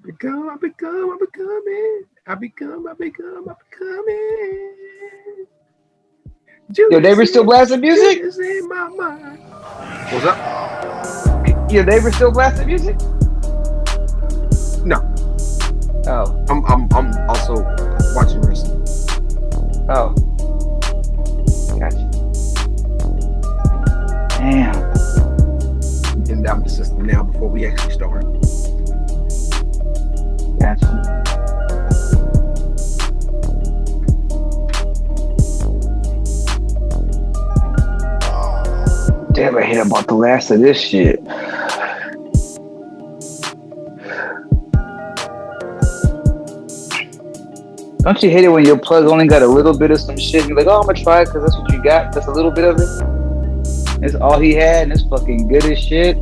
I'm becoming. I become. Your neighbor still blasting music? Judas in my mind. What's up? Your neighbor still blasting music? No. Oh. I'm also watching wrestling. Oh. Gotcha. Damn. Getting down the system now before we actually start. Gotcha. Damn, I hit about the last of this shit. Don't you hate it when your plug only got a little bit of some shit? And you're like, oh, I'm gonna try it because that's what you got. That's a little bit of it. It's all he had, and it's fucking good as shit.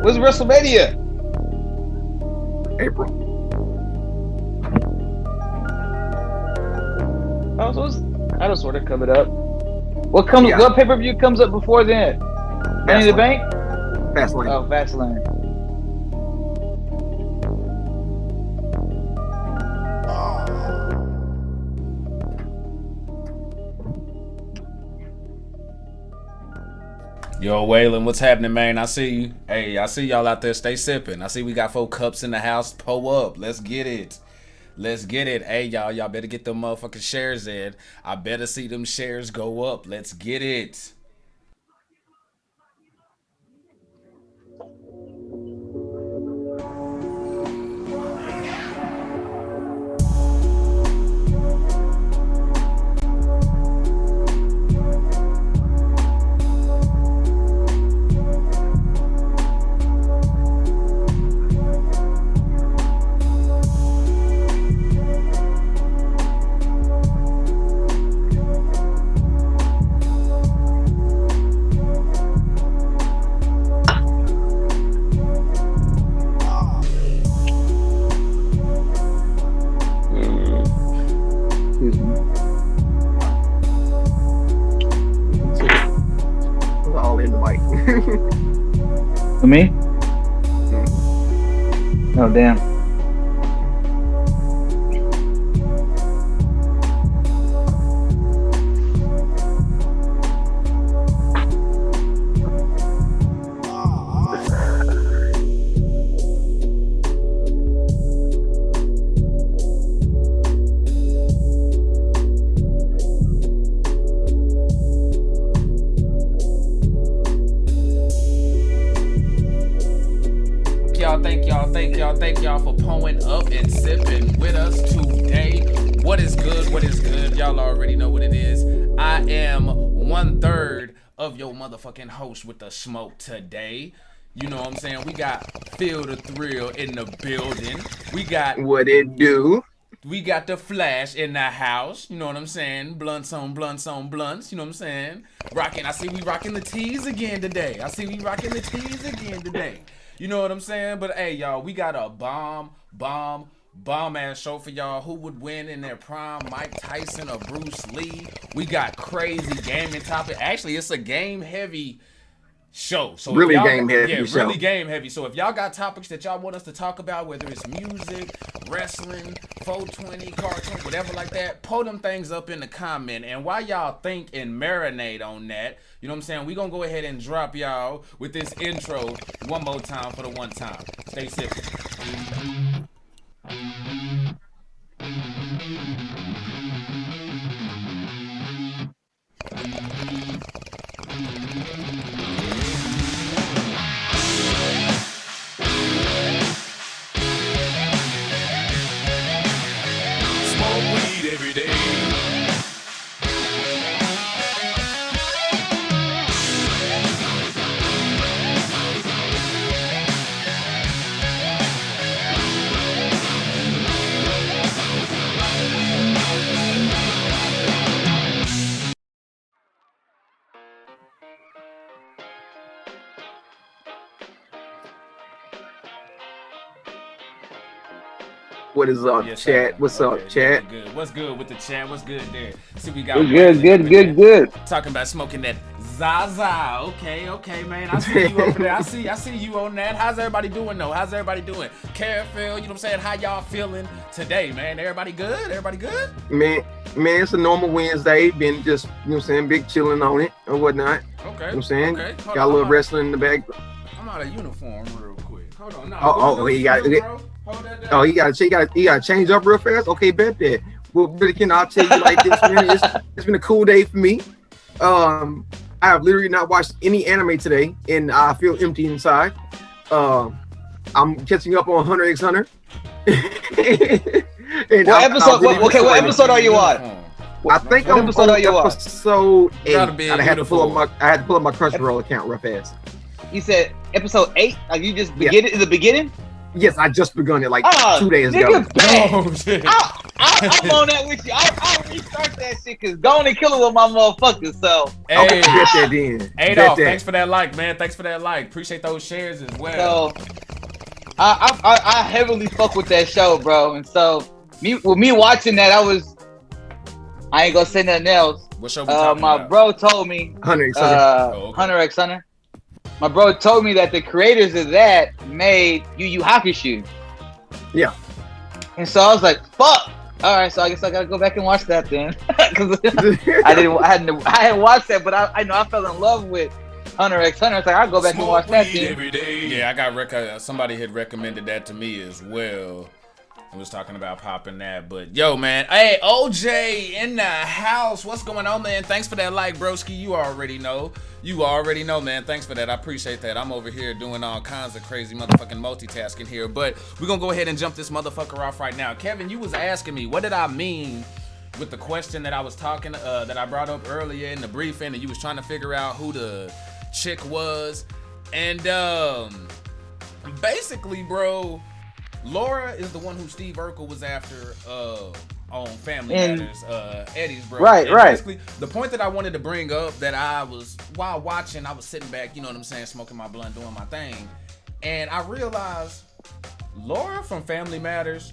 When's WrestleMania? April. Oh, so it's kind of sort of coming up. What pay-per-view comes up before then? Money in the Bank? Fastlane. Oh, Fastlane. Yo, Waylon, what's happening, man? I see you. Hey, I see y'all out there. Stay sipping. I see we got 4 cups in the house. Pull up. Let's get it. Let's get it. Hey, y'all better get them motherfucking shares in. I better see them shares go up. Let's get it. All in the mic. For me? Oh, damn. Thank y'all for pulling up and sipping with us today. What is good? What is good? Y'all already know what it is. I am 1/3 of your motherfucking host with the smoke today. You know what I'm saying? We got Feel the Thrill in the building. We got what it do? We got the Flash in the house. You know what I'm saying? Blunts on blunts on blunts. You know what I'm saying? I see we rocking the Tues again today. You know what I'm saying? But hey, y'all, we got a bomb ass show for y'all. Who would win in their prime, Mike Tyson or Bruce Lee? We got crazy gaming topic. Actually, it's a game heavy show. So really game heavy. Yeah, really game heavy. So if y'all got topics that y'all want us to talk about, whether it's music, wrestling, 420, cartoon, whatever like that, pull them things up in the comment. And while y'all think and marinate on that, you know what I'm saying, we gonna go ahead and drop y'all with this intro one more time for the one time. Stay sipping. What is up, Yes, chat? sir. What's Okay, up, chat? good. What's good with the chat? What's good there? See, we got Good, Waylon good, over good, there good. talking about smoking that Zaza. Okay, man. I see you over there. I see you on that. How's everybody doing though? How's everybody doing? Careful, you know what I'm saying? How y'all feeling today, man? Everybody good? Everybody good? Man, it's a normal Wednesday. Been just, you know what I'm saying, big chilling on it or whatnot. Okay. You know what I'm saying? Okay. Hold Got on, a little wrestling in the back. I'm out of uniform real quick. Hold on. No, Oh, he got it. Hold that down. Oh, he got to change up real fast. Okay, bet that. Well, Billy Ken, I'll tell you like this, man. It's been a cool day for me. I have literally not watched any anime today, and I feel empty inside. I'm catching up on Hunter x Hunter. What episode are you on? I think What I'm episode on are you on? episode 8. Gotta be I had to pull beautiful. up my Crunchyroll account real fast. You said episode 8? Like you just begin it in the beginning? Yes, I just begun it like Oh, 2 days nigga, ago. bad. Oh shit. I'm on that with you. I'll restart that shit because go on and kill it with my motherfuckers. So Okay, Hey, bet that then. Adolf, Bet that. thanks for that like, man. Thanks for that like. Appreciate those shares as well. I heavily fuck with that show, bro. And so me watching that, I ain't gonna say nothing else. What show we talking My about? bro told me Hunter x Hunter. Oh, okay. Hunter x Hunter. My bro told me that the creators of that made Yu Yu Hakusho. Yeah. And so I was like, fuck. All right, so I guess I gotta go back and watch that then, because I hadn't watched that, but I know I fell in love with Hunter x Hunter. It's like I'll go back and watch that then. Yeah, I got somebody had recommended that to me as well. I was talking about popping that, but yo, man, hey, OJ in the house. What's going on, man? Thanks for that like, broski. You already know, man. Thanks for that. I appreciate that. I'm over here doing all kinds of crazy motherfucking multitasking here, but we're gonna go ahead and jump this motherfucker off right now. Kevin, you was asking me, what did I mean with the question that I was talking, that I brought up earlier in the briefing, and you was trying to figure out who the chick was, and basically, bro, Laura is the one who Steve Urkel was after on Family Matters, Eddie's bro. Right. Basically, the point that I wanted to bring up that while watching, I was sitting back, you know what I'm saying, smoking my blunt, doing my thing, and I realized Laura from Family Matters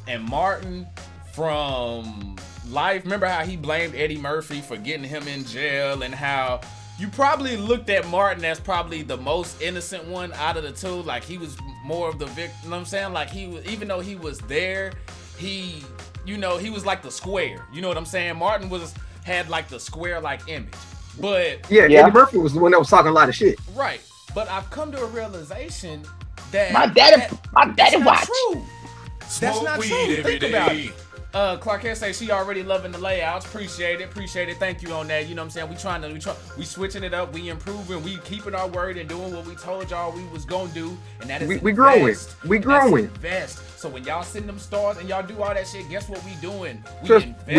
and Martin from Life. Remember how he blamed Eddie Murphy for getting him in jail, and how you probably looked at Martin as probably the most innocent one out of the two. Like he was more of the victim, you know what I'm saying? Like he was, even though he was there, he was like the square. You know what I'm saying? Martin had like the square like image. But yeah, Eddie Murphy was the one that was talking a lot of shit. Right. But I've come to a realization that My daddy watch. True. That's not true. Think about it. Clark Hare say she already loving the layouts. Appreciate it. Thank you on that. You know what I'm saying? We switching it up. We improving. We keeping our word and doing what we told y'all we was gonna do. And that is we growing. We growing. Invest. So when y'all send them stars and y'all do all that shit, guess what we doing? We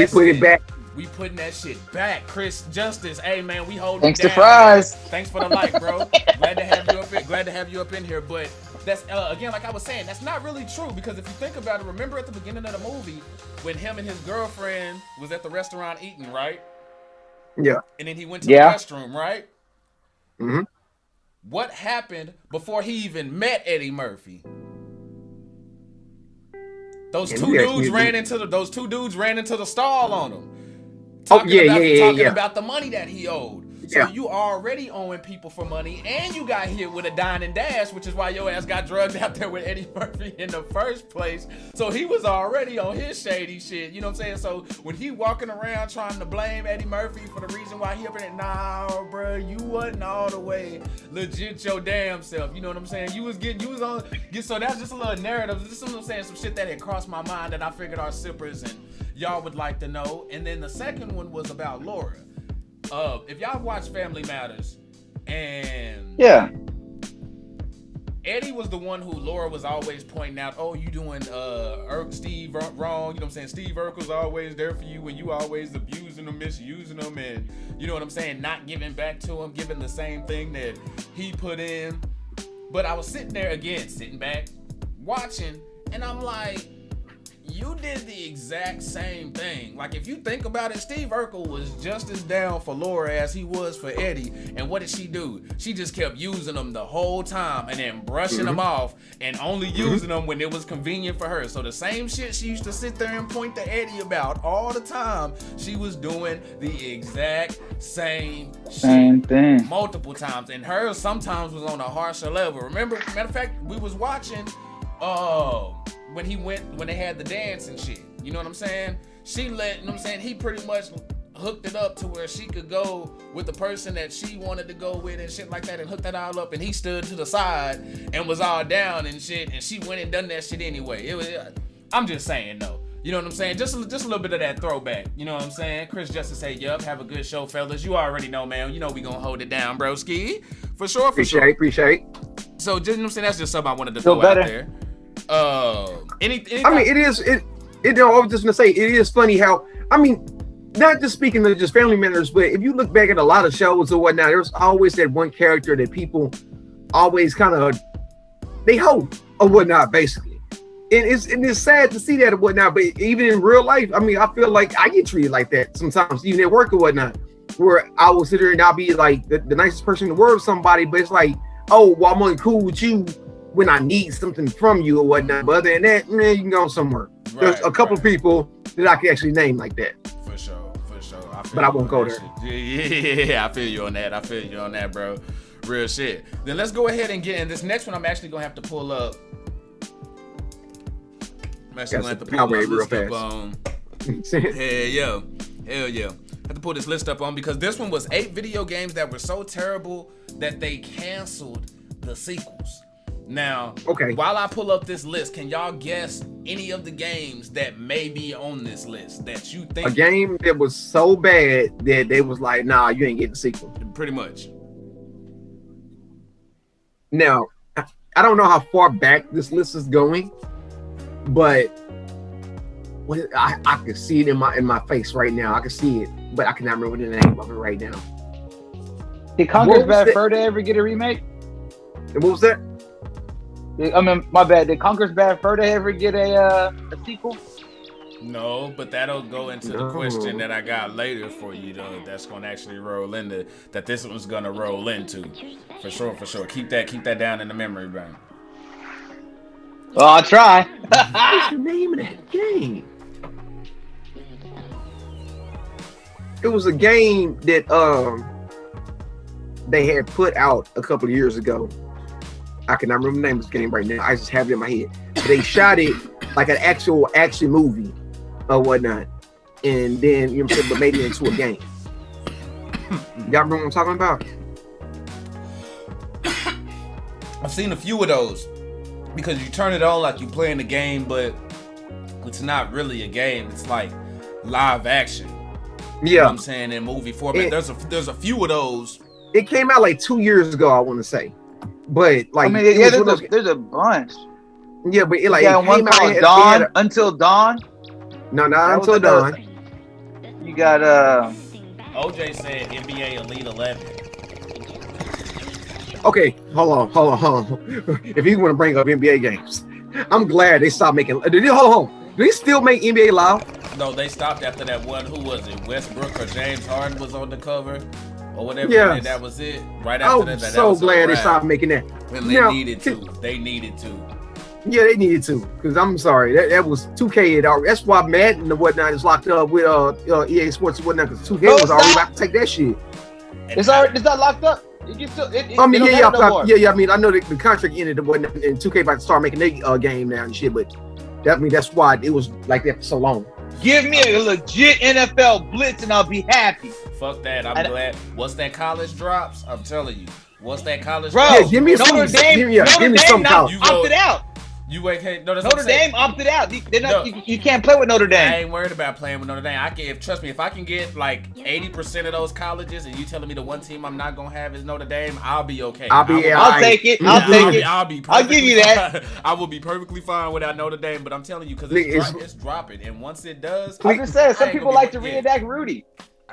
put it back. We putting that shit back. Chris Justice, hey man, we holding Thanks it down. to Fries. Thanks for the like, bro. Glad to have you up in here. But that's again, like I was saying, that's not really true, because if you think about it, remember at the beginning of the movie when him and his girlfriend was at the restaurant eating, right? Yeah. And then he went to the restroom, right? Mm-hmm. What happened before he even met Eddie Murphy? Those two dudes ran into the stall on him. Talking about the money that he owed. So you already owing people for money, and you got hit with a dine and dash, which is why your ass got drugged out there with Eddie Murphy in the first place. So he was already on his shady shit, you know what I'm saying? So when he walking around trying to blame Eddie Murphy for the reason why he up in it, nah, bro, you wasn't all the way legit your damn self. You know what I'm saying? So that's just a little narrative. This is what I'm saying, some shit that had crossed my mind that I figured our sippers and y'all would like to know. And then the second one was about Laura. If y'all watch Family Matters, and Eddie was the one who Laura was always pointing out, oh, you doing Steve wrong, you know what I'm saying? Steve Urkel's always there for you, and you always abusing him, misusing him, and you know what I'm saying, not giving back to him, giving the same thing that he put in. But I was sitting back, watching, and I'm like, you did the exact same thing. Like, if you think about it, Steve Urkel was just as down for Laura as he was for Eddie. And what did she do? She just kept using them the whole time and then brushing them off and only using them when it was convenient for her. So the same shit she used to sit there and point to Eddie about all the time, she was doing the exact same thing multiple times. And hers sometimes was on a harsher level. Remember, matter of fact, we was watching when they had the dance and shit. You know what I'm saying? She let, you know what I'm saying, he pretty much hooked it up to where she could go with the person that she wanted to go with and shit like that, and hooked that all up, and he stood to the side and was all down and shit, and she went and done that shit anyway. It was, I'm just saying though. You know what I'm saying? Just a little bit of that throwback. You know what I'm saying? Chris Justice say, yup, have a good show, fellas. You already know, man. You know we gonna hold it down, broski. For sure, Appreciate. So, just, you know what I'm saying? That's just something I wanted to throw out there. Anything? I mean, I was just gonna say, it is funny how, I mean, not just speaking of just family members, but if you look back at a lot of shows or whatnot, there's always that one character that people always kind of, they hope or whatnot, basically. And it's sad to see that or whatnot, but even in real life, I mean, I feel like I get treated like that sometimes, even at work or whatnot, where I will sit there and I'll be like the nicest person in the world to somebody, but it's like, oh, well, I'm only cool with you when I need something from you or whatnot. But other than that, man, you can go somewhere. There's a couple people that I can actually name like that. For sure. But I won't go there. Yeah, I feel you on that, bro. Real shit. Then let's go ahead and get in this next one. I'm actually gonna have to pull up. I'm actually gonna have to pull up list up. Hell yeah. I have to pull this list up on because this one was 8 video games that were so terrible that they canceled the sequels. Now, while I pull up this list, can y'all guess any of the games that may be on this list that you think? A game that was so bad that they was like, nah, you ain't getting the sequel. Pretty much. Now, I don't know how far back this list is going, but I can see it in my face right now. I can see it, but I cannot remember the name of it right now. Did Conker's Bad Fur Day ever get a remake? And what was that? I mean, my bad. Did Conker's Bad Fur Day ever get a sequel? No, but that'll go into the question that I got later for you, though. That's gonna actually roll into that. This one's gonna roll into for sure. Keep that down in the memory bank. Well, I'll try. What's the name of that game? It was a game that they had put out a couple of years ago. I cannot remember the name of this game right now. I just have it in my head. But they shot it like an actual action movie or whatnot, and then you know what I'm saying, but made it into a game. Y'all remember what I'm talking about? I've seen a few of those because you turn it on like you playing the game, but it's not really a game. It's like live action. Yeah, you know what I'm saying, in movie format. There's a few of those. It came out like 2 years ago, I want to say, but like I mean, there's a bunch. Yeah, but it like it one called Dawn Until Dawn. No, not Until Dawn. You got OJ said NBA Elite 11. Okay, hold on. If you want to bring up NBA games, I'm glad they stopped making. Hold on. Do they still make NBA Live? No, they stopped after that one. Who was it? Westbrook or James Harden was on the cover, or whatever. Yeah, that was it. Right after that. I'm so glad they stopped making that. And they needed to. They needed to. Yeah, they needed to. Because I'm sorry, that was 2K. That's why Madden and whatnot is locked up with EA Sports and whatnot. Because 2K was already about to take that shit. It's not locked up. You can still. I mean, yeah. I mean, I know the contract ended and whatnot, and 2K about to start making their game now and shit. But that's why it was like that for so long. Give me a legit NFL blitz and I'll be happy. Fuck that. I'm glad. Once that college drops, I'm telling you. Once that college drops. Yeah, give me Notre some college. Opted out. Notre Dame opted out. You can't play with Notre Dame. I ain't worried about playing with Notre Dame. Trust me, if I can get like 80% of those colleges and you telling me the one team I'm not gonna have is Notre Dame, I'll be okay. I'll take it. I'll give you that. I will be perfectly fine without Notre Dame, but I'm telling you, because it's dropping, and once it does, I just said some people like to reenact Rudy.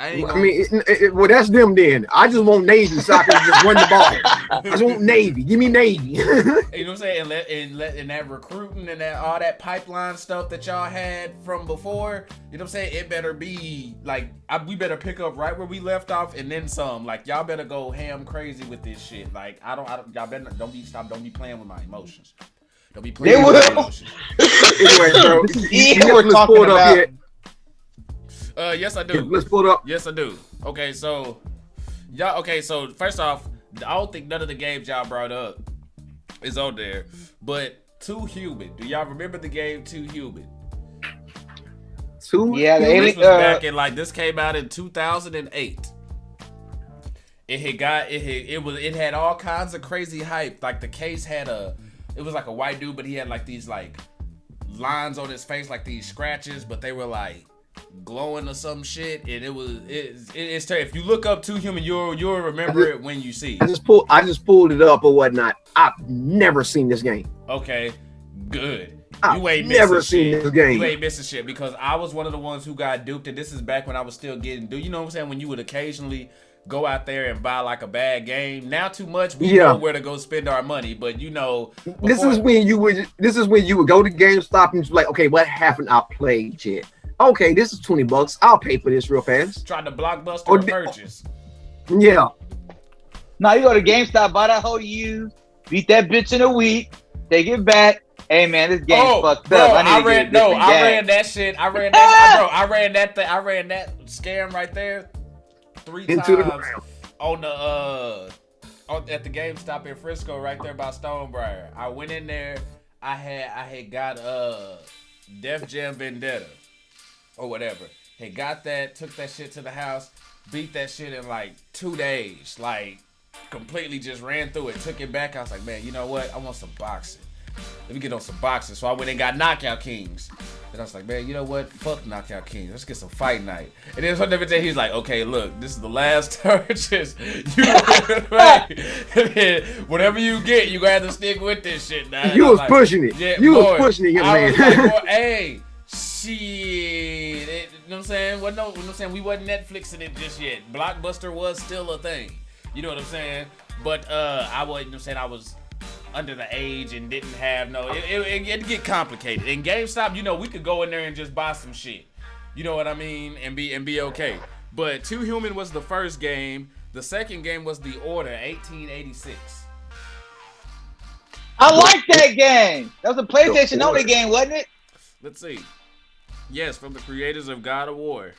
I mean, well, that's them then. I just want Navy so I can just run the ball. I just want Navy. Give me Navy. You know what I'm saying? And that recruiting and that all that pipeline stuff that y'all had from before, you know what I'm saying? It better be like we better pick up right where we left off and then some. Like y'all better go ham crazy with this shit. Like y'all better don't be playing with my emotions. Don't be playing with my emotions. Anyway, bro, you were talking about. Yes, I do. Let's pull it up. Yes, I do. Okay, so y'all. Okay, so first off, I don't think none of the games y'all brought up is on there. But Too Human. Do y'all remember the game Too Human? Yeah, this was back in this came out in 2008. It had all kinds of crazy hype. Like the case had it was like a white dude, but he had like these like lines on his face, like these scratches, but they were like glowing or some shit, and it's if you look up Too Human, you'll remember it when you see it. I just pulled it up or whatnot. I've never seen this game. Okay, good. You ain't never seen this game. You ain't missing shit because I was one of the ones who got duped, and this is back when I was still getting duped. You know what I'm saying? When you would occasionally go out there and buy like a bad game. Now too much, we know where to go spend our money. But you know, this is when you would go to GameStop and just like, okay, what haven't I played yet? Okay, this is $20. I'll pay for this real fast. Try to blockbuster purchase. Yeah. Now you go to GameStop, buy that whole used, beat that bitch in a week, take it back. Hey man, this game's fucked up. I ran that shit. I ran that scam right there 3 times on at the GameStop in Frisco, right there by Stonebriar. I went in there. I had got Def Jam Vendetta or whatever. Had got that, took that shit to the house, beat that shit in like 2 days. Like completely just ran through it, took it back. I was like, man, you know what? I want some boxing. Let me get on some boxing. So I went and got Knockout Kings. And I was like, man, you know what? Fuck Knockout Kings. Let's get some Fight Night. And then one day he's like, okay, look, this is the last purchase. Whatever you get, you gonna have to stick with this shit now. You was like, pushing it. Yeah, you was pushing it, man. Like, hey, shit. You know what I'm saying? You know what I'm saying? We wasn't Netflixing it just yet. Blockbuster was still a thing. You know what I'm saying? But I wasn't, you know what I'm saying? I was under the age and didn't have it get complicated. In GameStop, you know, we could go in there and just buy some shit. You know what I mean? And be okay. But Too Human was the first game. The second game was The Order, 1886. I like that game. That was a PlayStation only game, wasn't it? Let's see. Yes, from the creators of God of War.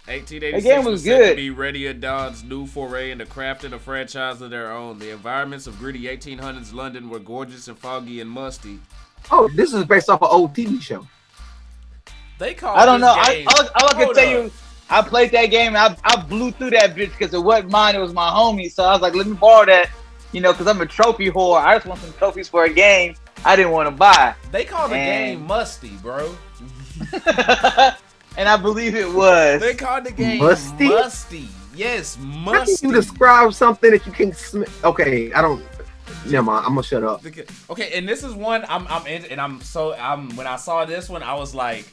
1886 game was good. To be Ready Dawn's new foray into crafting a franchise of their own. The environments of gritty 1800s London were gorgeous and foggy and musty. Oh, this is based off an old TV show. They call I don't know. Game. I can tell you, I played that game and I blew through that bitch because it wasn't mine. It was my homie. So I was like, let me borrow that, you know, because I'm a trophy whore. I just want some trophies for a game I didn't want to buy. They call the game musty, bro. And I believe it was. They called the game musty. Yes, musty. How can you describe something that you can smell? Okay, I don't. Never mind. I'm gonna shut up. Okay, and this is one when I saw this one, I was like,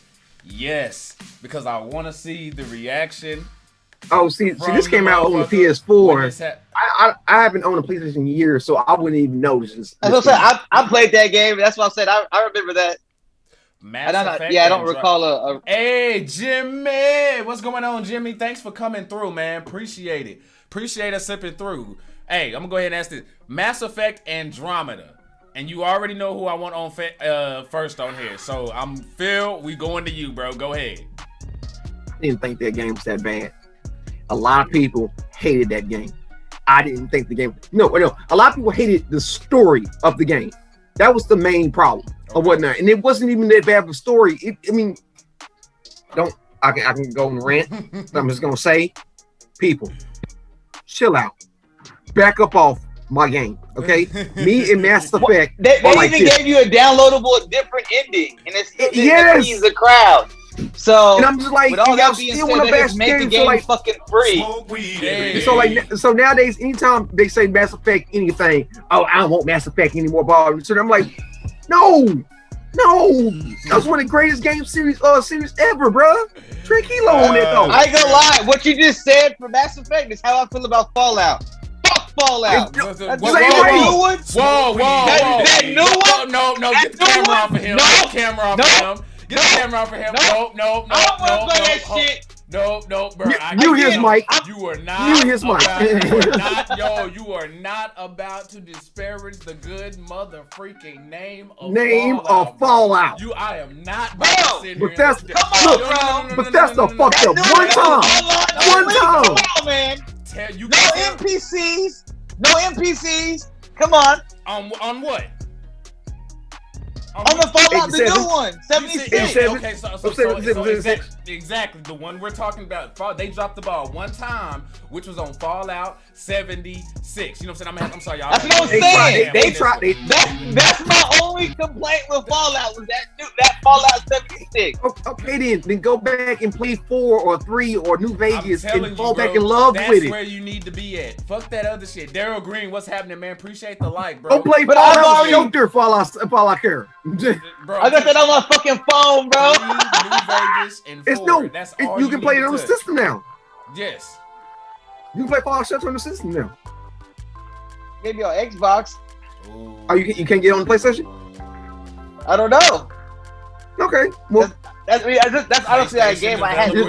yes, because I want to see the reaction. Oh, see, this came out on the PS4. I haven't owned a PlayStation in years, so I wouldn't even notice this. As I said, I played that game. That's what I said. I remember that. I don't recall Hey, Jimmy, what's going on, Jimmy? Thanks for coming through, man. Appreciate it. Appreciate us sipping through. Hey, I'm gonna go ahead and ask this: Mass Effect Andromeda, and you already know who I want on first on here. So I'm Phil. We going to you, bro. Go ahead. I didn't think that game was that bad. A lot of people hated that game. I didn't think the game. No. A lot of people hated the story of the game. That was the main problem. Or whatnot, and it wasn't even that bad of a story. I can go and rant. I'm just gonna say, people, chill out, back up off my game, okay? Me and Mass Effect. They like even gave you a downloadable different ending, and it's please the crowd. So, and I'm just like, y'all still want to bash make the game fucking free. So nowadays, anytime they say Mass Effect anything, oh, I don't want Mass Effect anymore, Bob. So I'm like, no, No, that was one of the greatest game series ever, bro. Tranquilo on it though. I ain't gonna lie. What you just said for Mass Effect is how I feel about Fallout. Fuck Fallout. Whoa, That whoa, new one. whoa. That new one. No, get the camera off of him. Get the camera off of him. Get the camera off of him. No. I don't want to play that shit. No, bro. Mute his mic. You are not. Mute his mic. You are not about to disparage the good mother freaking name of Fallout. I am not about to sit here. Bethesda, No, Bethesda fucked up one time. Come on, man. You No NPCs. No NPCs. Come on. On what? On the Fallout, the new one, 76. Okay, so exactly the one we're talking about. They dropped the ball one time, which was on Fallout 76. You know what I'm saying? I'm sorry, y'all. That's what I'm saying. They tried. That's my only complaint with Fallout was that Fallout 76. Okay, then go back and play 4 or 3 or New Vegas and fall back in love with it. That's where you need to be at. Fuck that other shit. Daryl Green, what's happening, man? Appreciate the like, bro. Go play Fallout Shelter, Fallout Care. Bro, I got that on my fucking phone, bro. New Vegas and 4. It's no. That's all You can play it on the system now. Yes. You can play Fallout Shelter on the system now. Maybe on Xbox. Ooh. Oh, you can't get it on the PlayStation? I don't know. Okay. Well, that's honestly a game I had. Yeah.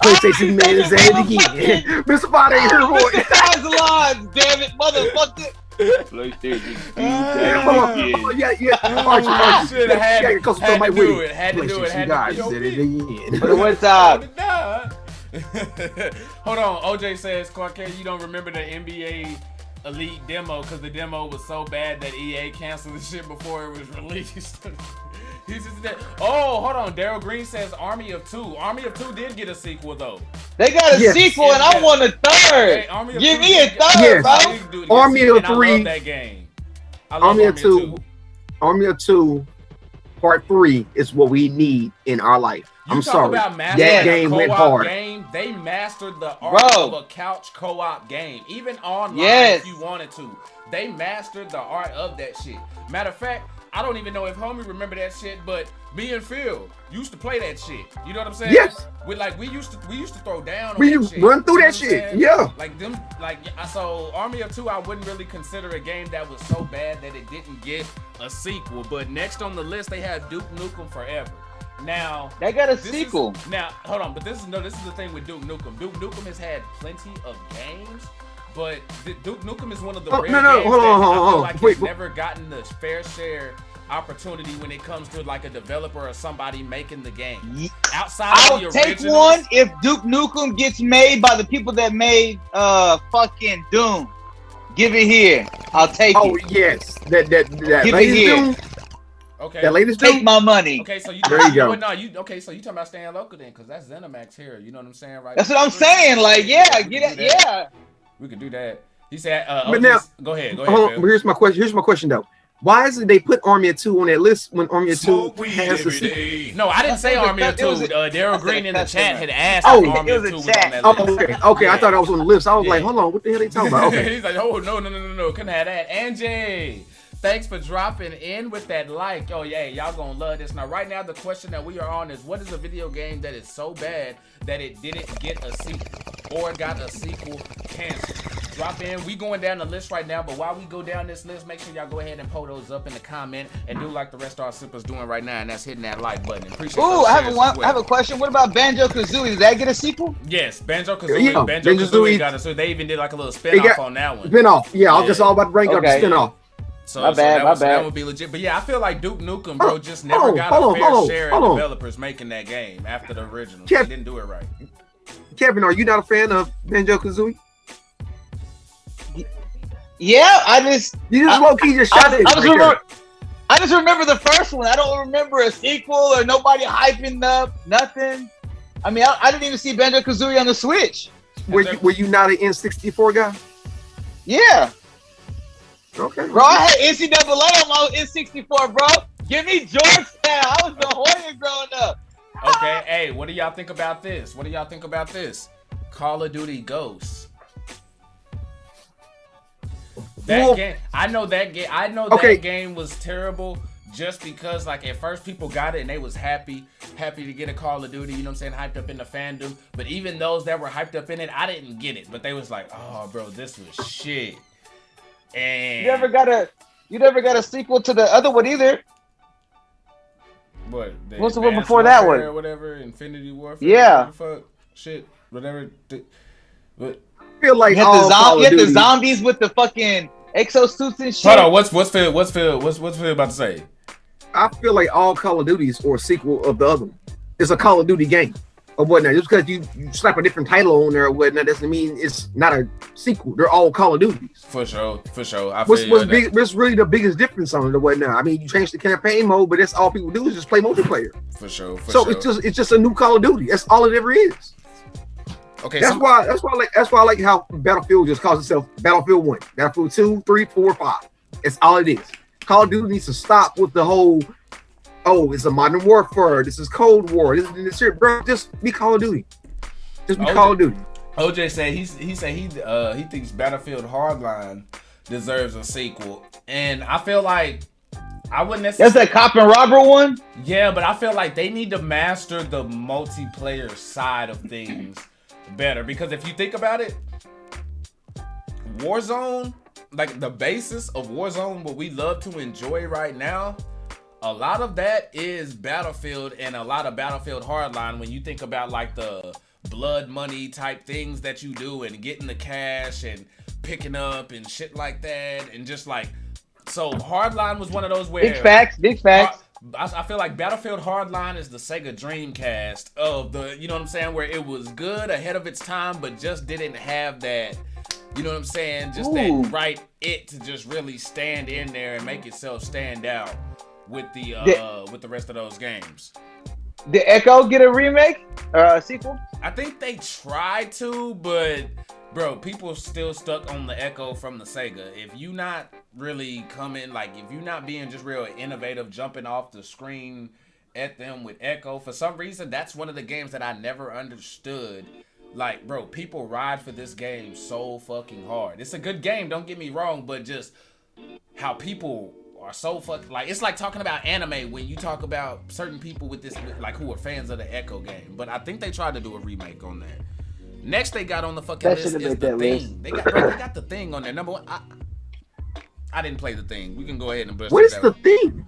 PlayStation man is at it again. Mr. Body ain't here for it. Guys lines, damn it, motherfucker. PlayStation. Archie. Shit, I had to do it. Had to do it. PlayStation did it again. For the one time. Hold on. OJ says, Clark, you don't remember the NBA Elite demo because the demo was so bad that EA canceled the shit before it was released. He's just dead. Oh, hold on. Daryl Green says Army of Two. Army of Two did get a sequel though. They got a sequel, and I want a third. Hey, give me a third, bro. Army of 3. I love that game. Army of 2. Army of 2. Part 3 is what we need in our life. I'm sorry. That game went hard. They mastered the art of a couch co-op game, even online if you wanted to. They mastered the art of that shit. Matter of fact, I don't even know if homie remember that shit, but me and Phil used to play that shit. You know what I'm saying? Yes. We used to throw down on we that shit. Run through that shit. Yeah. So Army of Two, I wouldn't really consider a game that was so bad that it didn't get a sequel. But next on the list, they had Duke Nukem Forever. Now they got a sequel. Now hold on, but this is the thing with Duke Nukem. Duke Nukem has had plenty of games, but Duke Nukem is one of the rare games that I feel like never gotten the fair share opportunity when it comes to like a developer or somebody making the game. I'll take one if Duke Nukem gets made by the people that made fucking Doom. Give it here. I'll take it. Oh yes, that give it here. Doom. Okay. That latest take my money. Okay, so you okay, so you talking about staying local then, because that's ZeniMax here. You know what I'm saying, right? That's what I'm saying. Like, yeah, get it, yeah. We could do that. He said, but now, go ahead. Here's my question though. Why is it they put Army of 2 on that list when Army of 2 has the sequel? No, I didn't say Army of 2. Daryl Green in the chat had asked Army of 2 was on that list. Okay. I thought I was on the list. I was like, hold on, what the hell are they talking about? Okay. He's like, oh, no. Couldn't have that. Angie, thanks for dropping in with that like. Oh, yeah, y'all gonna love this. Now, right now, the question that we are on is, what is a video game that is so bad that it didn't get a sequel or got a sequel canceled? Drop in. We going down the list right now, but while we go down this list, make sure y'all go ahead and pull those up in the comment and do like the rest of our sippers doing right now, and that's hitting that like button. Appreciate it. Ooh, I have a question. What about Banjo-Kazooie? Does that get a sequel? Yes, Banjo-Kazooie. Yeah, Banjo-Kazooie got it. So they even did like a little spin-off on that one. Spin-off. Yeah, I was just all about to bring up the spin-off. So my bad. That would be legit. But yeah, I feel like Duke Nukem, bro, just never got a fair share of developers making that game after the original. They didn't do it right. Kevin, are you not a fan of Banjo-Kazooie? Yeah, you just low key just shot it. I just remember the first one. I don't remember a sequel or nobody hyping up nothing. I mean, I didn't even see Banjo-Kazooie on the Switch. Were you not an N64 guy? Yeah. Okay. Bro, I had NCAA on my N64, bro. Give me Georgetown. I was the Hoya growing up. Okay, hey, what do y'all think about this? Call of Duty Ghosts. That game, I know that game. I know Okay. that game was terrible. Just because, like, at first people got it and they was happy to get a Call of Duty, you know what I'm saying, hyped up in the fandom. But even those that were hyped up in it, I didn't get it. But they was like, oh, bro, this was shit. And You never got a sequel to the other one either. what? What's the one Advanced before that Warfare one? Or whatever, Infinity Warfare. Yeah. Fuck, shit, whatever. But I feel like You all Call had of the Duty. zombies with the fucking exosuits and shit. hold on, what's Phil about to say? I feel like all Call of Duties or a sequel of the other one. It's a Call of Duty game or whatnot. Just because you slap a different title on there or whatnot doesn't mean it's not a sequel. They're all Call of Duties. For sure. What's really the biggest difference on it or whatnot? I mean, you change the campaign mode, but that's all people do is just play multiplayer. For sure. So it's just a new Call of Duty. That's all it ever is. Okay, That's why I like how Battlefield just calls itself Battlefield 1, Battlefield 2, 3, 4, 5. That's all it is. Call of Duty needs to stop with the whole, oh, it's a modern warfare. This is Cold War. This shit, bro. Just be Call of Duty. Just be Call of Duty. OJ said he thinks Battlefield Hardline deserves a sequel, and I feel like I wouldn't necessarily. That's that cop and robber one. Yeah, but I feel like they need to master the multiplayer side of things better, because if you think about it, Warzone. Like the basis of Warzone, what we love to enjoy right now, a lot of that is Battlefield and a lot of Battlefield Hardline. When you think about like the blood money type things that you do and getting the cash and picking up and shit like that, and just like, so Hardline was one of those where Big facts. I feel like Battlefield Hardline is the Sega Dreamcast of the, you know what I'm saying, where it was good ahead of its time, but just didn't have that. You know what I'm saying? Just that right it to just really stand in there and make itself stand out with the rest of those games. Did Echo get a remake or a sequel? I think they tried to, but bro, people still stuck on the Echo from the Sega. If you not really coming, like if you not being just real innovative, jumping off the screen at them with Echo, for some reason, that's one of the games that I never understood. Like, bro, people ride for this game so fucking hard. It's a good game, don't get me wrong, but just how people are so fucking, like, it's like talking about anime when you talk about certain people with this, like, who are fans of the Echo game. But I think they tried to do a remake on that. Next they got on the fucking list is The Thing. They got The Thing on there. Number one, I didn't play The Thing. We can go ahead and brush What is The Thing?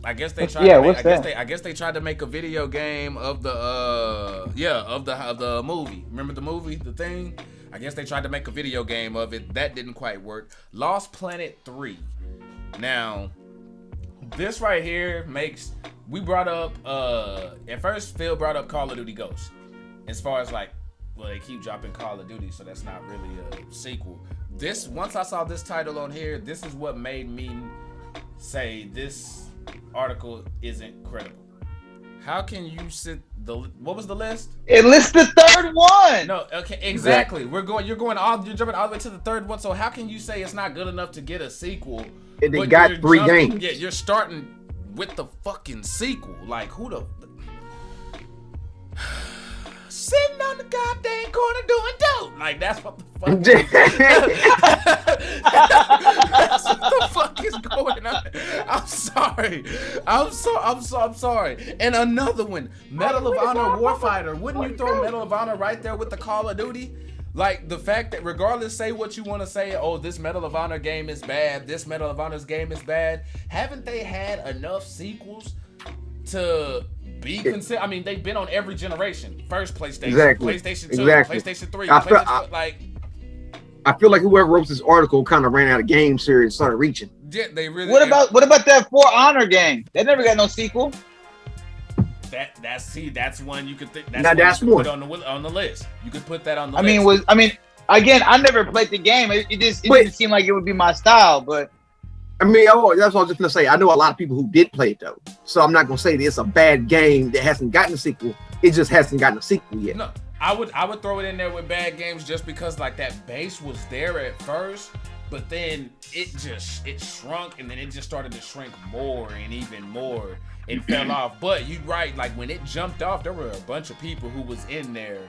I guess they tried. I guess they tried to make a video game of the of the movie. Remember the movie, The Thing? I guess they tried to make a video game of it. That didn't quite work. Lost Planet 3. Now, this right here makes, we brought up at first Phil brought up Call of Duty Ghosts. As far as like, well, they keep dropping Call of Duty, so that's not really a sequel. This, once I saw this title on here, this is what made me say this article isn't credible. How can you sit what was the list? It lists the third one. No, okay, exactly. You're jumping all the way to the third one. So how can you say it's not good enough to get a sequel? And they got 3 games. Yeah, you're starting with the fucking sequel. Like, who the sitting on the goddamn corner doing dope. Like, that's what the fuck. That's what the fuck is going on. I'm sorry. And another one, Medal of Honor Warfighter. Wouldn't you throw Medal of Honor right there with the Call of Duty? Like, the fact that regardless, say what you want to say, oh, this Medal of Honor game is bad, this Medal of Honor's game is bad. Haven't they had enough sequels to be considered? I mean, they've been on every generation. First PlayStation, PlayStation 2, PlayStation 3. I feel like whoever wrote this article kind of ran out of game series and started reaching. Yeah, they really. What about that For Honor game? They never got no sequel. That's one you could think. That's one put on the list. You could put that on the list. Again, I never played the game. It didn't seem like it would be my style, but. I mean, that's what I was just gonna say. I know a lot of people who did play it though, so I'm not gonna say that it's a bad game that hasn't gotten a sequel. It just hasn't gotten a sequel yet. No, I would throw it in there with bad games just because like that base was there at first, but then it shrunk and then it just started to shrink more and even more and fell off. But you're right, like when it jumped off, there were a bunch of people who was in there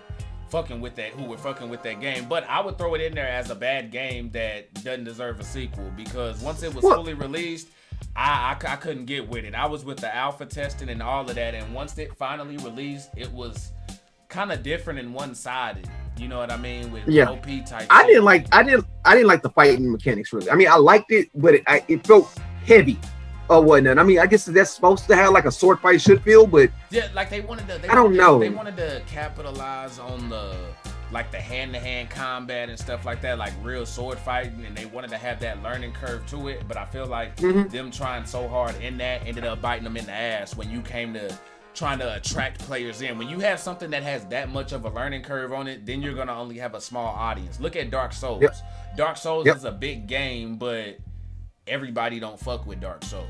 fucking with that game. But I would throw it in there as a bad game that doesn't deserve a sequel, because once it was fully released, I couldn't get with it. I was with the alpha testing and all of that, and once it finally released, it was kind of different and one-sided. You know what I mean? With OP type. I didn't like the fighting mechanics really. I mean, I liked it, but it felt heavy or whatnot. I mean, I guess that's supposed to have like a sword fight should feel, but yeah, like they wanted to. They wanted to capitalize on the hand-to-hand combat and stuff like that, like real sword fighting, and they wanted to have that learning curve to it. But I feel like them trying so hard in that ended up biting them in the ass when you came to trying to attract players in. When you have something that has that much of a learning curve on it, then you're gonna only have a small audience. Look at Dark Souls. Dark Souls is a big game, but everybody don't fuck with Dark Souls.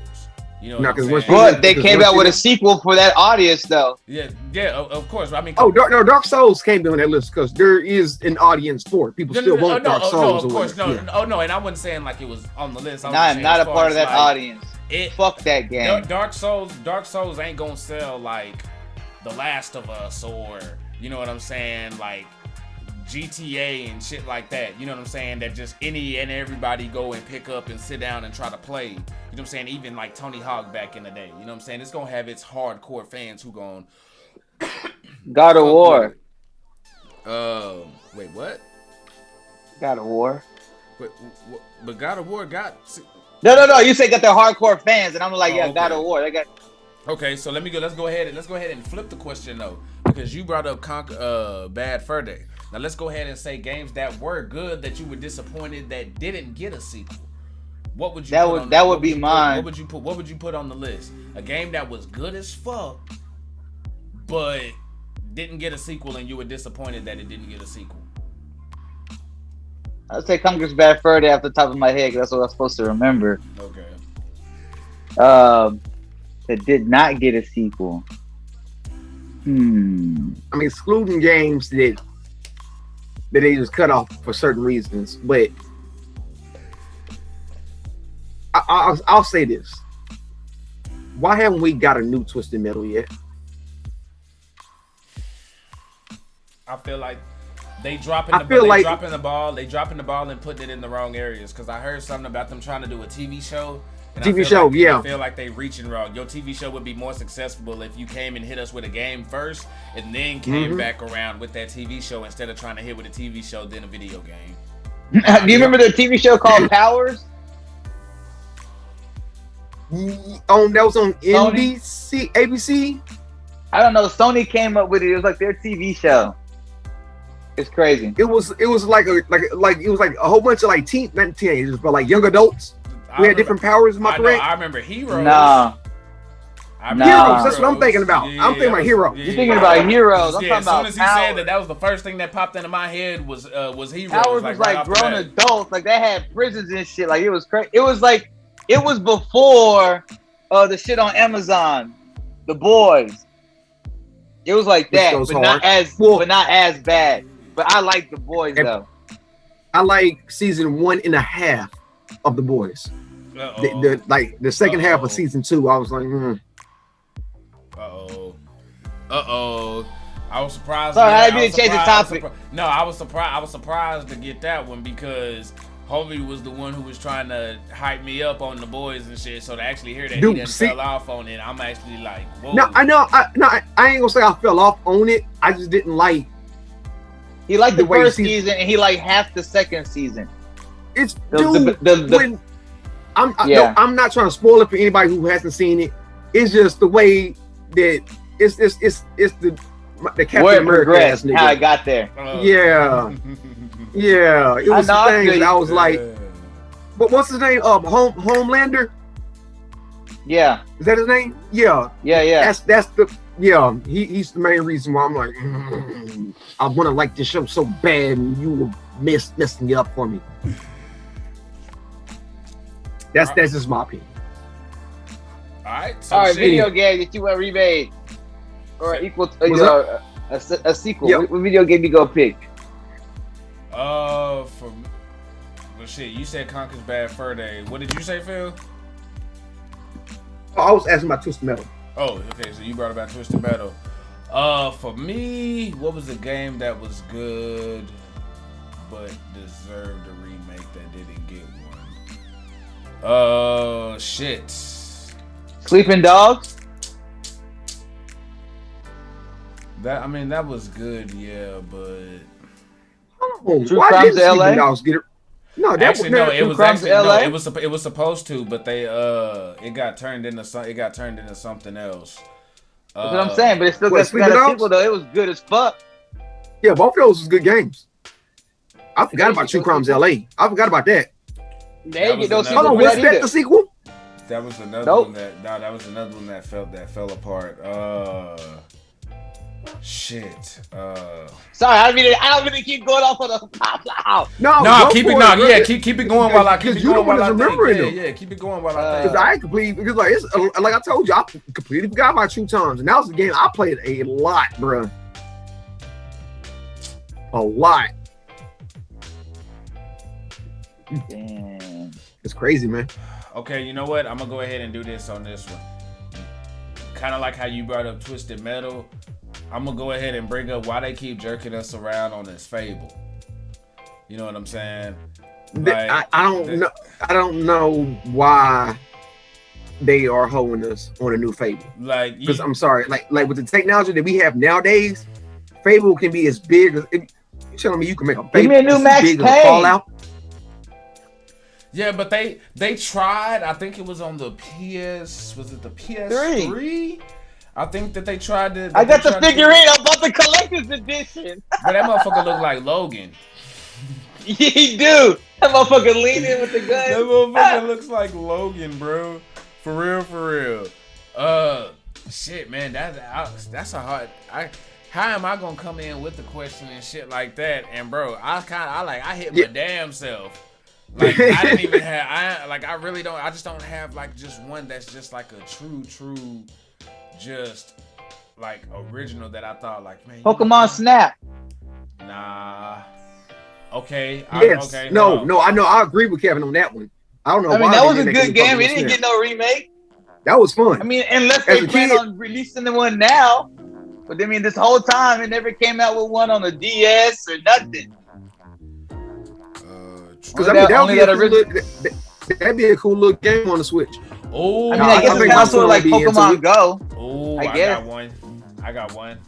You know what I'm saying? But they came out with a sequel for that audience, though. Yeah, of course. I mean, Dark Souls came on that list because there is an audience for it. People still want Dark Souls. Of course, no, and I wasn't saying like it was on the list. Not a part of that audience. Fuck that game. Dark Souls ain't gonna sell like The Last of Us or, you know what I'm saying, like GTA and shit like that. You know what I'm saying? That just any and everybody go and pick up and sit down and try to play. You know what I'm saying? Even like Tony Hawk back in the day. You know what I'm saying? It's gonna have its hardcore fans who gon' God of War. Wait, what? God of War. But God of War got. No. You say got the hardcore fans, and I'm like, okay. God of War. They got. Okay, so let's go ahead and flip the question though, because you brought up Bad Fur Day. Now let's go ahead and say games that were good that you were disappointed that didn't get a sequel. What would you? That would be mine. What would you put on the list? A game that was good as fuck, but didn't get a sequel, and you were disappointed that it didn't get a sequel. I'd say Conker's Bad Fur Day off the top of my head, because that's what I was supposed to remember. Okay. That did not get a sequel. I mean, excluding games that they just cut off for certain reasons, but I'll say this: why haven't we got a new Twisted Metal yet? I feel like they dropping the ball and putting it in the wrong areas. Because I heard something about them trying to do a TV show. And I feel like they reaching wrong. Your TV show would be more successful if you came and hit us with a game first, and then came back around with that TV show instead of trying to hit with a TV show then a video game. Do you remember the TV show called Powers? That was on NBC, ABC. I don't know. Sony came up with it. It was like their TV show. It's crazy. It was like it was like a whole bunch of like not teenagers, but like young adults. We had different powers. Am I correct? I remember Heroes. No. Heroes. That's what I'm thinking about. I'm thinking about Heroes. You're thinking about Heroes. I'm talking about as soon as he said that was the first thing that popped into my head was Heroes. Powers was like grown adults. Like they had prisons and shit. Like it was crazy. It was before the shit on Amazon, The Boys. It was like that, but not as bad. But I like The Boys though. I like season 1.5 of The Boys. The second half of season 2, I was like, I was surprised. Sorry, I didn't change the topic. I was surprised to get that one because Homie was the one who was trying to hype me up on The Boys and shit. So to actually hear that he didn't fell off on it, I'm actually like, whoa. No, I know. I ain't gonna say I fell off on it. I just didn't like. He liked the first season and he liked half the second season. It's I'm not trying to spoil it for anybody who hasn't seen it. It's just the way that it's the Captain America ass nigga. How I got there. Yeah. It was the thing that I was like, but what's his name? Homelander. Yeah. Is that his name? Yeah. That's the he's the main reason why I'm like, I want to like this show so bad, and you were messing it up for me. That's just my opinion. All right. Video game that you want remade or equal to a sequel. Yep. What video game you go pick? You said Conker's Bad Fur Day. What did you say, Phil? I was asking about Twisted Metal. Oh, okay. So you brought about Twisted Metal. For me, what was a game that was good but deserved a remake that didn't get one? Shit. Sleeping Dogs. That was good, yeah, but Why Crimes didn't LA? Sleeping Dogs get it? No, that actually no, it was Crimes actually LA? no, it was supposed to, but they it got turned into something else. That's what I'm saying, but it still got Sleeping a Dogs? sequel though. It was good as fuck. Yeah, both of those was good games. I forgot about True Crimes LA. I forgot about that. They ain't get no was sequel Hold on, for was that that either. the sequel? That was another Nope. one that was another one that fell apart. Shit. Sorry, I don't mean to keep going off on the. No, No, go keep it. for No, bro. yeah, keep it going while I keep it Because you the going one while I that's think. remembering Yeah, them. yeah, keep it going while I Because think. I completely, because like it's like I told you, I completely forgot about True Times, and that was the game I played a lot, bro. A lot. Damn. It's crazy, man. Okay, you know what? I'm gonna go ahead and do this on this one. Kind of like how you brought up Twisted Metal. I'm gonna go ahead and bring up why they keep jerking us around on this Fable. You know what I'm saying? Like, I don't know why they are holding us on a new Fable. like Because I'm sorry, like with the technology that we have nowadays, Fable can be as big as you telling me you can make a Fable me a new as Max big as a Payne. Fallout. yeah, but they tried. I think it was on the PS. Was it the PS3? I think that they tried to. I got the figurine. I bought the collector's edition. But that motherfucker looked like Logan. He do. That motherfucker lean in with the gun. That motherfucker looks like Logan, bro. For real. Shit, man. That's a hard. How am I gonna come in with the question and shit like that? And bro, I hit my damn self. Like I didn't even have. I really don't. I just don't have like just one that's just like a true, just like original that I thought like man. Pokemon Snap. Nah. Okay. Yes. Okay. No. I know. I agree with Kevin on that one. I don't know. I mean, why that they was a did good game. It Pokemon didn't Snap. get no remake. That was fun. I mean, unless As they a plan kid- on releasing the one now. But I mean, this whole time, it never came out with one on the DS or nothing. Because I mean, that'd be a cool little game on the Switch. Oh, I mean, I guess think it's kind of sort of like Console will be into Pokemon it. Go. Oh, I I guess. got one.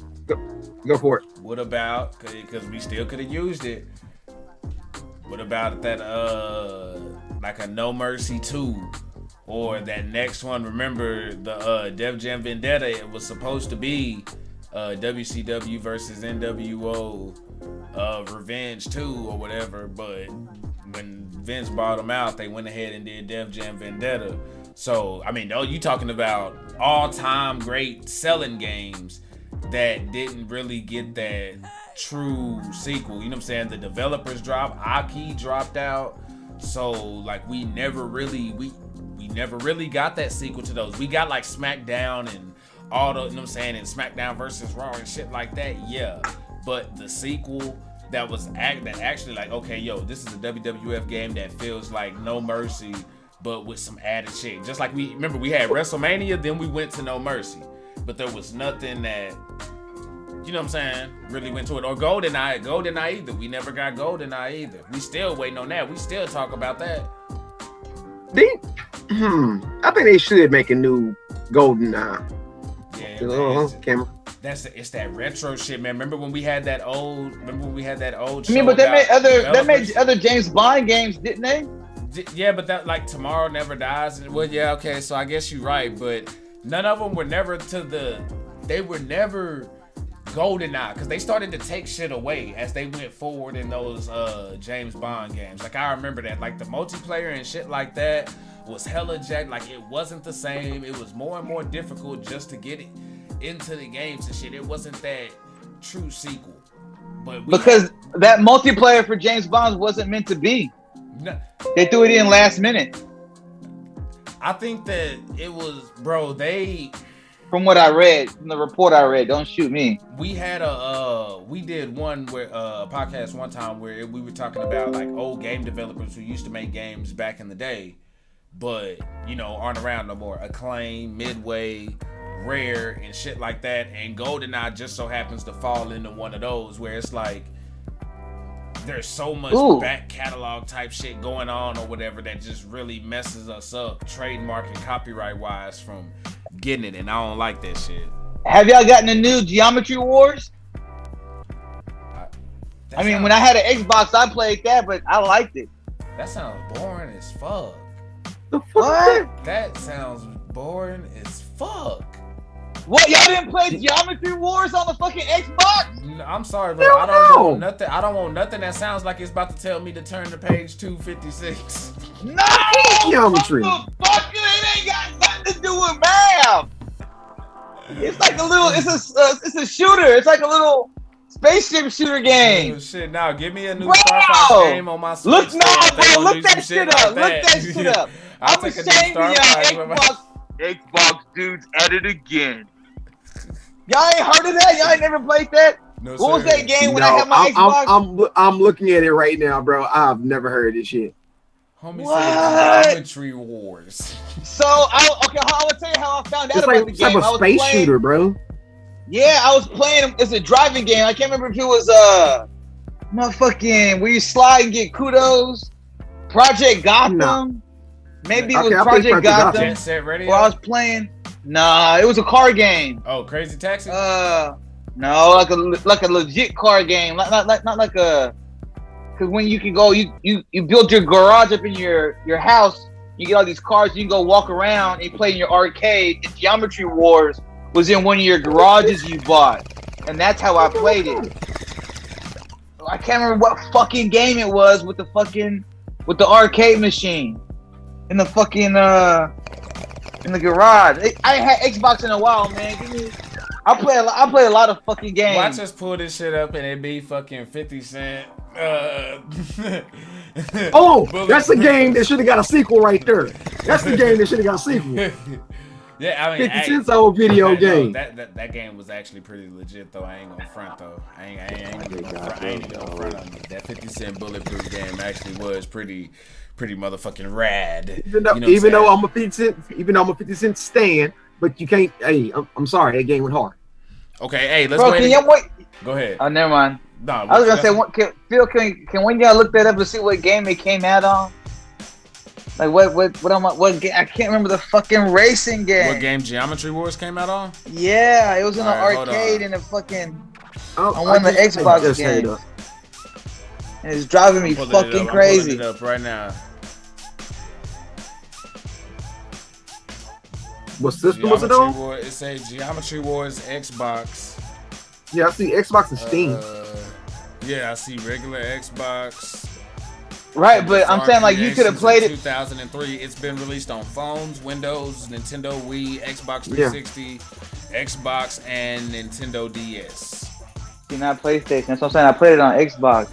Go for it. What about, because we still could have used it. What about that, like a No Mercy 2? Or that next one, remember the Def Jam Vendetta, it was supposed to be WCW versus NWO Revenge 2 or whatever, but when Vince bought them out, they went ahead and did Def Jam Vendetta. So, I mean, you talking about all-time great selling games that didn't really get that true sequel. You know what I'm saying? The developers dropped, Aki dropped out. So, like, we never really got that sequel to those. We got like SmackDown and all the, you know what I'm saying, and SmackDown versus Raw and shit like that, yeah. But the sequel that actually like, okay, yo, this is a WWF game that feels like No Mercy, but with some added shit. Just like we had WrestleMania, then we went to No Mercy. But there was nothing that, you know what I'm saying, really went to it. Or GoldenEye either. We never got GoldenEye either. We still waiting on that. We still talk about that. I think they should make a new GoldenEye. Yeah, camera. It's that retro shit, man. Remember when we had that old I mean, but they made other James Bond games, didn't they? Yeah, but that like Tomorrow Never Dies. Well, yeah, okay, so I guess you're right, but none of them were never GoldenEye, because they started to take shit away as they went forward in those James Bond games. Like I remember that, like the multiplayer and shit like that was hella jacked. Like it wasn't the same. It was more and more difficult just to get it into the games and shit. It wasn't that true sequel. But because that multiplayer for James Bond wasn't meant to be. No, they threw it in last minute. I think that it was, bro. From what I read, from the report I read, don't shoot me. We had we did one where a podcast one time where we were talking about like old game developers who used to make games back in the day, but you know aren't around no more. Acclaim, Midway, rare and shit like that, and GoldenEye just so happens to fall into one of those where it's like there's so much back catalog type shit going on or whatever that just really messes us up trademark and copyright wise from getting it, and I don't like that shit. Have y'all gotten the new Geometry Wars? I mean, when I had an Xbox, I played that, but I liked it. That sounds boring as fuck. What? That sounds boring as fuck. What? Y'all didn't play Geometry Wars on the fucking Xbox? No, I'm sorry, bro. I don't want nothing. I don't want nothing that sounds like it's about to tell me to turn to page 256. No! Geometry. Motherfucker, it ain't got nothing to do with math. It's like a little. It's a shooter. It's like a little spaceship shooter game. Oh, shit, now give me a new Star Fox game on my Switch. Look that shit up. Look that shit up. I'm ashamed of y'all Xbox dudes at it again. Y'all ain't heard of that? Y'all ain't never played that? No, what was that game when I had my Xbox? I'm looking at it right now, bro. I've never heard of this shit. Homie said Geometry Wars. So, I will tell you how I found out about the game. It's like a space shooter, bro. Yeah, I was playing. It's a driving game. I can't remember if it was motherfucking where you slide and get kudos. Project Gotham. No. Maybe it was Project Gotham. Jet Set Radio. Where I was playing. Nah, it was a car game. Oh, Crazy Taxi. No, like a legit car game. Not like a. Because when you can go, you build your garage up in your house. You get all these cars. You can go walk around and play in your arcade. And Geometry Wars was in one of your garages you bought, and that's how I played it. I can't remember what fucking game it was with the arcade machine in the fucking in the garage. I ain't had Xbox in a while, man. I play a lot of fucking games. Watch us pull this shit up and it be fucking 50 Cent. Oh, that's the game that should have got a sequel right there. That's the game that should have got a sequel. Yeah, I mean, 50 Cent's old video game. That game was actually pretty legit though. I ain't gonna front though. I ain't gonna front on it. That 50 Cent Bulletproof game actually was pretty motherfucking rad. Even though I'm a 50 Cent stan, but you can't. Hey, I'm sorry, that game went hard. Okay, hey, let's wait. Go ahead. Oh, never mind. No, I was gonna say, Phil, can one guy look that up and see what game it came out on? Like what game? I can't remember the fucking racing game. What game Geometry Wars came out on? Yeah, it was in an arcade in a fucking on one of the Xbox games. And it's driving me fucking crazy. I'm pulling it up right now. What system was it on? It says Geometry Wars Xbox. Yeah, I see Xbox and Steam. Yeah, I see regular Xbox. Right, but I'm saying like you could have played it. 2003. It's been released on phones, Windows, Nintendo Wii, Xbox 360, Xbox, and Nintendo DS. See, not PlayStation. That's what I'm saying. I played it on Xbox,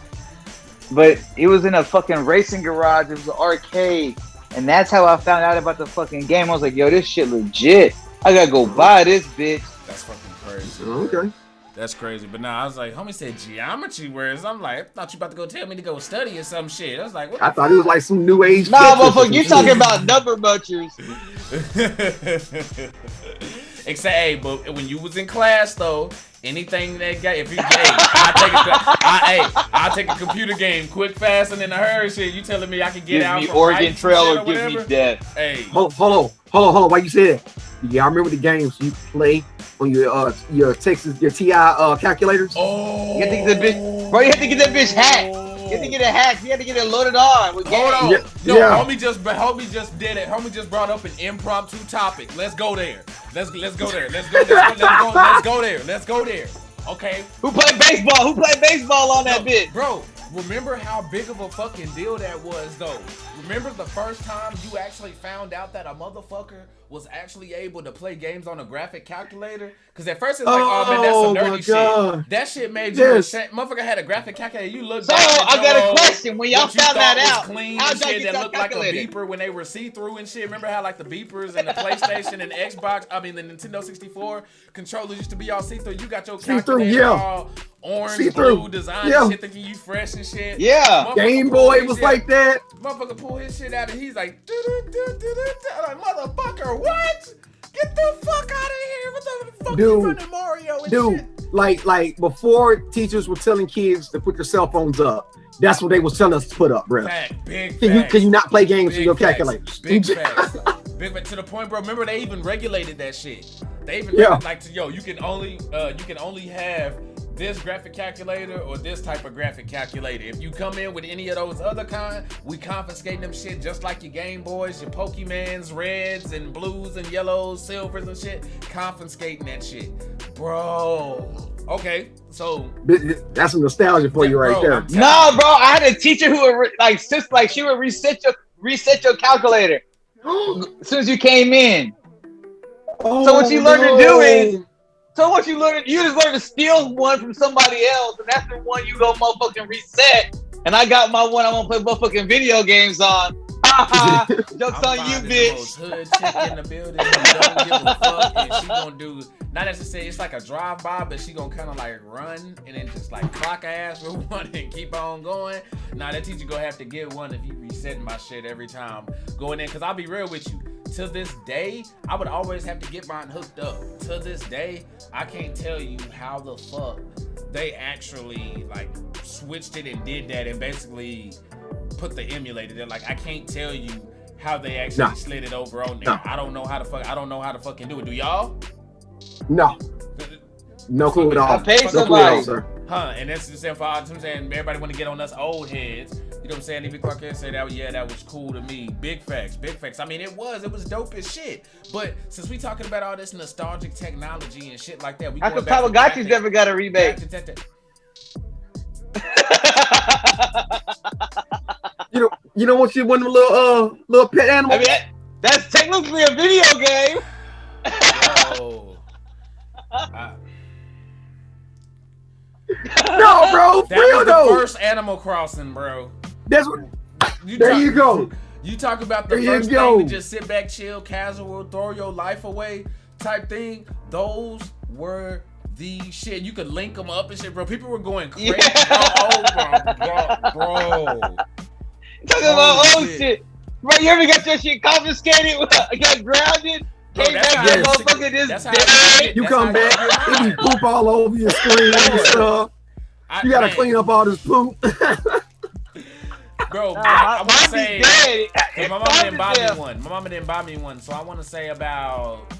but it was in a fucking racing garage. It was an arcade, and that's how I found out about the fucking game. I was like, yo, this shit legit. I gotta go buy this bitch. That's fucking crazy. Okay. That's crazy. But now I was like, homie said Geometry Wars. I'm like, I thought you about to go tell me to go study or some shit. I was like, what I thought it was like some new age. Nah, motherfucker, you talking about number munchers. Except, hey, but when you was in class though, anything that got, if you, I take a computer game quick, fast, and in a hurry. Shit, you telling me I can get out? Give me Oregon Trail or give me death. Hey, hold on. Why you said that? Yeah, I remember the games you play on your Texas, your TI calculators. Oh, you have to get that bitch, bro. You have to get that bitch hacked. You have to get it hacked. You have to get it loaded on. With Hold on. Yeah. Homie just did it. Homie just brought up an impromptu topic. Let's go there. Let's go there. Let's go there. Okay. Who played baseball on that bitch? Bro, remember how big of a fucking deal that was though? Remember the first time you actually found out that a motherfucker was actually able to play games on a graphic calculator? Because at first it's like, oh man, that's some nerdy shit. That shit made you motherfucker had a graphic calculator. You look. So I got a question. When y'all found that out, clean and shit that looked like a beeper when they were see-through and shit. Remember how like the beepers and the PlayStation and Xbox, the Nintendo 64 controllers used to be all see-through. You got your calculator all orange, blue design and shit, thinking you fresh and shit. Yeah. Game Boy was like that. Motherfucker pull his shit out and he's like, like, motherfucker, what? Get the fuck out of here! What the fuck Dude, you running Mario and shit? like before teachers were telling kids to put their cell phones up, that's what they was telling us to put up, bro. Big Can you not play games with your facts. calculators? Big facts. Big facts. To the point, bro. Remember they even regulated that shit. They even you can only have this graphic calculator or this type of graphic calculator. If you come in with any of those other kind, we confiscate them shit just like your Game Boys, your Pokemans, reds and blues and yellows, silvers and shit. Confiscating that shit. Bro. Okay, so that's some nostalgia for you right there. No, bro, I had a teacher who would she would reset your calculator as soon as you came in. So what you learn to do is, you just learn to steal one from somebody else, and that's the one you go motherfucking reset. And I got my one I want to play motherfucking video games on. Jokes on you, bitch. Most hood chick in the building who don't give a fuck, and she gonna do not necessarily it's like a drive-by, but she gonna kind of like run and then just like clock her ass with one and keep on going. Nah, that teacher gonna have to get one if you resetting my shit every time going in. Cause I'll be real with you. To this day, I would always have to get mine hooked up. To this day, I can't tell you how the fuck they actually like switched it and did that and basically put the emulator there. Like I can't tell you how they actually slid it over on there. I don't know how to fucking do it. Do y'all? No clue at all. I paid somebody, sir. Huh? And that's the same for I'm saying. Everybody want to get on us old heads. You know what I'm saying? Even Clark said that. Yeah, that was cool to me. Big facts. I mean, it was dope as shit. But since we talking about all this nostalgic technology and shit like that, we. How come Tamagotchi's never got a rebate? You know what? You want a little pet animal? I mean, that's technically a video game. No, bro. That was the first Animal Crossing, bro. That's what. You go. You talk about the first thing to just sit back, chill, casual, throw your life away type thing. Those were the shit. You could link them up and shit, bro. People were going crazy. Yeah. Bro. Talking about old shit. Bro, you ever got your shit confiscated? Got grounded? Bro, came back and motherfucker this day. You come back, it be poop all over your screen and stuff. You gotta clean up all this poop. Bro, I want to say, my mama didn't buy me one. My mama didn't buy me one, so I want to say about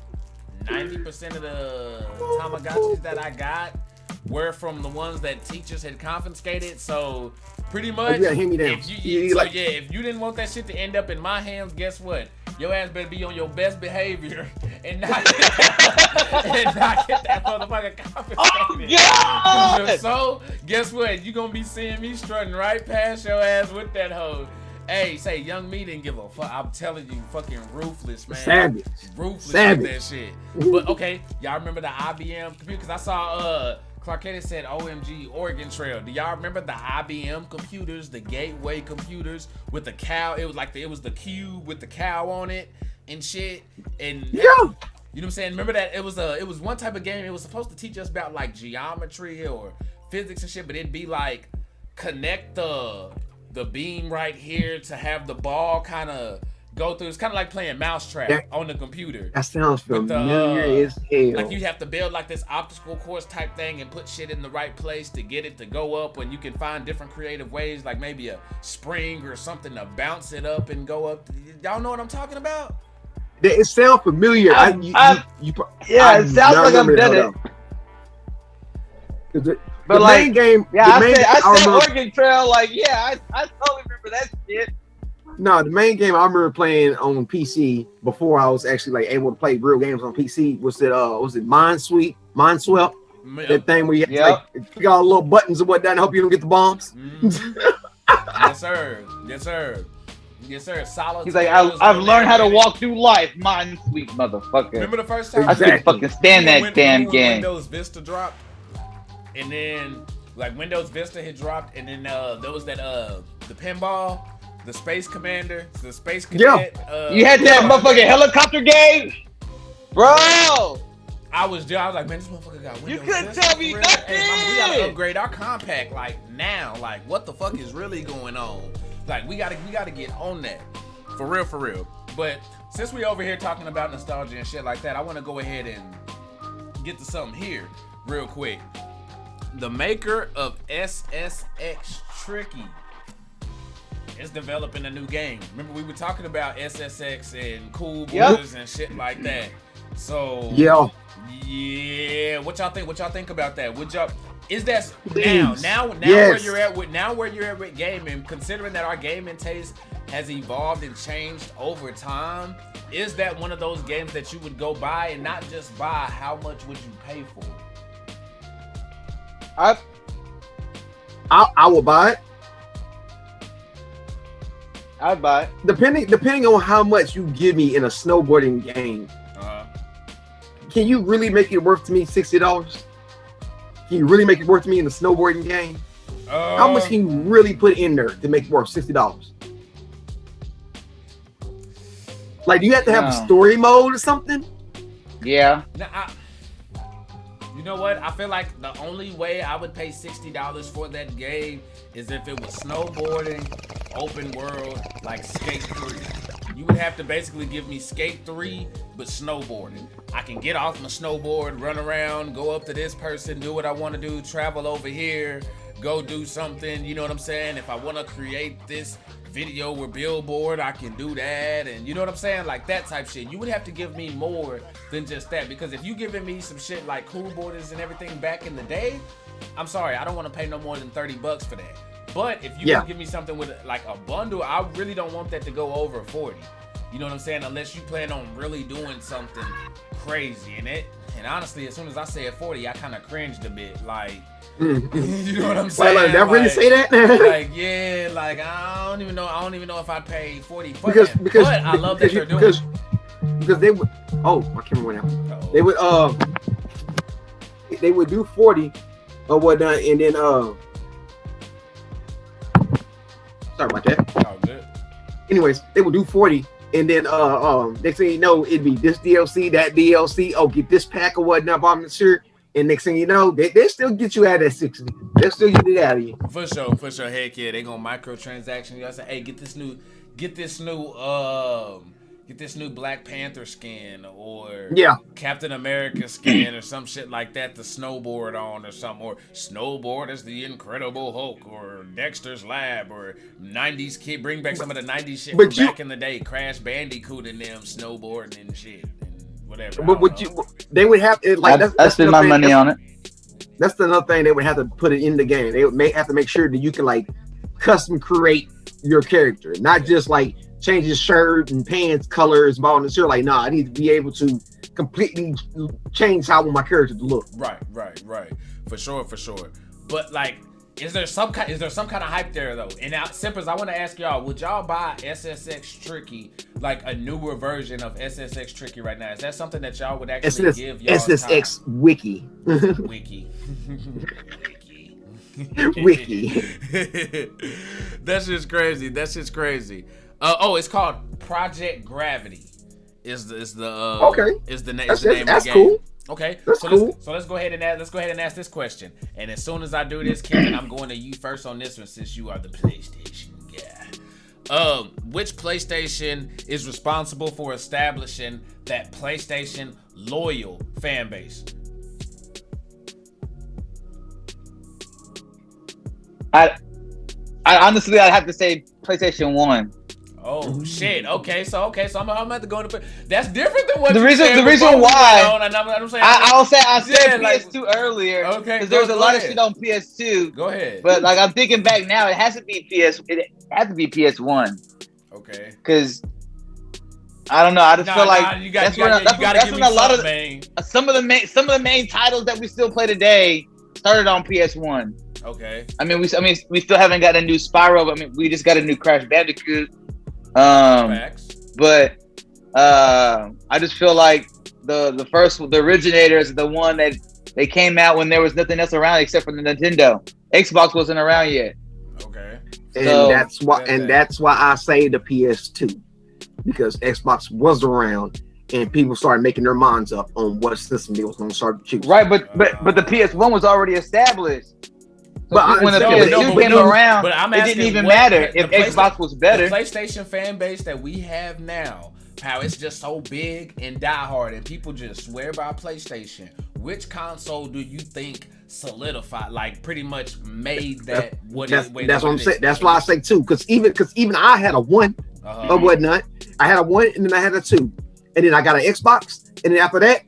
90% of the Tamagotchis that I got were from the ones that teachers had confiscated. So pretty much, if you didn't want that shit to end up in my hands, guess what? Your ass better be on your best behavior and not get that motherfucker confiscated. Oh, God! So guess what? You gonna be seeing me strutting right past your ass with that hoe. Hey, say young me didn't give a fuck. I'm telling you, fucking ruthless, man. Savage. Ruthless with that shit. But okay, y'all remember the IBM computer? Cause I saw Clark Kent said OMG Oregon Trail. Do y'all remember the IBM computers, the gateway computers with the cow? It was like it was the cube with the cow on it and shit. And you know what I'm saying? Remember that it was one type of game. It was supposed to teach us about like geometry or physics and shit, but it'd be like connect the beam right here to have the ball kind of go through. It's kind of like playing Mousetrap on the computer. That sounds familiar as hell. Like you have to build like this obstacle course type thing and put shit in the right place to get it to go up. When you can find different creative ways, like maybe a spring or something to bounce it up and go up. Y'all know what I'm talking about? It sounds familiar. It sounds like I've done it. But the like, main game, I said Oregon Trail. Like, I totally remember that shit. No, the main game I remember playing on PC before I was actually like able to play real games on PC was it Mineswept? That thing where you have to, like, pick out little buttons and whatnot and hope you don't get the bombs. Yes, sir. Solid. He's like, I've learned how to walk through life, Minesweep, motherfucker. Remember the first time I couldn't fucking stand that damn game. Windows Vista dropped, and then like Windows Vista had dropped, and then there was that the pinball. The Space Commander, the Space Cadet. You had that motherfucking helicopter game, bro. I was like, man, this motherfucker got Windows. You couldn't tell me nothing. Hey, mama, we gotta upgrade our compact like now. Like, what the fuck is really going on? Like, we gotta get on that for real. But since we over here talking about nostalgia and shit like that, I want to go ahead and get to something here real quick. The maker of SSX Tricky is developing a new game. Remember we were talking about SSX and Cool Boys and shit like that. So yeah, what y'all think? What y'all think about that? Would y'all? Is that now where you're at with gaming? Considering that our gaming taste has evolved and changed over time, is that one of those games that you would go buy, and not just buy? How much would you pay for it? I will buy it. I'd buy it. Depending on how much you give me in a snowboarding game. Can you really make it worth to me $60? Can you really make it worth to me in a snowboarding game? How much can you really put in there to make it worth $60? Like, do you have to have a story mode or something? Yeah. You know what? I feel like the only way I would pay $60 for that game is if it was snowboarding, open world, like Skate 3. You would have to basically give me Skate 3, but snowboarding. I can get off my snowboard, run around, go up to this person, do what I want to do, travel over here, go do something, you know what I'm saying? If I want to create this video with Billboard, I can do that, and you know what I'm saying? Like that type shit. You would have to give me more than just that, because if you giving me some shit like Cool Boarders and everything back in the day, I'm sorry, I don't want to pay no more than $30 for that. But if you can give me something with like a bundle, I really don't want that to go over 40. You know what I'm saying? Unless you plan on really doing something crazy. And honestly, as soon as I said 40, I kind of cringed a bit. Like, you know what I'm saying? Like, did I really say that? Like, yeah, like I don't even know if I'd pay 40 for that. But I love that they're doing it. Because they would. Oh, my camera went out. They would do 40 or whatnot, and then sorry about that. Oh, good. Anyways, they would do 40, and then next thing you know, it'd be this DLC, that DLC. Oh, get this pack or whatnot, I'm not sure. And next thing you know, they still get you out of that 60. They'll still get it out of you. For sure. Heck yeah, they gonna microtransaction. You gotta say, hey, get this new Black Panther skin, or Captain America skin, or some shit like that to snowboard on, or something, or snowboard as the Incredible Hulk, or Dexter's Lab, or 90s kid, bring back some of the 90s shit from back in the day, Crash Bandicoot and them snowboarding and shit, and whatever. But they would have it like I spend my money on it. That's another thing they would have to put it in the game. They would have to make sure that you can like custom create your character, not just like change his shirt and pants colors, ball and shirt. Like, nah, I need to be able to completely change how I want my character to look. Right. For sure. But like, is there some kind of hype there though? And now, Sippers, I want to ask y'all: would y'all buy SSX Tricky, like a newer version of SSX Tricky right now? Is that something that y'all would actually give y'all SSX time? Wiki. Wiki. That's just crazy. It's called Project Gravity. Is the name of the game? That's cool. Okay, that's cool. Let's go ahead and ask this question. And as soon as I do this, Kevin, I'm going to you first on this one, since you are the PlayStation guy. Which PlayStation is responsible for establishing that PlayStation loyal fan base? I honestly, I'd have to say PlayStation 1. Oh shit! Okay, so I'm gonna have to go to. That's different than what the reason why. I'll say PS2 earlier. Okay, because there's a lot of shit on PS2. Go ahead. But like, I'm thinking back now, it has to be PS1. Okay. Because I don't know. I just feel like that's when a lot of some of the main titles that we still play today started on PS1. Okay. I mean, we still haven't got a new Spyro, but I mean, we just got a new Crash Bandicoot. But I just feel like the originators, the one that they came out when there was nothing else around except for the Nintendo. Xbox wasn't around yet. Okay. And that's why I say the PS2, because Xbox was around and people started making their minds up on what system they was going to start choosing. Right, but the PS1 was already established. So but when the PS2 came around, it didn't even matter if Xbox was better. The PlayStation fan base that we have now, how it's just so big and diehard, and people just swear by PlayStation. Which console do you think solidified, like pretty much made that that's what I'm saying. That's why I say 2, because even I had a 1 or whatnot. I had a 1 and then I had a 2, and then I got an Xbox, and then after that,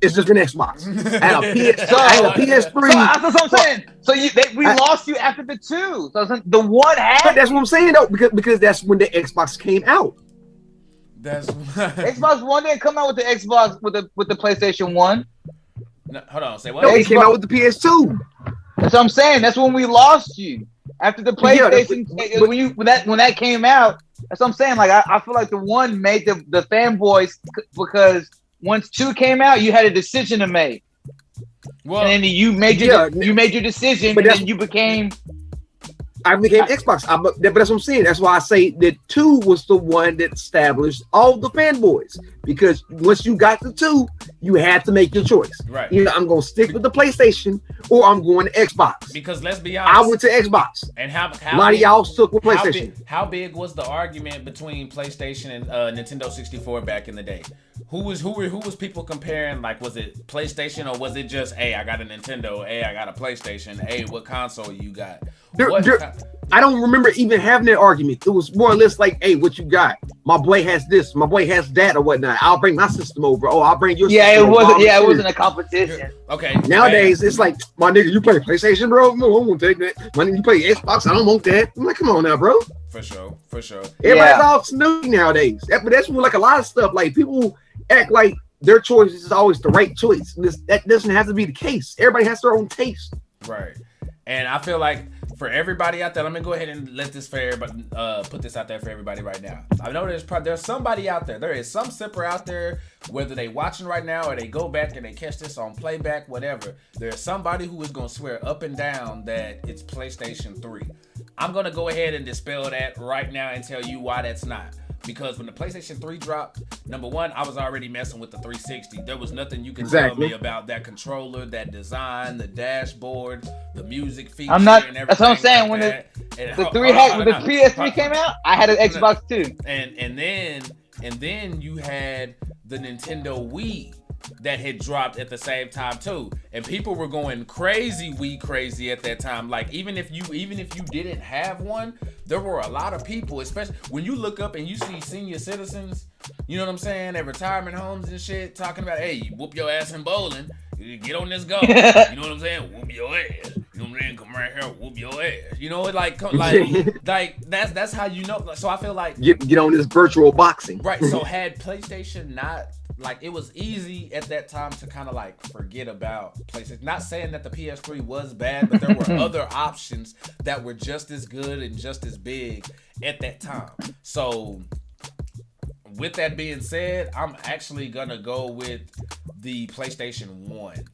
it's just been Xbox. I had a PS3. That's what I'm saying. So we lost you after the 2. So the 1 had. That's what I'm saying though, because that's when the Xbox came out. That's Xbox One didn't come out with the Xbox with the PlayStation 1. No, hold on, say what? No, it came out with the PS2. That's what I'm saying. That's when we lost you. After the PlayStation, when that came out, that's what I'm saying. Like I feel like the 1 made the fanboys, because once 2 came out, you had a decision to make. Well, and then you made your decision, and then you became. I became Xbox, but that's what I'm saying. That's why I say that 2 was the one that established all the fanboys. Because once you got the 2, you had to make your choice. Right. Either I'm going to stick with the PlayStation or I'm going to Xbox. Because let's be honest, I went to Xbox. And how a lot of y'all stuck with PlayStation. How big was the argument between PlayStation and Nintendo 64 back in the day? Who was people comparing? Like, was it PlayStation, or was it just, hey, I got a Nintendo, hey, I got a PlayStation, hey, what console you got? I don't remember even having that argument. It was more or less like, hey, what you got? My boy has this, my boy has that, or whatnot. I'll bring my system over. Oh, I'll bring your system over. It wasn't a competition. Okay. Nowadays, it's like, my nigga, you play PlayStation, bro? No, I won't take that. My nigga, you play Xbox? I don't want that. I'm like, come on now, bro. For sure. Everybody's all snooty nowadays. But that's with like a lot of stuff. Like, people act like their choice is always the right choice. That doesn't have to be the case. Everybody has their own taste. Right. And I feel like for everybody out there, let me go ahead and let this put this out there for everybody right now. I know there's somebody out there. There is some sipper out there, whether they watching right now or they go back and they catch this on playback, whatever. There's somebody who is going to swear up and down that it's PlayStation 3. I'm going to go ahead and dispel that right now and tell you why that's not. Because when the PlayStation 3 dropped, number one, I was already messing with the 360. There was nothing you could tell me about that controller, that design, the dashboard, the music feature, and everything. That's what I'm saying. Like when the PS3 came out, I had an Xbox too. And then you had the Nintendo Wii that had dropped at the same time too, and people were going crazy at that time. Like even if you didn't have one, there were a lot of people, especially when you look up and you see senior citizens, you know what I'm saying, at retirement homes and shit, talking about, hey, you whoop your ass in bowling, you get on this go, you know what I'm saying, whoop your ass, you know what I'm saying, come right here, whoop your ass, you know, like that's how you know. So I feel like get on this virtual boxing, right? So had PlayStation not, like, it was easy at that time to kind of like forget about PlayStation. Not saying that the PS3 was bad, but there were other options that were just as good and just as big at that time. So with that being said, I'm actually gonna go with the PlayStation 1.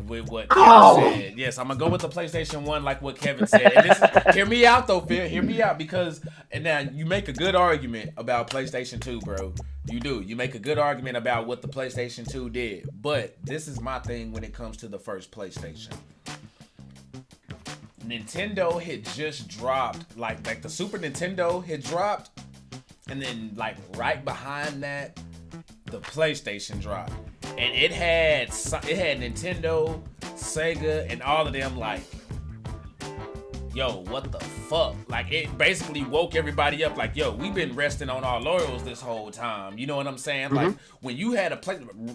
With what Kevin said. Yes, I'm gonna go with the PlayStation 1 like what Kevin said. And this is, hear me out though, Phil. Hear me out, because and now you make a good argument about PlayStation 2, bro. You do. You make a good argument about what the PlayStation 2 did. But this is my thing when it comes to the first PlayStation. Nintendo had just dropped, like the Super Nintendo had dropped, and then like right behind that, the PlayStation dropped. And it had Nintendo, Sega, and all of them like, yo, what the fuck? Like, it basically woke everybody up like, yo, we've been resting on our laurels this whole time. You know what I'm saying? Mm-hmm. Like, when you had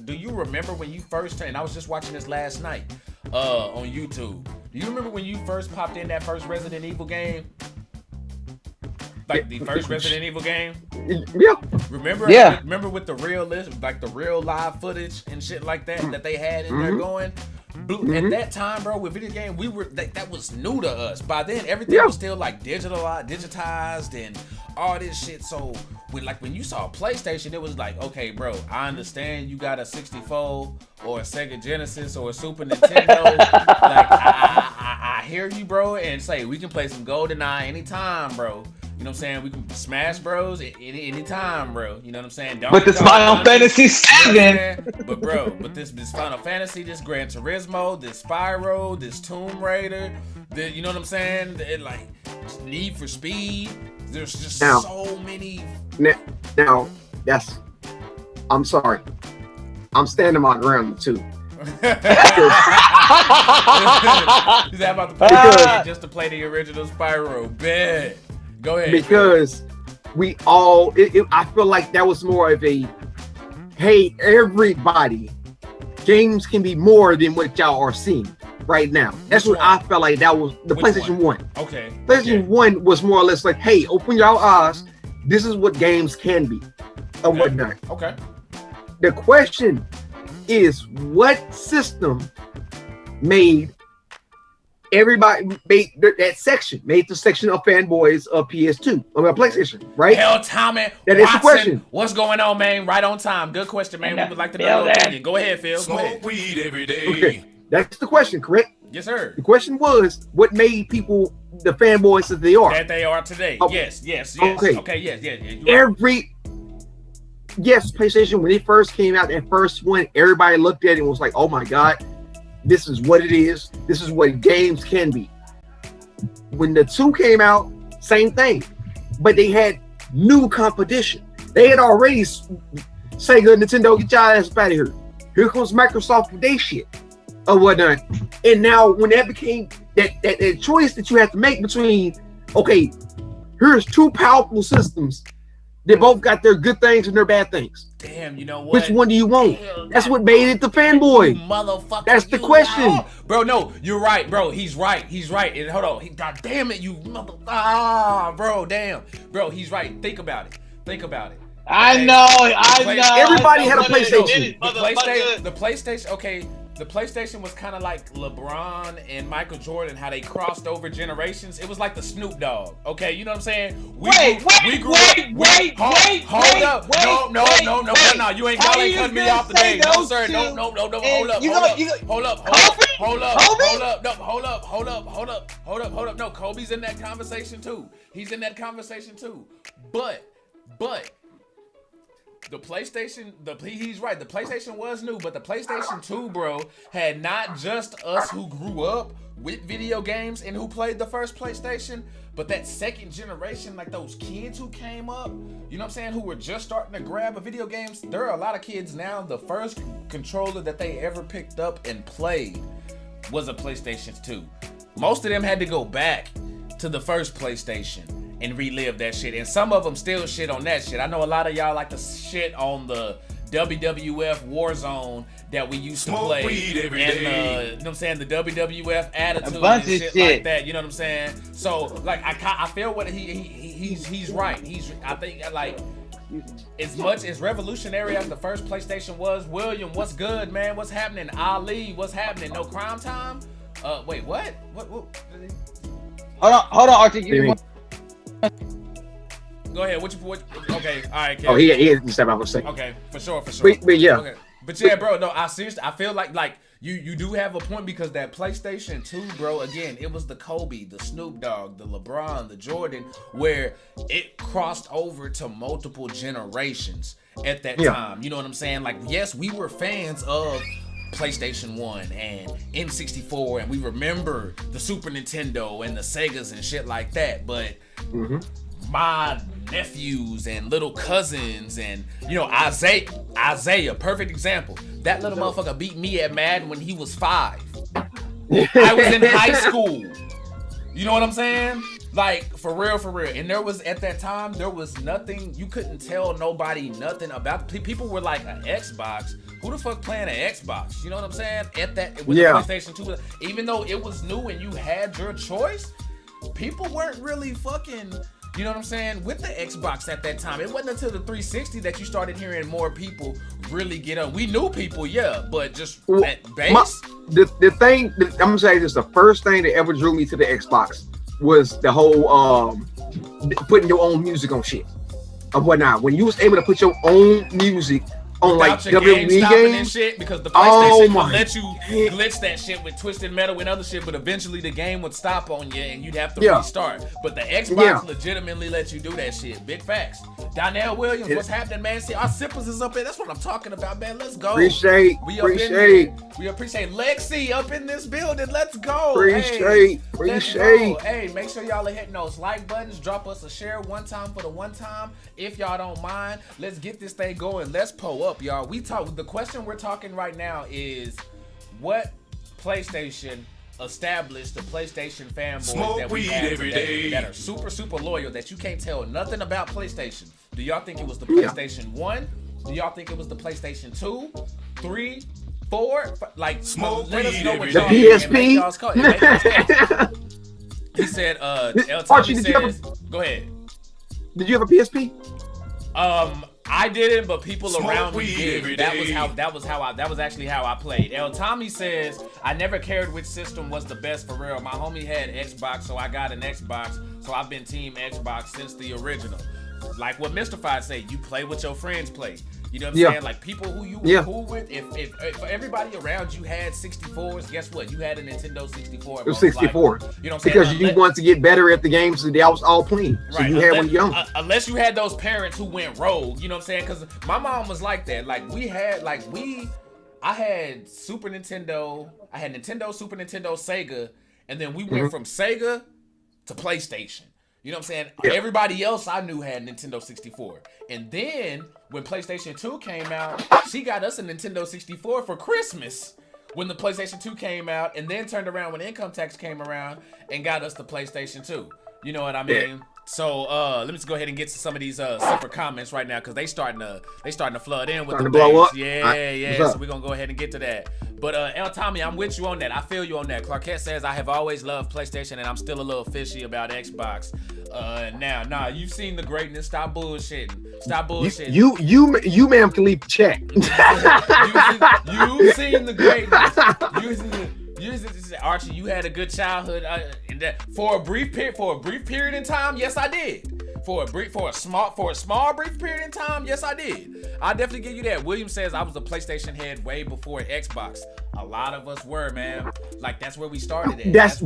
do you remember when you first turned, I was just watching this last night on YouTube. Do you remember when you first popped in that first Resident Evil game? Like the first Resident Evil game? Yeah. Remember? Yeah. Remember with the real live footage and shit like that they had in there going? At that time, bro, with video game, we were that was new to us. By then, everything was still like digitized and all this shit. So when you saw PlayStation, it was like, okay, bro, I understand you got a 64 or a Sega Genesis or a Super Nintendo. Like I hear you, bro, and say we can play some GoldenEye anytime, bro. You know what I'm saying? We can Smash Bros any time, bro. You know what I'm saying? But this Final Fantasy 7. But this Final Fantasy, this Gran Turismo, this Spyro, this Tomb Raider, you know what I'm saying? Need for Speed. There's just Now- so many. Now, I'm sorry. I'm standing my ground too. Is that about to play just to play the original Spyro? Bet. Go ahead. Because we all, I feel like that was more of a, hey, everybody, games can be more than what y'all are seeing right now. That's Which what one? I felt like that was the Which PlayStation 1. Okay. PlayStation 1 was more or less like, hey, open your eyes. This is what games can be or Okay. whatnot. Okay. The question is, what system made that section, made the section of fanboys of PS2, or PlayStation, right? Hell, Tommy. That is the Watson, question. What's going on, man? Right on time. Good question, man. We would like to know your opinion. Go ahead, Phil. Go ahead. Smoke weed every day. Okay, that's the question, correct? Yes, sir. The question was, what made people the fanboys that they are? That they are today. Oh, Yes. okay. Yes. You're right. Yes, PlayStation, when it first came out, that first one, everybody looked at it and was like, oh my God, this is what it is. This is what games can be. When the 2 came out, same thing. But they had new competition. They had already, Sega, Nintendo, get your ass out of here. Here comes Microsoft with their shit or whatnot. And now when that became that choice that you have to make between, okay, here's 2 powerful systems. They both got their good things and their bad things. Damn, you know what? Which one do you want? Hell, That's what made it the fanboy. You motherfucker. That's the question. Bro, no, you're right, bro. He's right. And hold on. God damn it, you mother. Bro, damn. Bro, he's right. Think about it. I know. Everybody had a PlayStation. The PlayStation, okay. The PlayStation was kind of like LeBron and Michael Jordan, how they crossed over generations. It was like the Snoop Dogg. Okay, you know what I'm saying? Wait, hold up. No, you ain't cutting me off today. No, sir. No, hold up. No, Kobe's in that conversation too. He's in that conversation too. But the PlayStation, he's right. The PlayStation was new, but the PlayStation 2, bro, had not just us who grew up with video games and who played the first PlayStation, but that second generation, like those kids who came up, you know what I'm saying, who were just starting to grab a video games. There are a lot of kids now, the first controller that they ever picked up and played was a PlayStation 2. Most of them had to go back to the first PlayStation and relive that shit. And some of them still shit on that shit. I know a lot of y'all like to shit on the WWF Warzone that we used to play. You know what I'm saying? The WWF attitude and shit like that. You know what I'm saying? So like I feel what he's right. I think like as much as revolutionary as the first PlayStation was, William, what's good, man? What's happening? Ali, what's happening? No crime time? Wait, what? What? Hold on, Archie. Give me one. Go ahead. Okay. All right. Kevin. Oh, he had to step out for a second. Okay, for sure. But yeah. Okay. But yeah, bro. No, I seriously, I feel like you do have a point, because that PlayStation 2, bro. Again, it was the Kobe, the Snoop Dogg, the LeBron, the Jordan, where it crossed over to multiple generations at that time. You know what I'm saying? Like, yes, we were fans of PlayStation 1 and N64, and we remember the Super Nintendo and the Segas and shit like that, but my nephews and little cousins and, you know, Isaiah, perfect example. That little motherfucker beat me at Madden when he was 5. I was in high school. You know what I'm saying? Like, for real. And there was, at that time, there was nothing, you couldn't tell nobody nothing about, people were like, an Xbox? Who the fuck playing an Xbox? You know what I'm saying? With the PlayStation 2, even though it was new and you had your choice, people weren't really fucking, you know what I'm saying, with the Xbox at that time. It wasn't until the 360 that you started hearing more people really get up. We knew people, but just at base. The thing, I'm gonna say this, the first thing that ever drew me to the Xbox was the whole putting your own music on shit or whatnot. When you was able to put your own music on like Without your game WWE stopping and games. shit, because the Oh PlayStation my would let you glitch that shit with twisted metal and other shit, but eventually the game would stop on you and you'd have to restart. But the Xbox legitimately let you do that shit. Big facts. Donnell Williams, what's happening, man? See, our sippers is up here. That's what I'm talking about, man. Let's go. Appreciate. We appreciate Lexi up in this building. Let's go. Appreciate. Hey, make sure y'all are hitting those like buttons. Drop us a share one time for the one time. If y'all don't mind, let's get this thing going. Let's pull up, y'all. The question we're talking right now is what PlayStation established the PlayStation fanboys that we have today that are super, super loyal, that you can't tell nothing about PlayStation. Do y'all think it was the PlayStation 1? Do y'all think it was the PlayStation 2, 3, 4? Like, let us know what y'all PSP. He said, Archie, go ahead. Did you have a PSP? I didn't, but people around me did. That was actually how I played. El Tommy says, I never cared which system was the best for real. My homie had Xbox, so I got an Xbox. So I've been team Xbox since the original. Like what Mystified say, you play what your friends play. You know what I'm saying? Like people who you were cool with. If everybody around you had 64s, guess what? You had a Nintendo 64. It was 64. You know what I'm saying? Because you want to get better at the games that I was all playing. So you had when you're young. Unless you had those parents who went rogue. You know what I'm saying? Because my mom was like that. Like I had Super Nintendo. I had Nintendo, Super Nintendo, Sega. And then we went from Sega to PlayStation. You know what I'm saying? Yeah. Everybody else I knew had Nintendo 64. And then when PlayStation 2 came out, she got us a Nintendo 64 for Christmas when the PlayStation 2 came out, and then turned around when income tax came around and got us the PlayStation 2. You know what I mean? Yeah. So let me just go ahead and get to some of these super comments right now, because they starting to flood in with the blow up. Yeah. So we're gonna go ahead and get to that. But El Tommy, I'm with you on that. I feel you on that. Clarkette says, I have always loved PlayStation and I'm still a little fishy about Xbox. Now, you've seen the greatness. Stop bullshitting. You ma'am can leave the chat. You've seen the greatness. Archie, you had a good childhood. For a brief period in time, yes, I did. For a small brief period in time, yes, I did. I definitely give you that. William says I was a PlayStation head way before Xbox. A lot of us were, man. Like that's where we started at. That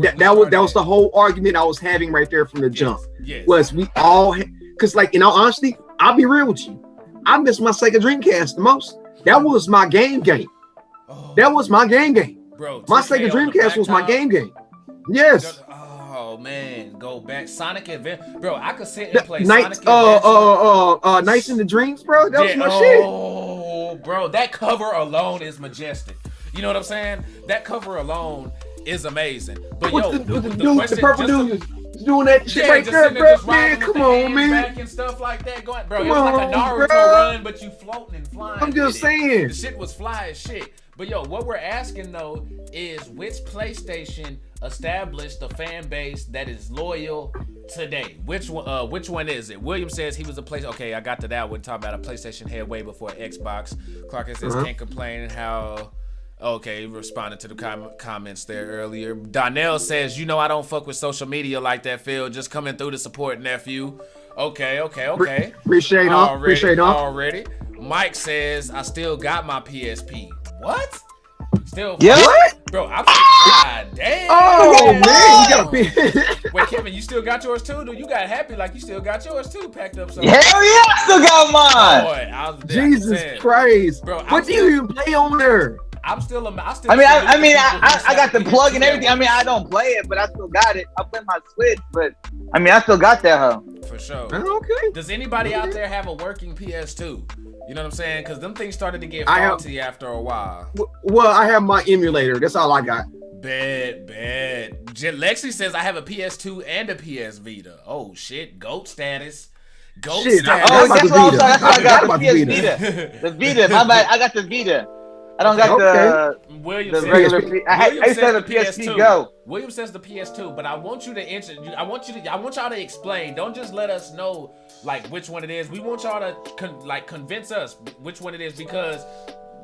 was the whole argument I was having right there from the jump. Yes. Was we all, because like in all honesty, I'll be real with you. I miss my Sega Dreamcast the most. That was my game. Oh. That was my game. Bro, my Sega Dreamcast was my game. Yes. Oh man, go back. Sonic Adventure, bro. I could sit and play Sonic Adventure. Nights in the Dreams, bro. That was my shit. Oh, bro, that cover alone is majestic. You know what I'm saying? That cover alone is amazing. But the purple dude doing that shit right there, bro. Man, come on, man. Back and stuff like that going, bro. It was like a Naruto run, but you floating and flying. I'm just saying. The shit was fly as shit. But what we're asking though is which PlayStation established a fan base that is loyal today? Which one is it? William says he was a PlayStation. Okay, I got to that one. Talking about a PlayStation head way before Xbox. Clark says can't complain how. Okay, responded to the comments there earlier. Donnell says, I don't fuck with social media like that, Phil. Just coming through to support nephew. Okay. Appreciate already. Mike says, I still got my PSP. What? Still? Yeah. What? Bro, God damn. Oh, man. You got a Wait, Kevin, you still got yours too? Dude, you got happy like you still got yours too packed up. Hell yeah, I still got mine. Boy, Jesus Christ. Bro, what do you even play on there? I got the plug and everything. I mean, I don't play it, but I still got it. I play my Switch, but I mean, I still got that, huh? For sure. Okay. Does anybody out there have a working PS2? You know what I'm saying? Because them things started to get faulty after a while. Well, I have my emulator. That's all I got. Bad. Lexi says I have a PS2 and a PS Vita. Oh shit, GOAT status. Status. That's what I got. The PS Vita. The Vita. My bad. I got the Vita. I don't got the regular. I used to have the PSP Go. William says the PS2, but I want you to answer. I want y'all to explain. Don't just let us know like which one it is. We want y'all to convince us which one it is, because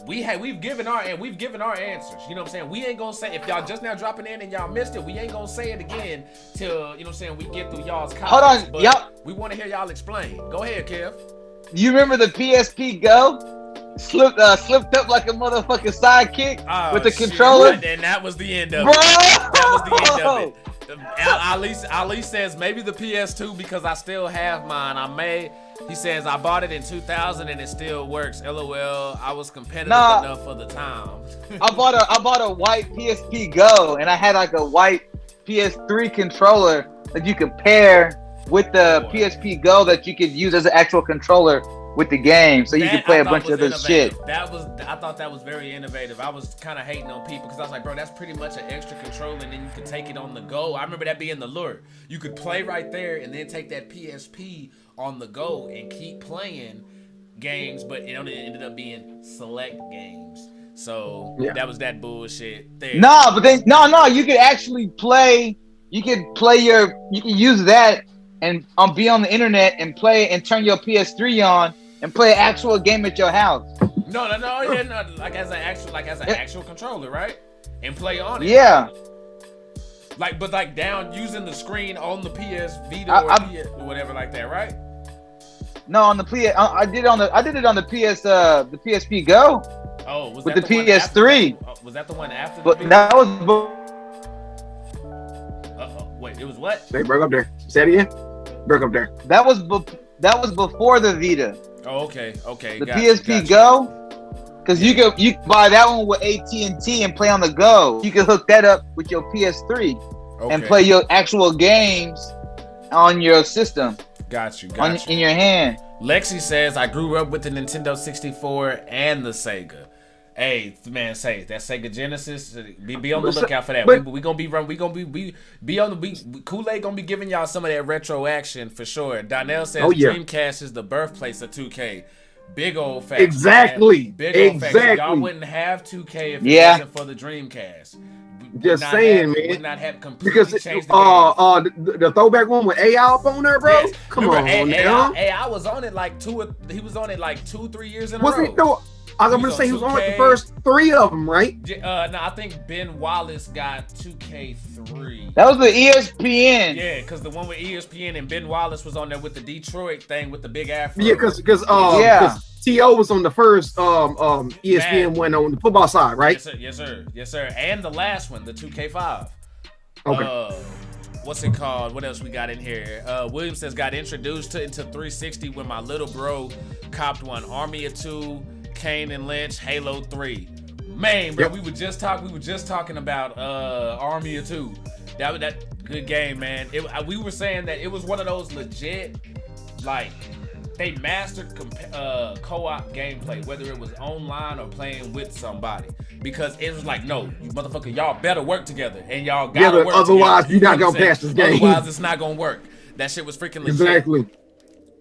we've given our answers. You know what I'm saying? We ain't gonna say, if y'all just now dropping in and y'all missed it, we ain't gonna say it again till we get through y'all's comments. Hold on, but we want to hear y'all explain. Go ahead, Kev. You remember the PSP Go? slipped up like a motherfucking sidekick with the shit. controller. And that was the end of Bro! it. That was the end of it. Ali says maybe the PS2 because I still have mine. He says I bought it in 2000 and it still works. LOL. I was competitive enough for the time. I bought a white PSP Go and I had like a white PS3 controller that you could pair with the PSP Go that you could use as an actual controller with the game, so you could play a bunch of other shit. I thought that was very innovative. I was kind of hating on people because I was like, bro, that's pretty much an extra controller, and then you could take it on the go. I remember that being the lure. You could play right there and then take that PSP on the go and keep playing games, but it only ended up being select games. So that was that bullshit there. No, but then you could actually play. You could use that and be on the internet and play and turn your PS3 on and play an actual game at your house. No, like as an actual controller, right? And play on it. Yeah. But down using the screen on the PS Vita or whatever like that, right? No, on the PS, I did it on the PSP Go. Oh, was with that the PS3? Was that the one after? But that was. Wait, it was what? They broke up there. Say it again. Broke up there. That was before the Vita. Oh, okay. The PSP Go, because you could buy that one with AT&T and play on the go. You could hook that up with your PS3 and play your actual games on your system. Got you. In your hand. Lexi says, I grew up with the Nintendo 64 and the Sega. Hey, man, say that Sega Genesis. Be on the lookout for that. We gonna be on the Kool-Aid gonna be giving y'all some of that retro action for sure. Donnell says Dreamcast is the birthplace of 2K. Big old facts. Exactly. Man. Big old facts. Y'all wouldn't have 2K if it wasn't for the Dreamcast. Just saying, man. Would not have completely because changed the game. The throwback one with AI up on there, bro. Yes. Come on, now. AI was on it he was on it 2-3 years in a row. Wasn't no? I was gonna say he was on the first 3 of them, right? No, I think Ben Wallace got 2K3. That was the ESPN. Yeah, because the one with ESPN and Ben Wallace was on there with the Detroit thing with the big afro. Yeah, because T.O. was on the first ESPN one on the football side, right? Yes, sir. And the last one, the 2K5. Okay. What's it called? What else we got in here? William says got introduced into 360 when my little bro copped one. Army of Two, Kane and Lynch, Halo 3. Man, bro, we were just talking about Army of Two. That good game, man. We were saying that it was one of those legit, like, they mastered co-op gameplay, whether it was online or playing with somebody, because it was like, no, you motherfucker, y'all better work together, and y'all gotta work otherwise together. You're not gonna pass this game. Otherwise, it's not gonna work. That shit was freaking legit. Exactly.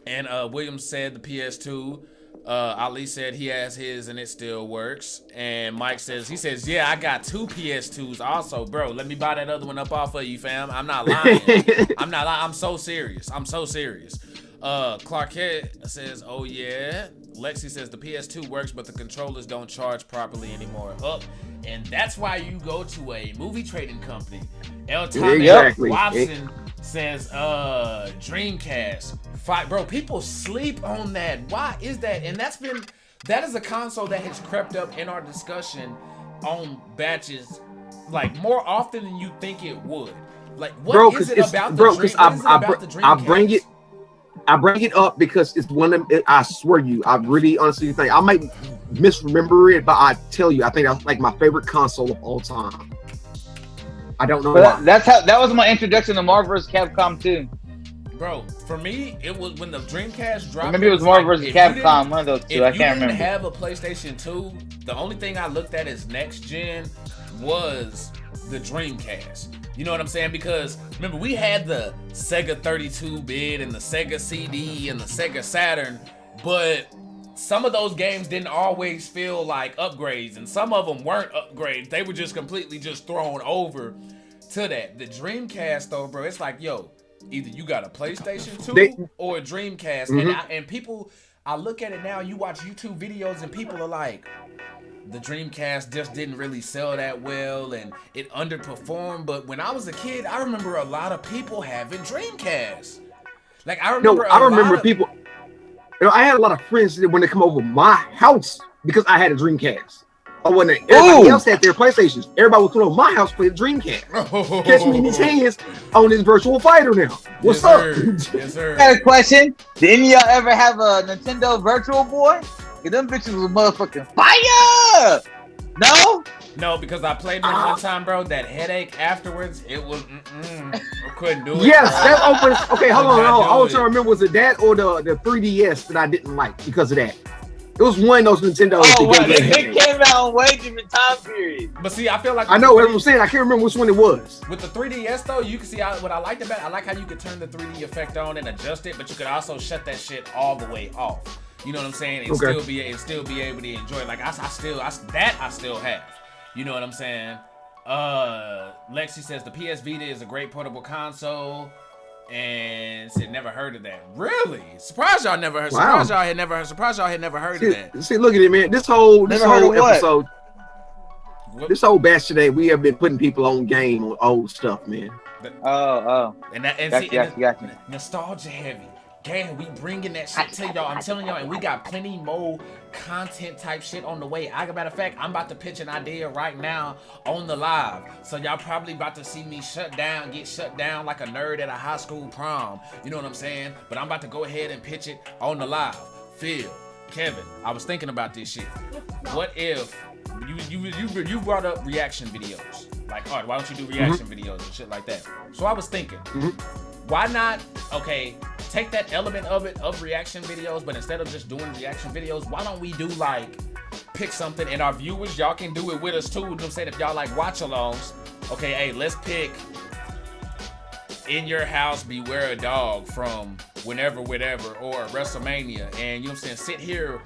And Williams said the PS2. Ali said he has his and it still works. And Mike says, yeah, I got 2 PS2s also. Bro, let me buy that other one up off of you, fam. I'm not lying. I'm so serious. Clarkette says, oh yeah. Lexi says the PS2 works, but the controllers don't charge properly anymore. And that's why you go to a movie trading company. El Thomas Watson says Dreamcast. Bro, people sleep on that. Why is that? And that is a console that has crept up in our discussion on batches, like, more often than you think it would. Like, what is it about the Dreamcast? I bring it up because it's one of them. I swear you, I really honestly think I might misremember it, but I tell you, I think that's like my favorite console of all time. I don't know why. That was my introduction to Marvel vs. Capcom 2. Bro, for me, it was when the Dreamcast dropped. Maybe it was Marvel vs. Capcom, one of those two. I can't remember. If you didn't have a PlayStation 2, the only thing I looked at as next gen was the Dreamcast. You know what I'm saying? Because remember, we had the Sega 32-bit and the Sega CD and the Sega Saturn, but some of those games didn't always feel like upgrades, and some of them weren't upgrades. They were just completely just thrown over to that. The Dreamcast, though, bro, it's like, yo, either you got a PlayStation 2 or a Dreamcast. Mm-hmm. And people, I look at it now, you watch YouTube videos and people are like, the Dreamcast just didn't really sell that well and it underperformed. But when I was a kid, I remember a lot of people having Dreamcasts. Like, I remember people. You know, I had a lot of friends that when they come over my house, because I had a Dreamcast. Oh, when everybody else had their PlayStations, everybody was coming over my house playing Dreamcast. Catch me in these hands on this virtual fighter now. What's up? Yes, sir. I got a question. Did any of y'all ever have a Nintendo Virtual Boy? Cause them bitches was motherfucking fire. No? No, because I played them one time, bro. That headache afterwards, it was I couldn't do it. Yes, bro. that opens. Okay, hold on. I was it. trying to remember, was it that or the 3DS that I didn't like because of that? It was one of those Nintendos. Oh, well, it came out in way different time periods. But see, I feel like I know what I'm saying. I can't remember which one it was. with the 3DS though, you can see what I liked about it. I like how you could turn the 3D effect on and adjust it, but you could also shut that shit all the way off. You know what I'm saying? And still be able to enjoy it. Like I still have. You know what I'm saying? Lexi says the PS Vita is a great portable console. And said never heard of that. Really? Surprised y'all never heard. Wow. Surprised y'all had never heard of that. See, look at it, man. This whole episode, What? this whole batch today, we have been putting people on game on old stuff, man. And nostalgia heavy. Damn, we bringing that shit to y'all. I'm telling y'all, and we got plenty more content type shit on the way. As a matter of fact, I'm about to pitch an idea right now on the live. So y'all probably about to see me get shut down like a nerd at a high school prom. You know what I'm saying? But I'm about to go ahead and pitch it on the live. Phil, Kevin, I was thinking about this shit. What if you brought up reaction videos? Like, all right, why don't you do reaction videos and shit like that? So I was thinking, why not, take that element of reaction videos, but instead of just doing reaction videos, why don't we do like, pick something, and our viewers, y'all can do it with us too. You know what I'm saying? If y'all like watch alongs, okay, hey, let's pick In Your House, Beware a Dog from whenever, or WrestleMania, and you know what I'm saying, sit here,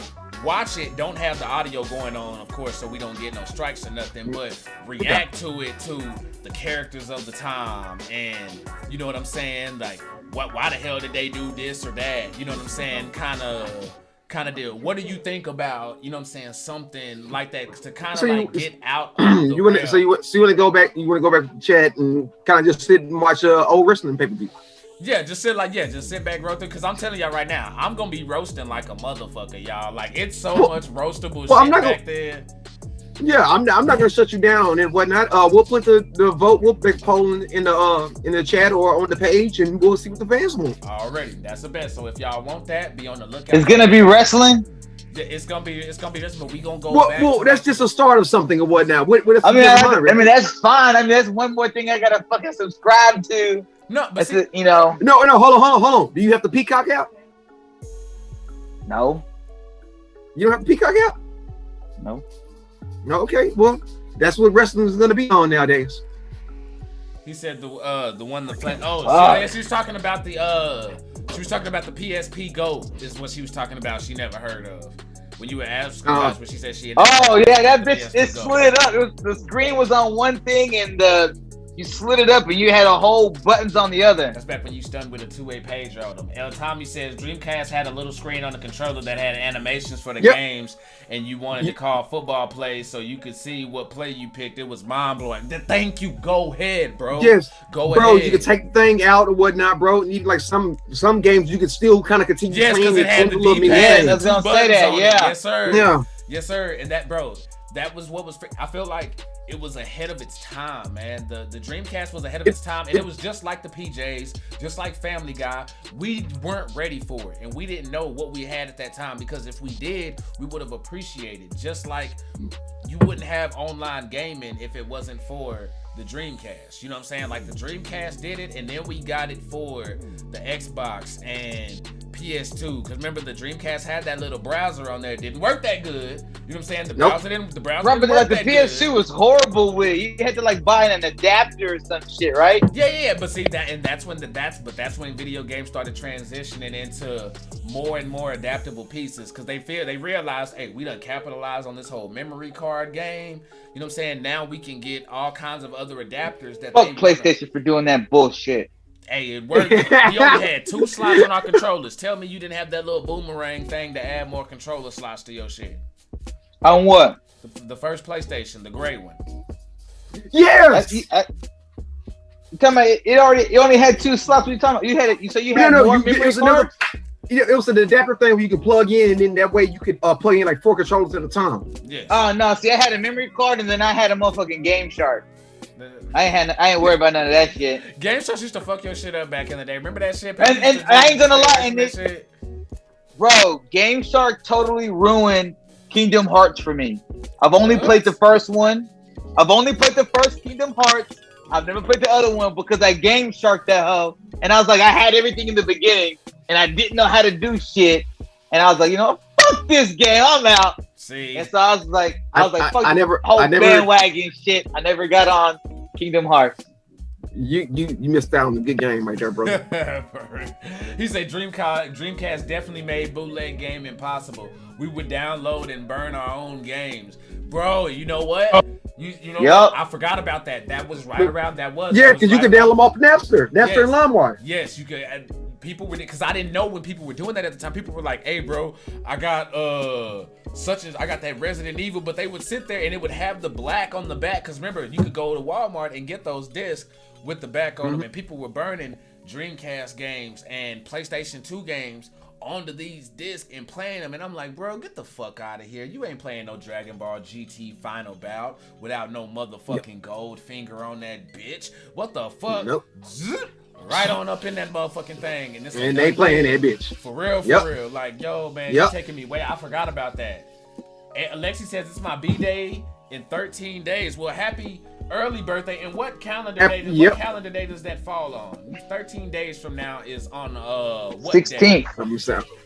watch it, don't have the audio going on, of course, so we don't get no strikes or nothing, but react to it, to the characters of the time, and you know what I'm saying, like, why the hell did they do this or that? You know what I'm saying? Kind of deal. What do you think about, you know what I'm saying, something like that to kind of get out of the you want to go back to the chat and kind of just sit and watch old wrestling pay-per-view. Yeah, just sit back, roast it, because I'm telling y'all right now, I'm gonna be roasting like a motherfucker, y'all. Like, it's so much roastable shit back there. Yeah, I'm not gonna shut you down and whatnot. We'll put the vote, we'll make poll in the chat or on the page, and we'll see what the fans want. Already, that's the best. So if y'all want that, be on the lookout. It's gonna be wrestling. Yeah, it's gonna be this, but we gonna go back. Well, that's just a start of something or whatnot. I mean, that's fine. I mean, that's one more thing I gotta fucking subscribe to. No, but see, No, hold on. Do you have the Peacock app? No. You don't have the Peacock app? No. No, okay. Well, that's what wrestling is gonna be on nowadays. He said the one the flat. She was talking about the PSP Gold is what she was talking about. She never heard of. When you were asked what she said she had. That bitch, it slid up. The screen was on one thing and you slid it up and you had a whole buttons on the other. That's back when you stunned with a two-way pager on them. El Tommy says Dreamcast had a little screen on the controller that had animations for the games, and you wanted to call football plays so you could see what play you picked. It was mind-blowing. Thank you. Go ahead, bro. Yes. Go bro, ahead. You could take the thing out or whatnot, bro. And even like some games you could still kind of continue playing. Yes, because it had the D-pad. I was gonna say that, yeah. Yes, sir. Yeah. Yes, sir. And that, bro, that was what was. I feel like it was ahead of its time, man. The Dreamcast was ahead of its time, and it was just like the PJs, just like Family Guy. We weren't ready for it, and we didn't know what we had at that time, because if we did, we would have appreciated. Just like you wouldn't have online gaming if it wasn't for the Dreamcast. You know what I'm saying? Like, the Dreamcast did it, and then we got it for the Xbox and PS2. Because remember, the Dreamcast had that little browser on there. It didn't work that good. You know what I'm saying? The browser didn't work like the that PS2 good. was horrible with it. You had to like buy an adapter or some shit, right? Yeah. But see that, and that's when video games started transitioning into more and more adaptable pieces, because they realized, hey, we done capitalized on this whole memory card game. You know what I'm saying? Now we can get all kinds of other adapters that Fuck PlayStation for doing that bullshit. Hey, it worked. We only had 2 slots on our controllers. Tell me you didn't have that little boomerang thing to add more controller slots to your shit. On what? The first PlayStation, the gray one. Yes. You talking about it only had 2 slots? What you talking about? You had it. So you had more memory cards? it was an adapter thing where you could plug in, and then that way you could plug in like 4 controllers at a time. Yeah. Oh no, see, I had a memory card, and then I had a motherfucking Game Shark. I ain't worried about none of that shit. Game Shark used to fuck your shit up back in the day. Remember that shit? And I ain't gonna lie, and this, bro, Game Shark totally ruined Kingdom Hearts for me. I've only played the first one. I've only played the first Kingdom Hearts. I've never played the other one because I Game Sharked that hoe. And I was like, I had everything in the beginning, and I didn't know how to do shit. And I was like, you know, fuck this game, I'm out. See, and so I was like, fuck I never bandwagon shit. I never got on Kingdom Hearts. You missed out on a good game right there, bro. He said Dreamcast definitely made bootleg gaming possible. We would download and burn our own games, bro. You know what? You know what? I forgot about that. That was right around. Yeah, because you could download them off Napster and LimeWire. Yes, you could. People were, because I didn't know when people were doing that at the time. People were like, "Hey, bro, I got I got that Resident Evil," but they would sit there and it would have the black on the back. Because remember, you could go to Walmart and get those discs with the back on them, and people were burning Dreamcast games and PlayStation 2 games onto these discs and playing them. And I'm like, bro, get the fuck out of here. You ain't playing no Dragon Ball GT Final Bout without no motherfucking gold finger on that bitch. What the fuck? Nope. Right on up in that motherfucking thing. And they playing that bitch. For real, for real. Like, yo, man, you're taking me way. I forgot about that. And Alexi says it's my B-Day in 13 days. Well, happy early birthday. And what calendar day does that fall on? 13 days from now is on what 16th. Day?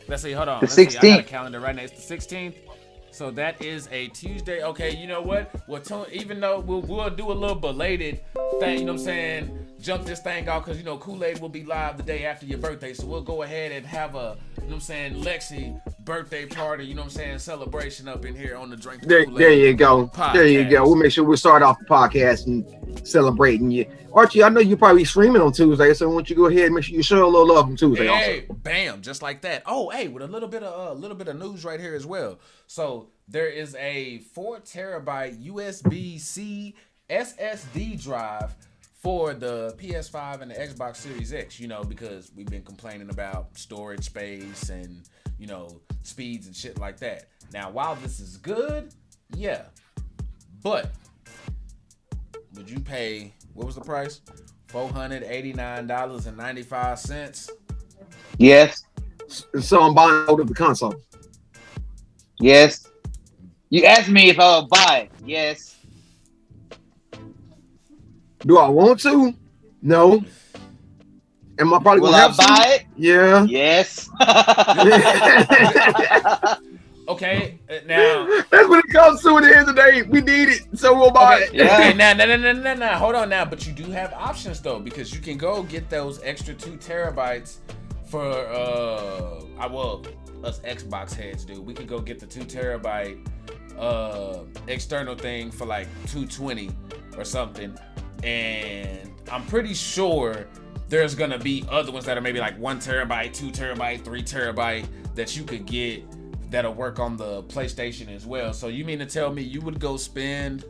Let's see, hold on. The 16th. I got a calendar right now. It's the 16th. So that is a Tuesday. Okay, you know what? Even though we'll do a little belated thing, you know what I'm saying? Jump this thing off because, you know, Kool-Aid will be live the day after your birthday. So we'll go ahead and have a, you know what I'm saying, Lexi birthday party, you know what I'm saying, celebration up in here on the Drink the Kool-Aid. There you go. Podcast. There you go. We'll make sure we start off the podcast and celebrating you. Archie, I know you're probably streaming on Tuesday, so why don't you go ahead and make sure you show a little love on Tuesday also. Bam, just like that. Oh, hey, with a little bit of news right here as well. So there is a 4 terabyte USB-C SSD drive for the PS5 and the Xbox Series X, you know, because we've been complaining about storage space and, you know, speeds and shit like that. Now, while this is good, yeah, but would you pay, what was the price? $489.95? Yes. So I'm buying out of the console. Yes. You asked me if I would buy it. Yes. Do I want to? No. Am I probably gonna have buy it? Yeah. Yes. Okay, now that's what it comes to at the end of the day. We need it, so we'll buy it. Yeah. Okay, now, hold on now. But you do have options though, because you can go get those extra 2 terabytes for us Xbox heads do. We could go get the 2 terabyte external thing for like $220 or something. And I'm pretty sure there's gonna be other ones that are maybe like 1 terabyte, 2 terabyte, 3 terabyte that you could get that'll work on the PlayStation as well. So you mean to tell me you would go spend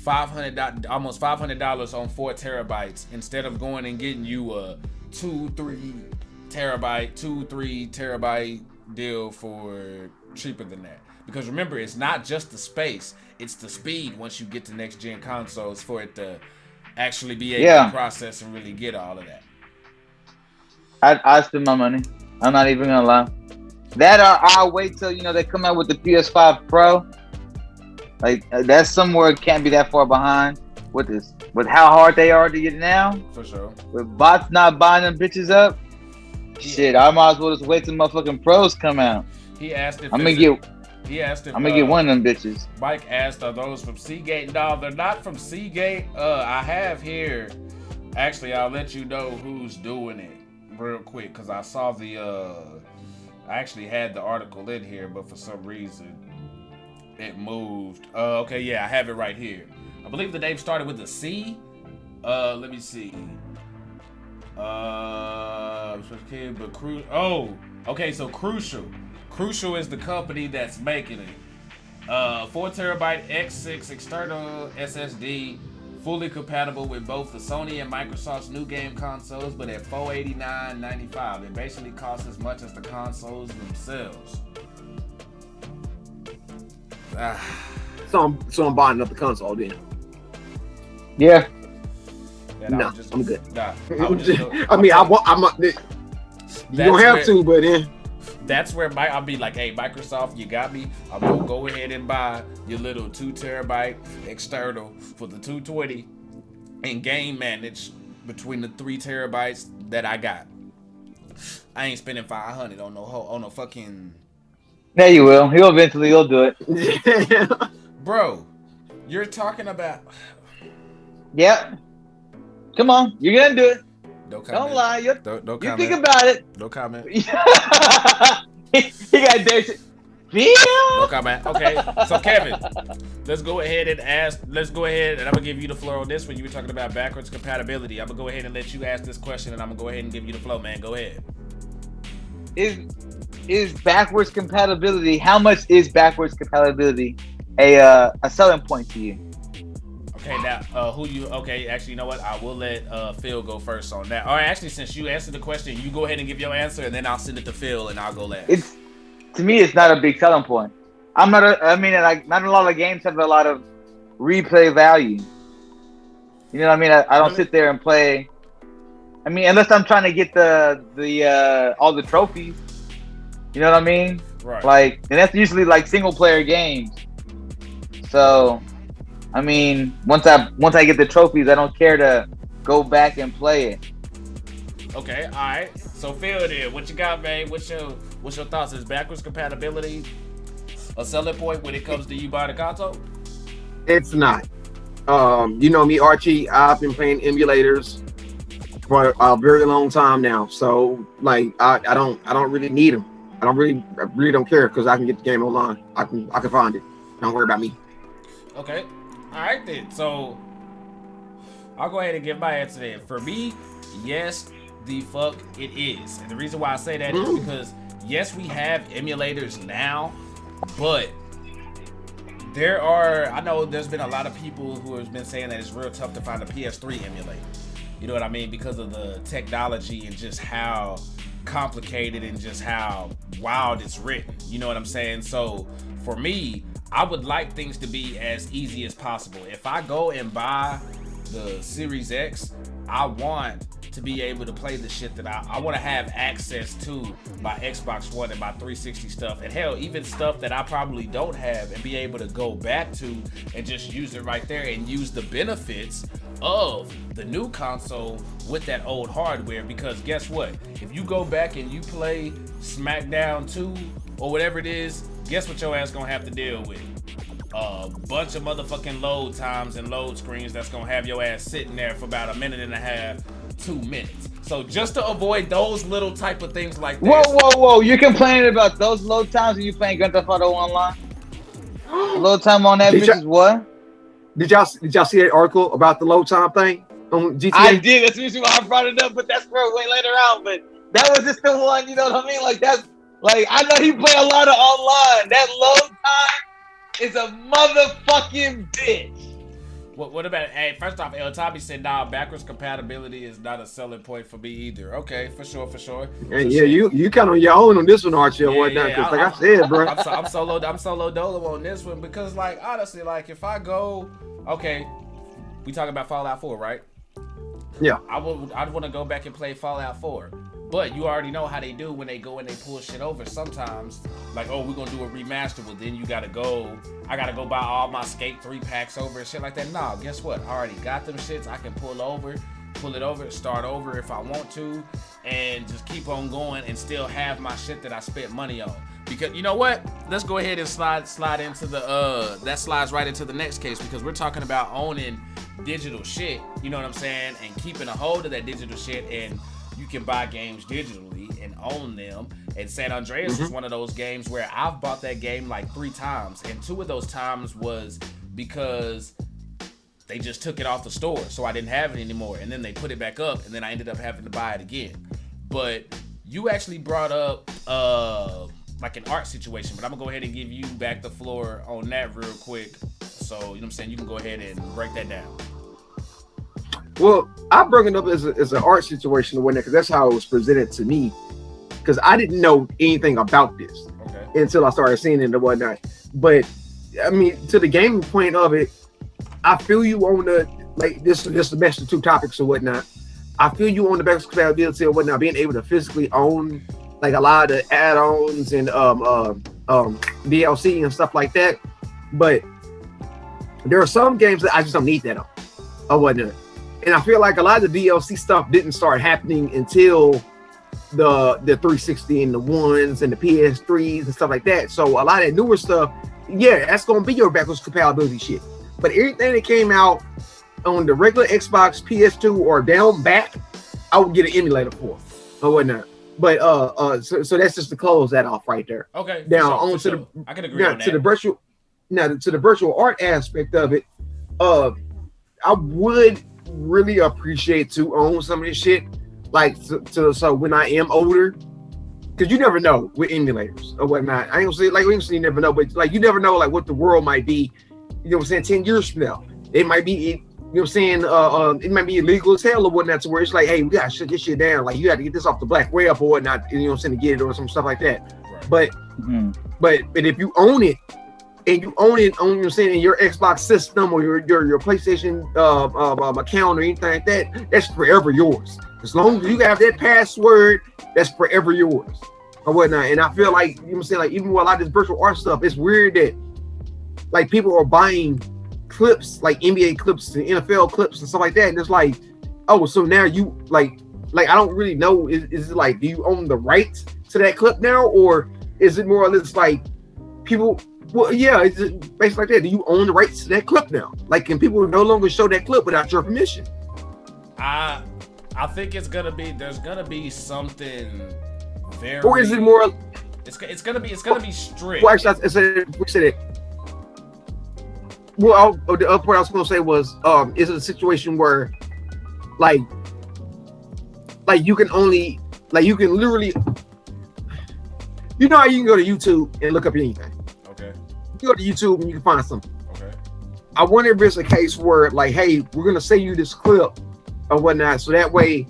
almost $500 on 4 terabytes instead of going and getting you a 2-3 terabyte deal for cheaper than that? Because remember, it's not just the space, it's the speed once you get to next gen consoles for it to actually be able to process and really get all of that. I spend my money. I'm not even gonna lie. That I'll wait till, you know, they come out with the PS5 Pro. Like that's somewhere it can't be that far behind with how hard they are to get now. For sure. With bots not buying them bitches up. Yeah. Shit, I might as well just wait till motherfucking pros come out. He asked if I'm gonna get one of them bitches. Mike asked, are those from Seagate? No, they're not from Seagate. I have here. Actually, I'll let you know who's doing it real quick because I saw I actually had the article in here, but for some reason it moved. Okay, yeah, I have it right here. I believe the name started with a C. Let me see. Okay, so Crucial. Crucial is the company that's making it. 4 terabyte X6 external SSD, fully compatible with both the Sony and Microsoft's new game consoles, but at $489.95. It basically costs as much as the consoles themselves. So I'm buying up the console then. Yeah. No, I'm good. Nah, you don't have to, but then. That's where I'll be like, hey, Microsoft, you got me. I'm going to go ahead and buy your little 2 terabyte external for the 220 and game manage between the 3 terabytes that I got. I ain't spending $500 on no fucking. Yeah, you will. He'll eventually. He'll do it. Bro, you're talking about. Yep. Come on, you're gonna do it. Don't lie. Don't you comment. think about it. No comment. he got dated. No comment. Okay, so Kevin, let's go ahead and I'm gonna give you the floor on this one. You were talking about backwards compatibility. I'm gonna go ahead and let you ask this question, and I'm gonna go ahead and give you the flow, man. Go ahead. Is backwards compatibility? How much is backwards compatibility a selling point to you? Okay, now actually, you know what? I will let Phil go first on that. All right, actually, since you answered the question, you go ahead and give your answer, and then I'll send it to Phil, and I'll go last. To me, it's not a big selling point. Not a lot of games have a lot of replay value. You know what I mean? I don't sit there and play. I mean, unless I'm trying to get the all the trophies. You know what I mean? Right. Like, and that's usually like single player games. So, I mean, once I get the trophies, I don't care to go back and play it. Okay, all right. So Phil, then, what you got, man? What's your thoughts? Is backwards compatibility a selling point when it comes to you buying a console? It's not. You know me, Archie. I've been playing emulators for a very long time now. So, like, I don't really need them. I really don't care because I can get the game online. I can find it. Don't worry about me. Okay. All right then. So I'll go ahead and give my answer then. For me, yes, the fuck it is. And the reason why I say that is because yes, we have emulators now, but I know there's been a lot of people who have been saying that it's real tough to find a PS3 emulator. You know what I mean? Because of the technology and just how complicated and just how wild it's written. You know what I'm saying? So for me, I would like things to be as easy as possible. If I go and buy the Series X, I want to be able to play the shit that I want to have access to my Xbox One and my 360 stuff, and hell, even stuff that I probably don't have, and be able to go back to and just use it right there and use the benefits of the new console with that old hardware. Because guess what? If you go back and you play SmackDown 2 or whatever it is, guess what your ass gonna have to deal with? A bunch of motherfucking load times and load screens that's gonna have your ass sitting there for about a minute and a half, 2 minutes. So just to avoid those little type of things like this. Whoa! You're complaining about those load times when you playing Grand Theft Auto Online? Load time on that bitch is what? Did y'all see that article about the load time thing on GTA? I did. That's the reason why I brought it up, but that's for way later on. But that was just the one, you know what I mean? Like, that's like, I know you play a lot of online. That load time is a motherfucking bitch. What about it? Hey, first off, El Tommy said, nah, backwards compatibility is not a selling point for me either. Okay, for sure. And yeah, you kind of on your own on this one, Archie, or whatnot. Because like I said, bro, I'm solo dolo on this one because, like, honestly, like, if I go, okay, we talking about Fallout 4, right? Yeah. I'd want to go back and play Fallout 4. But you already know how they do when they go and they pull shit over. Sometimes, like, oh, we're going to do a remaster. Well, then I got to go buy all my Skate 3 packs over and shit like that. Nah, guess what? I already got them shits. I can pull it over, start over if I want to, and just keep on going and still have my shit that I spent money on. Because, you know what? Let's go ahead and slide into that slides right into the next case, because we're talking about owning digital shit, you know what I'm saying? And keeping a hold of that digital shit, and you can buy games digitally and own them. And San Andreas is one of those games where I've bought that game like 3 times. And 2 of those times was because they just took it off the store, so I didn't have it anymore. And then they put it back up, and then I ended up having to buy it again. But you actually brought up like an art situation, but I'm gonna go ahead and give you back the floor on that real quick. So, you know what I'm saying? You can go ahead and break that down. Well, I bring it up as an art situation or whatnot, because that's how it was presented to me. Because I didn't know anything about this until I started seeing it and whatnot. But I mean, to the gaming point of it, I feel you on the like this to mesh the two topics or whatnot. I feel you on the backwards compatibility or whatnot, being able to physically own like a lot of the add-ons and DLC and stuff like that. But there are some games that I just don't need that on or whatnot. And I feel like a lot of the DLC stuff didn't start happening until the 360 and the ones and the PS3s and stuff like that. So a lot of that newer stuff, yeah, that's gonna be your backwards compatibility shit. But everything that came out on the regular Xbox, PS2, or down back, I would get an emulator for or whatnot. But so that's just to close that off right there. Okay. Now on to the I can agree on that. to the virtual art aspect of it, I would really appreciate to own some of this shit. Like so when I am older, because you never know with emulators or whatnot. I ain't gonna say like you never know, but like you never know like what the world might be. You know what I'm saying? 10 years from now, it might be. You know what I'm saying? It might be illegal as hell or whatnot, to where it's like, hey, we gotta shut this shit down. Like you got to get this off the black web or whatnot. You know what I'm saying? To get it or some stuff like that. Right. But if you own it, and you own it on, you know what I'm saying, in your Xbox system or your PlayStation account or anything like that, that's forever yours. As long as you have that password, that's forever yours or whatnot. And I feel like, you know what I'm saying, like even with a lot of this virtual art stuff, it's weird that like people are buying clips, like NBA clips and NFL clips and stuff like that. And it's like, oh, so now you like I don't really know. Is it like, do you own the rights to that clip now? Or is it more or less like people, well, yeah, it's basically like that. Do you own the rights to that clip now? Like, can people no longer show that clip without your permission? I think there's gonna be something very. Or is it more? It's gonna be strict. Well, actually, we said it. Well, the other part I was gonna say was, is it a situation where, like you can only, like you can literally, you know how you can go to YouTube and look up anything. Okay. You go to YouTube and you can find something. Okay. I wonder if it's a case where, like, hey, we're gonna send you this clip or whatnot, so that way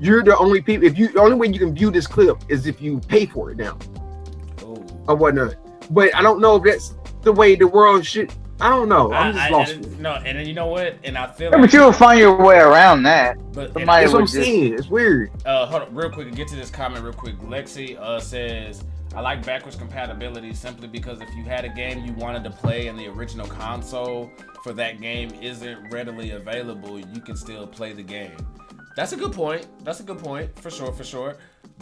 you're the only people. The only way you can view this clip is if you pay for it now, or whatnot. But I don't know if that's the way the world should. I don't know. I'm just lost. And then you know what? And I feel like, but you'll find your way around that. But that's what I'm saying. It's weird. Hold on, real quick. Get to this comment real quick. Lexi says, I like backwards compatibility simply because if you had a game you wanted to play and the original console for that game isn't readily available, you can still play the game. That's a good point. For sure.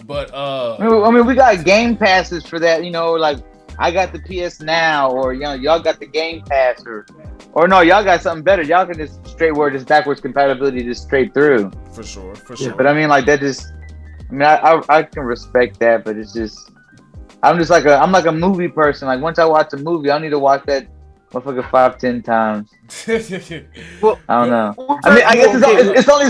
But I mean, we got game passes for that, you know, like I got the PS Now, or you know, y'all got the Game Pass, or no, y'all got something better. Y'all can just straight word this backwards compatibility just straight through. For sure. Yeah, but I mean, like that just, I mean, I can respect that, but it's just, I'm like a movie person. Like once I watch a movie, I need to watch that motherfucker 5-10 times. Well, I don't know. I mean, I guess it's only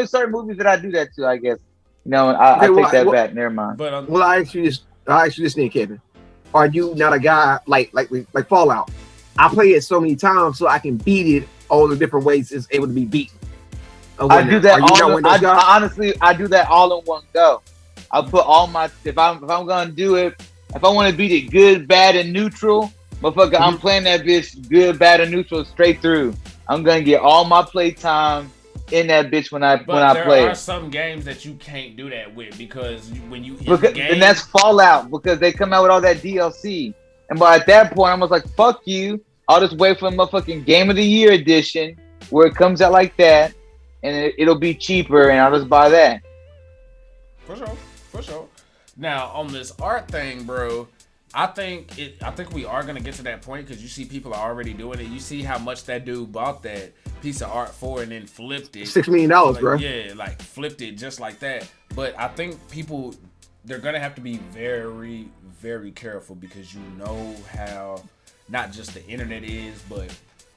certain movies that I do that to. I guess, you know, I take that back. Never mind. But well, I actually just need Kevin. Are you not a guy like Fallout? I play it so many times so I can beat it all the different ways it's able to be beaten. I do that honestly, I do that all in one go. I put all my, if I'm gonna do it, if I want to beat it good, bad, and neutral, motherfucker, I'm playing that bitch good, bad, and neutral straight through. I'm gonna get all my play time in that bitch when I play. There are some games that you can't do that with because when you and that's Fallout, because they come out with all that DLC, and by at that point, I was like, "Fuck you! I'll just wait for the motherfucking Game of the Year edition where it comes out like that, and it'll be cheaper, and I'll just buy that." For sure. Now on this art thing, bro, I think we are gonna get to that point because you see people are already doing it. You see how much that dude bought that piece of art for and then flipped it. $6 million, bro. Yeah, like flipped it just like that. But I think people, they're gonna have to be very, very careful because you know how not just the internet is, but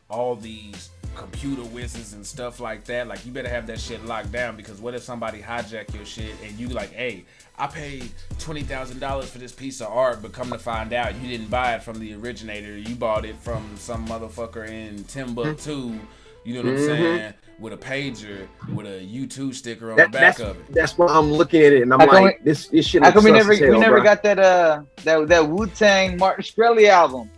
all these computer whizzes and stuff like that. Like you better have that shit locked down because what if somebody hijack your shit and you like, hey, I paid $20,000 for this piece of art, but come to find out you didn't buy it from the originator. You bought it from some motherfucker in Timbuktu You know what I'm saying? With a pager, with a U2 sticker on the back of it. That's why I'm looking at it and I'm like, this shit. How come we never got that Wu-Tang Martin Shkreli album?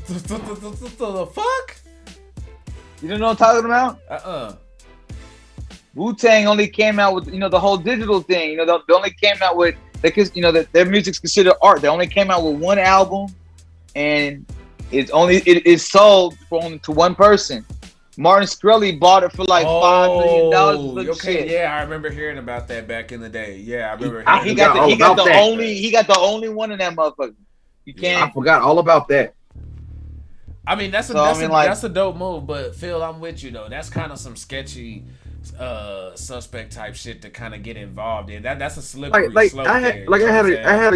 The fuck? You don't know what I'm talking about? Wu-Tang only came out with the whole digital thing. They only came out with that their music's considered art. They only came out with one album, and it is sold to one person. Martin Shkreli bought it for like $5 million. Okay, yeah, I remember hearing about that back in the day. Yeah, I remember. He got the only one in that motherfucker. You can't. I forgot all about that. I mean, that's a dope move, but Phil, I'm with you though. That's kind of some sketchy suspect type shit to kind of get involved in. That's a slippery slope. I had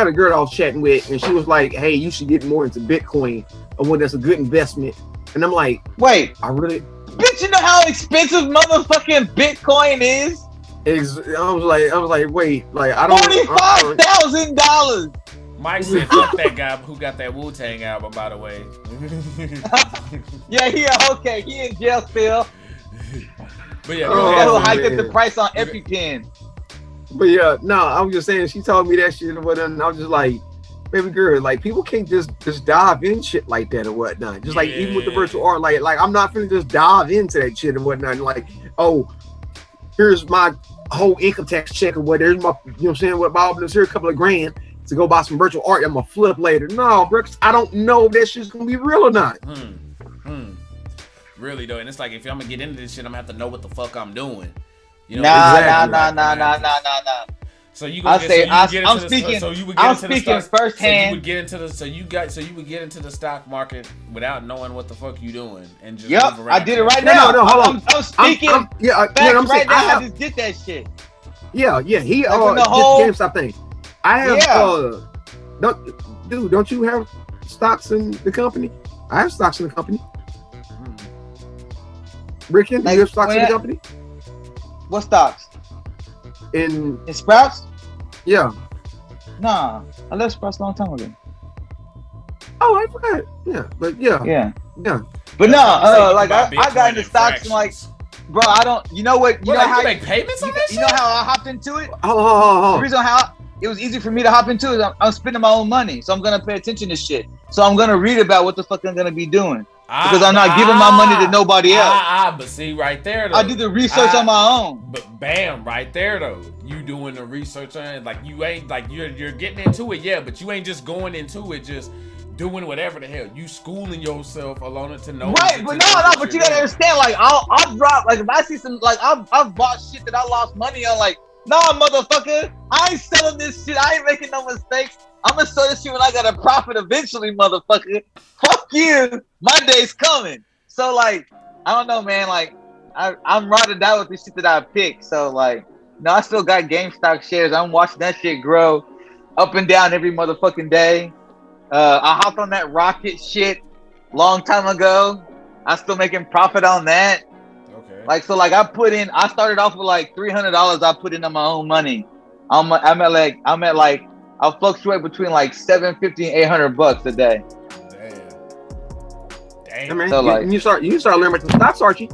a girl I was chatting with, and she was like, "Hey, you should get more into Bitcoin, or when that's a good investment." And I'm like, "Wait, bitch, you know how expensive motherfucking Bitcoin is?" I was like, wait, like I don't. $45,000. Mike said, "Fuck that guy who got that Wu-Tang album." By the way. Yeah, he in jail still. But yeah, who hiked up the price on EpiPen. But yeah, no, I was just saying, she told me that shit or whatever, and I was just like, baby girl, like people can't just dive in shit like that or whatnot. Just like even with the virtual art, like I'm not finna just dive into that shit and whatnot. And like, oh, here's my whole income tax check or what? There's my, you know what I'm saying? What Bob? Here's a couple of grand to go buy some virtual art. I'm gonna flip later. No, Brooks, I don't know if that shit's gonna be real or not. Really though, and it's like if I'm gonna get into this shit, I'm gonna have to know what the fuck I'm doing. You know, Nah. So you I'm speaking firsthand. You would get into the stock market without knowing what the fuck you doing and just I did it right now. No, hold on. I'm speaking. I'm right now. I just did that shit. Yeah. He did the GameStop thing. I have. Don't you have stocks in the company? I have stocks in the company. Ricken, do you have stocks in the company? What stocks? In Sprouts? Yeah. Nah, I left Sprouts a long time ago. Oh, I forgot. Yeah, but yeah. But no, like I got into stocks and like, bro, I don't. You know what? You know how you make payments on this? You know how I hopped into it? Oh. The reason how it was easy for me to hop into it, I'm spending my own money, so I'm gonna pay attention to shit. So I'm gonna read about what the fuck I'm gonna be doing. Because I'm not giving my money to nobody else. But see, right there, though. I do the research on my own. But bam, right there, though. You doing the research on it. Like, you ain't, like, you're getting into it, yeah, but you ain't just going into it just doing whatever the hell. You schooling yourself alone to know. Right, but but you gotta understand, like, I'll drop, like, if I see some, like, I've bought shit that I lost money on, like, nah, motherfucker, I ain't selling this shit. I ain't making no mistakes. I'm gonna sell this shit when I got a profit eventually, motherfucker. Fuck you. My day's coming. So, like, I don't know, man. Like, I'm ride or die with this shit that I picked. So, like, no, I still got GameStop shares. I'm watching that shit grow up and down every motherfucking day. I hopped on that rocket shit long time ago. I'm still making profit on that. Okay. Like, so, like, I started off with like $300 I put in on my own money. I'll fluctuate between like $750 and $800 a day. Damn. Man, so you start learning about the stocks, Archie.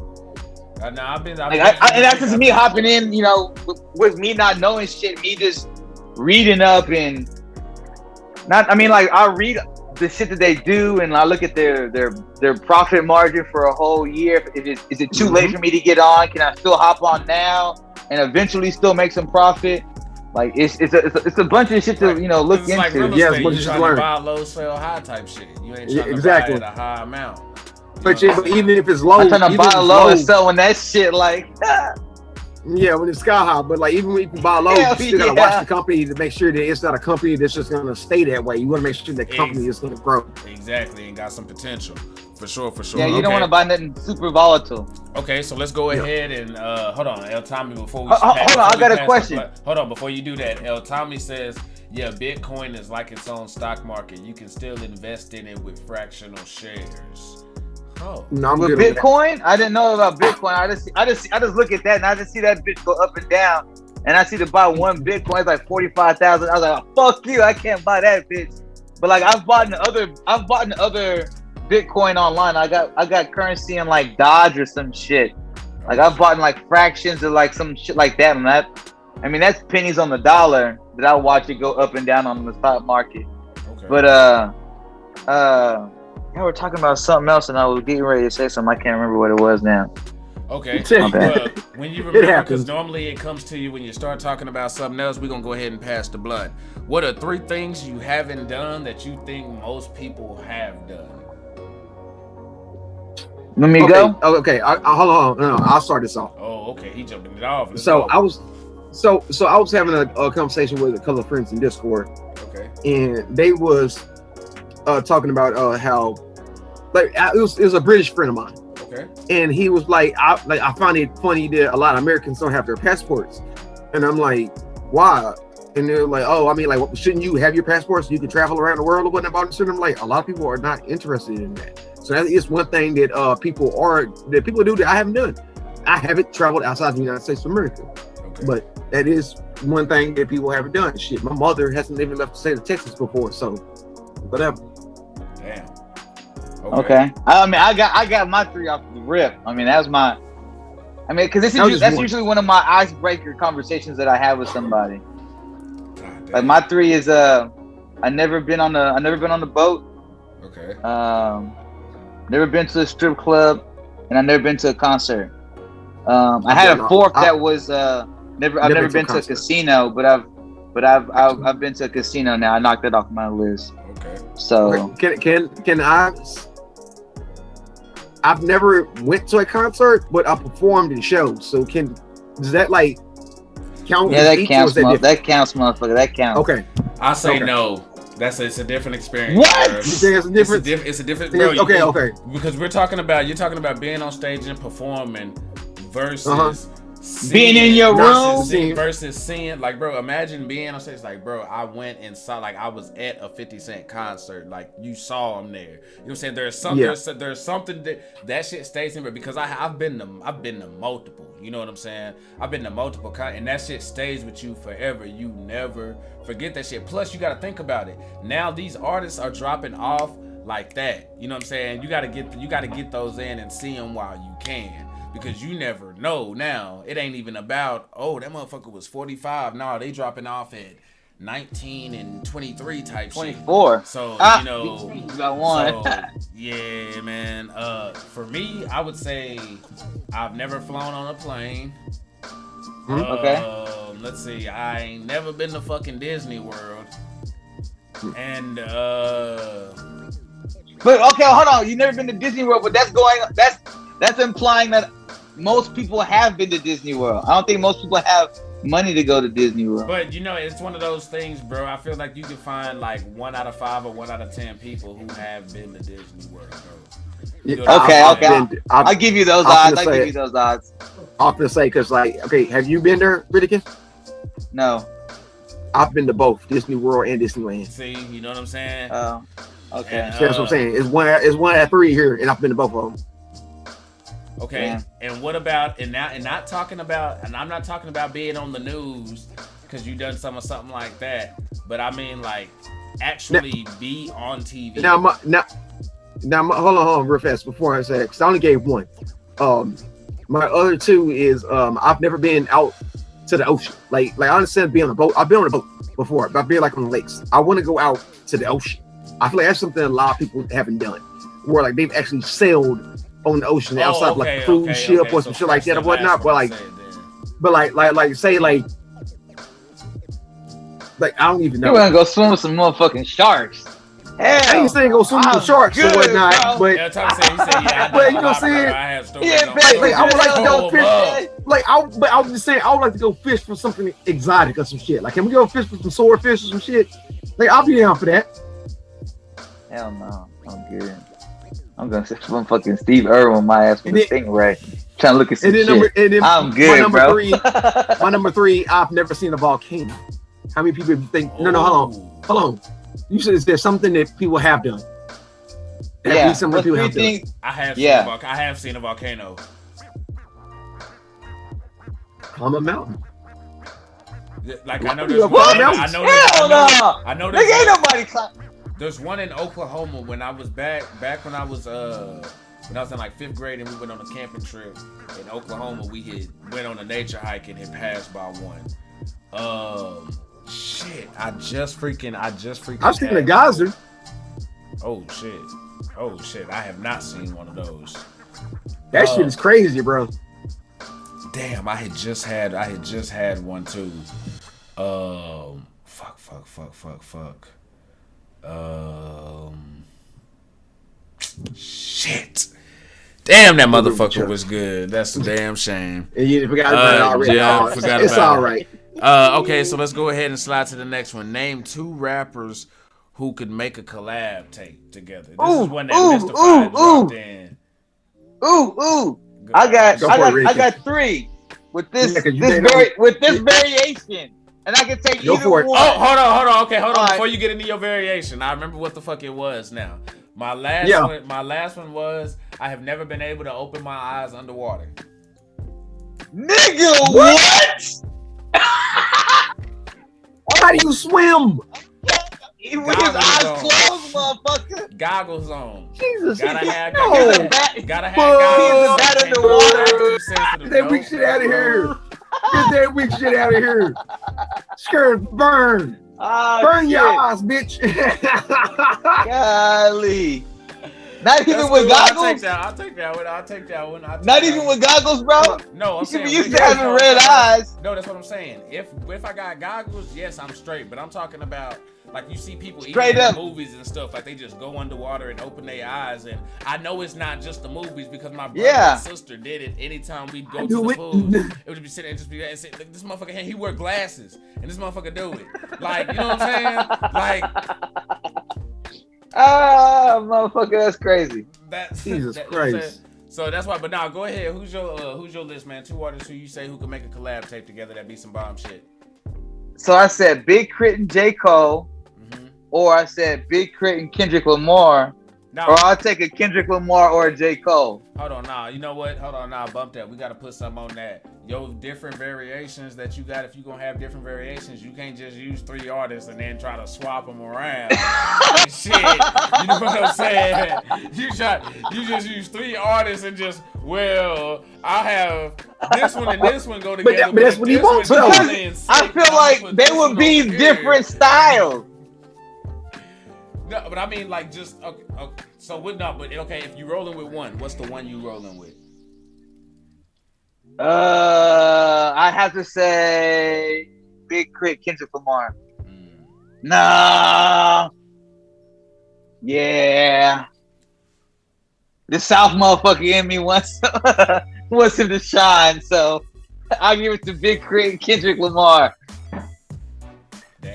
And that's just me hopping in, you know, with me not knowing shit, me just reading up and I read the shit that they do and I look at their profit margin for a whole year. Is it too late for me to get on? Can I still hop on now and eventually still make some profit? Like it's a bunch of shit to look into. Like yeah, it's what you trying learn. To buy low, sell high type shit. You ain't trying to buy at a high amount. But even if it's low, I'm trying to buy low and sell when that shit like. Yeah, when it's sky high, but like even when you buy low, you still gotta watch the company to make sure that it's not a company that's just gonna stay that way. You want to make sure the company is gonna grow. Exactly, and got some potential for sure. Yeah, you don't want to buy nothing super volatile. Okay, so let's go ahead and hold on, El Tommy. Before we hold on, I got a question. Hold on, before you do that, El Tommy says, yeah, Bitcoin is like its own stock market. You can still invest in it with fractional shares. Oh, no, with Bitcoin, I didn't know about Bitcoin. I just look at that and I just see that bitch go up and down, and I see to buy one Bitcoin it's like 45,000. I was like, oh, fuck you, I can't buy that bitch. But like I've bought in other Bitcoin online. I got currency in like Dodge or some shit. Like I bought in like fractions or like some shit like that. And that's pennies on the dollar that I watch it go up and down on the stock market. Okay. But yeah, we're talking about something else, and I was getting ready to say something. I can't remember what it was now. Okay. Well, when you remember, because normally it comes to you when you start talking about something else, we're gonna go ahead and pass the blunt. What are 3 things you haven't done that you think most people have done? Let me go. Okay. Hold on. No, I'll start this off. Oh, okay. He jumping it off. I was having a conversation with a couple of friends in Discord. Okay. And they was talking about how it was a British friend of mine. Okay. And he was like, I find it funny that a lot of Americans don't have their passports. And I'm like, why? And they're like, oh, I mean, like, shouldn't you have your passports so you can travel around the world or whatnot? And I'm like, a lot of people are not interested in that. So that is one thing that people do that I haven't done. I haven't traveled outside the United States of America. Okay. But that is one thing that people haven't done. Shit, my mother hasn't even left the state of Texas before, so whatever. Damn. Okay. I mean, I got my 3 off the rip. I mean, that's because that's usually one of my icebreaker conversations that I have with somebody. Like my 3 is I never been on the boat. Okay. Never been to a strip club, and I've never been to a concert. I had a 4th that was I've never been to a casino, but I've been to a casino now. I knocked that off my list. Okay. So can I? I've never went to a concert, but I performed in shows. So does that like count? Yeah, that counts. That counts, motherfucker. That counts. Okay. I say no. It's a different experience. What? You think it's a different? It's a different. Bro, okay. Because you're talking about being on stage and performing versus being in your room versus seeing, like, bro, imagine being on stage, like, bro, I went and saw, like, I was at a 50 Cent concert, like, you saw him there. You know what I'm saying? There's something that shit stays in me, because I've been to multiple. You know what I'm saying? I've been to multiple and that shit stays with you forever. You never forget that shit. Plus, you got to think about it. Now these artists are dropping off like that. You know what I'm saying? You got to get those in and see them while you can. Because you never know now. It ain't even about, oh, that motherfucker was 45. No, they dropping off at 19 and 23 type 24. Shit. So, you got one. So, yeah, man. For me, I would say I've never flown on a plane. Okay. Let's see. I ain't never been to fucking Disney World. And, but, okay, hold on. You never been to Disney World, but that's implying that most people have been to Disney World. I don't think most people have money to go to Disney World. But it's one of those things, bro. I feel like you can find like 1 out of 5 or 1 out of 10 people who have been to Disney World, bro. You know I'll give you those odds. I'll give you those odds. I'll have to say, because, like, okay, have you been there, Riddick? No. I've been to both Disney World and Disneyland. See, you know what I'm saying? Oh, okay. And, that's what I'm saying. It's one out of 3 here, and I've been to both of them. Okay, yeah. And what about and I'm not talking about being on the news because you done something like that, but I mean like actually be on TV. Now, hold on, real fast before I say it, because I only gave 1. My other 2 is I've never been out to the ocean. Like I understand being on a boat. I've been on a boat before, but I've been like on the lakes. I want to go out to the ocean. I feel like that's something a lot of people haven't done, where like they've actually sailed on the ocean outside of like a cruise ship or some shit like that or whatnot. But like say I don't even know. You wanna go swim with some motherfucking sharks? Hell, I ain't saying go swim with sharks or whatnot, but yeah, yeah, but you know what I'm saying? I would like to go fish. I was just saying I would like to go fish for something exotic or some shit. Like, can we go fish for some swordfish or some shit? Like, I'll be down for that. Hell no, I'm good. I'm gonna say some fucking Steve Irwin my ass with a stingray. Trying to look at some shit. I'm good, bro. My number 3, I've never seen a volcano. How many people think? No, hold on. You said there's something that people have done. Yeah. Something people have done. I have seen a volcano. Climb a mountain. Like I know there's what? I know there's ain't nobody climbing. There's one in Oklahoma when I was back when I was in like 5th grade and we went on a camping trip in Oklahoma. We had went on a nature hike and had passed by one. Shit, I just freaking. I've seen the geyser. Oh shit, I have not seen one of those. That shit is crazy, bro. Damn, I had just had one too. Fuck. Shit. Damn, that motherfucker was good. That's a damn shame. And you forgot about it already. Yeah, forgot it's about all right. Okay, so let's go ahead and slide to the next one. Name 2 rappers who could make a collab tape together. This is one that Mystified dropped in. I got 3 with this variation, and I can take either one. Oh, hold on. Okay, hold on. All Before right. you get into your variation, I remember what the fuck it was now. My last one was I have never been able to open my eyes underwater. Nigga, what? How do you swim? With his eyes closed, motherfucker. Goggles on. Jesus. Gotta have no. goggles. That in the water. Get that weak shit out of here. Get that weak shit out of here. Skirt, burn. Burn your eyes, bitch. Golly. Not even with goggles? I'll take that one. Not even with goggles, bro? No, I'm you should saying be used to having red eyes. No, that's what I'm saying. If I got goggles, yes, I'm straight. But I'm talking about like you see people straight even up in movies and stuff, like they just go underwater and open their eyes. And I know it's not just the movies because my brother and sister did it. Anytime we'd go to the pool, it would just be sitting and just be and say, look, this motherfucker, he wear glasses, and this motherfucker do it. Like, you know what I'm saying? Like, motherfucker, that's crazy. Jesus Christ. So that's why. But now, go ahead. Who's your list, man? 2 artists who you say who can make a collab tape together that be some bomb shit. So I said Big Crit and J. Cole, or I said Big Crit and Kendrick Lamar, or I'll take a Kendrick Lamar or a J. Cole. Hold on, nah. You know what? Hold on, nah. Bump that. We gotta put something on that. Yo, different variations that you got. If you gonna have different variations, you can't just use 3 artists and then try to swap them around. Shit, you know what I'm saying? You just use 3 artists and just I'll have this one and this one go together. But that's what he wants. I feel like they would be different styles. No, but I mean, like, just okay. So with if you rolling with one, what's the one you rolling with? I have to say Big Crit, Kendrick Lamar. Nah. Yeah. The South motherfucker in me wants him to shine, so I'll give it to Big Crit and Kendrick Lamar.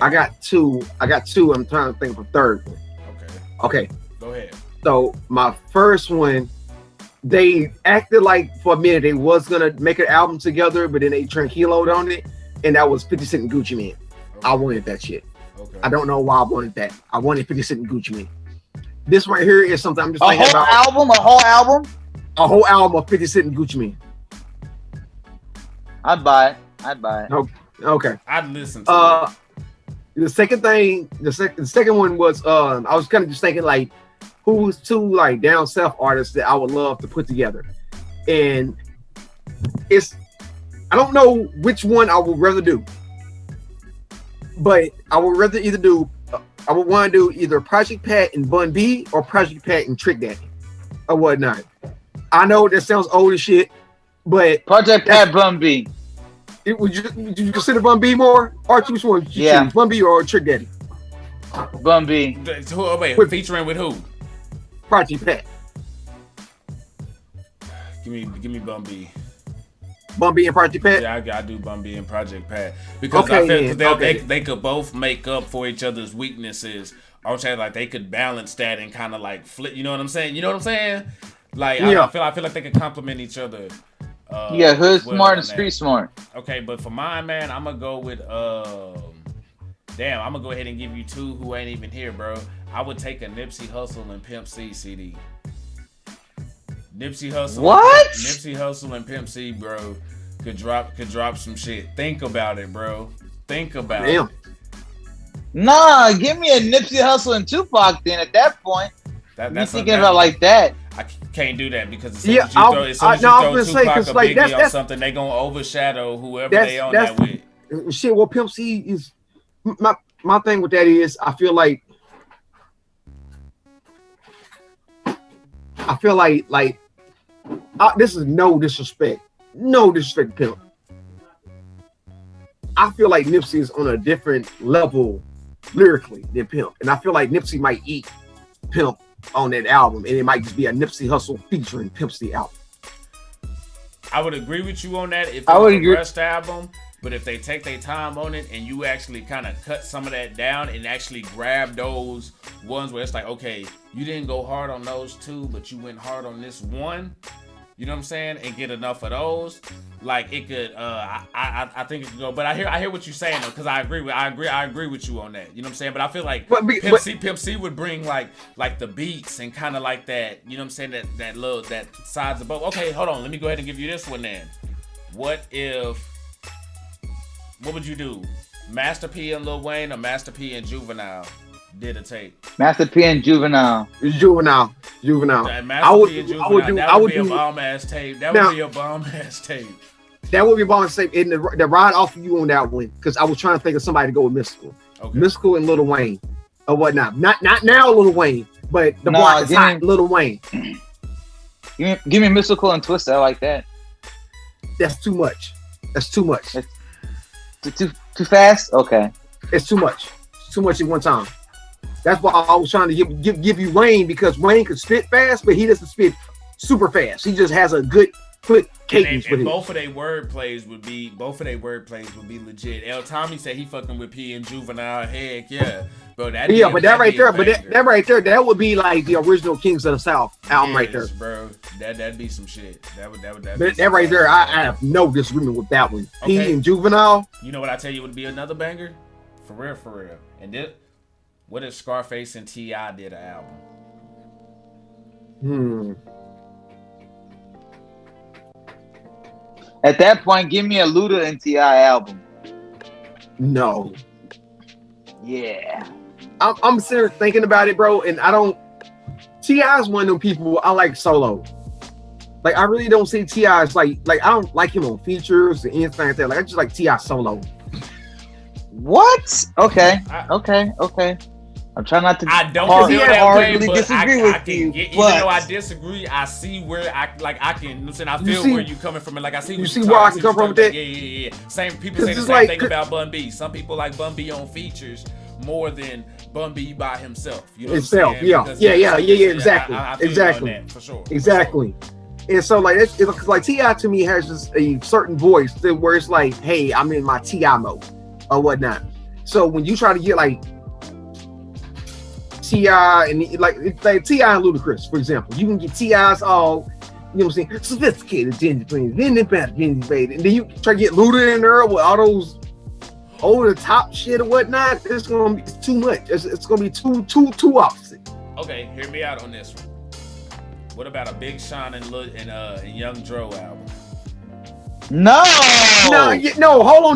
I got two. I'm trying to think of a third one. Okay. Go ahead. So my first one, they acted like for a minute they was gonna make an album together, but then they tranquiloed on it, and that was 50 Cent and Gucci Mane. Okay. I wanted that shit. Okay. I don't know why I wanted that. I wanted 50 Cent and Gucci Mane. This right here is something I'm just thinking about. A whole album? A whole album of 50 Cent and Gucci Mane. I'd buy it. Okay. I'd listen to it. The second one was I was kind of just thinking like who's 2 like down south artists that I would love to put together, and I don't know which one I would rather do, but I would rather I would want to do either Project Pat and Bun B or Project Pat and Trick Daddy or whatnot. I know that sounds old as shit, but Project Pat Bun B. Would you consider Bun B more? Or which one? Yeah. Bun B or Trick Daddy? Bun B. Featuring with who? Project Pat. Give me Bun B. Bun B and Project Pat? Yeah, I do Bun B and Project Pat. Because I feel they could both make up for each other's weaknesses. I would say like they could balance that and kind of like flip. You know what I'm saying? Like yeah. I feel like they could complement each other. Hood smart and street smart. Okay, but for mine, man, I'm gonna go with I'm gonna go ahead and give you 2 who ain't even here, bro. I would take a Nipsey Hussle and Pimp C CD. Nipsey Hussle and Pimp C, bro, could drop some shit. Think about it, bro. Think about it. Nah, give me a Nipsey Hussle and Tupac. Then at that point, That's thinking about like that. I can't do that because as Yeah, soon as you throw Tupac or like, Biggie on something, they gonna overshadow whoever they own that with. Shit, well, Pimp C is my thing with that is I feel like this is no disrespect to Pimp. I feel like Nipsey is on a different level lyrically than Pimp, and I feel like Nipsey might eat Pimp on that album, and it might just be a Nipsey Hussle featuring Pimp C album. I would agree with you on that if it was a rushed album, but if they take their time on it and you actually kind of cut some of that down and actually grab those ones where it's like, okay, you didn't go hard on those two, but you went hard on this one. You know what I'm saying? And get enough of those, like it could. I think it could go. But I hear what you're saying though, because I agree with you on that. You know what I'm saying? But I feel like Pimp C would bring like the beats and kind of like that. You know what I'm saying? That sides of both. Okay, hold on. Let me go ahead and give you this one then. What would you do? Master P and Lil Wayne or Master P and Juvenile did a tape? Master P and Juvenile. Juvenile. I would be a bomb ass tape. That would be a bomb ass tape. That would be a bomb ass tape. And the ride off of you on that one, because I was trying to think of somebody to go with Mystical. Okay. Mystical and Lil Wayne or whatnot. Not now Lil Wayne, but the block is hot, Lil Wayne. Give me Mystical and Twisted. I like that. That's too much. Too fast? Okay. It's too much. It's too much at one time. That's why I was trying to give you Wayne, because Wayne could spit fast, but he doesn't spit super fast. He just has a good quick cadence with it. Both of their word plays would be legit. El Tommy said he fucking with P and Juvenile. Heck yeah, bro. That would be like the original Kings of the South album right there, bro. That'd be some shit. That right there. I have no disagreement with that one. Okay. P and Juvenile. You know what I tell you would be another banger, for real. And this. What if Scarface and T.I. did an album? At that point, give me a Luda and T.I. album. No. Yeah. I'm serious thinking about it, bro, and I don't. T.I. is one of them people I like solo. Like, I really don't see T.I.'s like I don't like him on features or anything like that. Like, I just like T.I. solo. What? Okay. I'm trying not to. I don't feel that way, but disagree with you. Even though I disagree, I see where I can. You know what I'm saying? I feel where you coming from, and like I see. You see where I can come from with that? Yeah. Same people say the same thing about Bun B. Some people like Bun B on features more than Bun B by himself. You know what I'm saying? Yeah. Exactly. Exactly. That, for sure. Exactly. And so like it's like T.I. to me has just a certain voice where it's like, hey, I'm in my T.I. mode or whatnot. So when you try to get like T.I. and like T.I. and Ludacris, for example, you can get T.I.'s all, you know what I'm saying, sophisticated, then you try to get Luda in there with all those over the top shit or whatnot. It's gonna be too much. It's gonna be too opposite. Okay, hear me out on this one. What about a Big Sean and Young Dro album? No. Hold on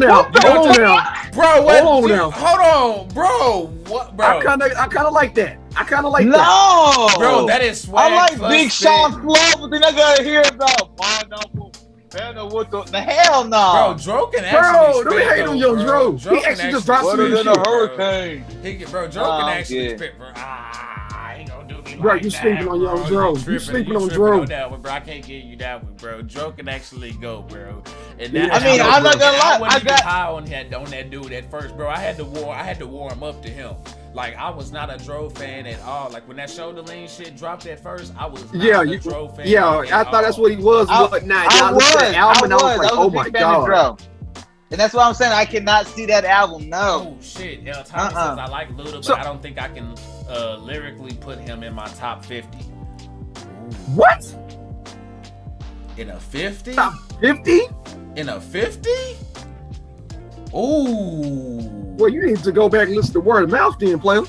now. Bro, what? Hold on, bro. What, bro? I kind of like that. No, bro, that is swag. I like Big Sean's flow, but then I gotta hear about pineapple. What the hell no? Bro, Dro can actually don't hate on Young Dro. He actually just dropped some shit. Hurricane. Dro can actually spit, bro. I ain't gonna do me bro, like you that, sleeping on Young Dro. You sleeping on Dro. Bro, I can't give you that one, bro. Dro can actually go, bro. And I'm not gonna lie. I got high on that dude at first, bro. I had to warm up to him. Like, I was not a Dro fan at all. Like, when that Shoulder Lean shit dropped at first, I was not a Dro fan. Yeah, I thought that's what he was. I was like, oh my God. And that's what I'm saying. I cannot see that album. No. Oh, shit. El Tommy says I like Luda, but I don't think I can lyrically put him in my top 50. Ooh. What? In a 50? Top 50? In a 50? Ooh. Well, you need to go back and listen to Word of Mouth then, player.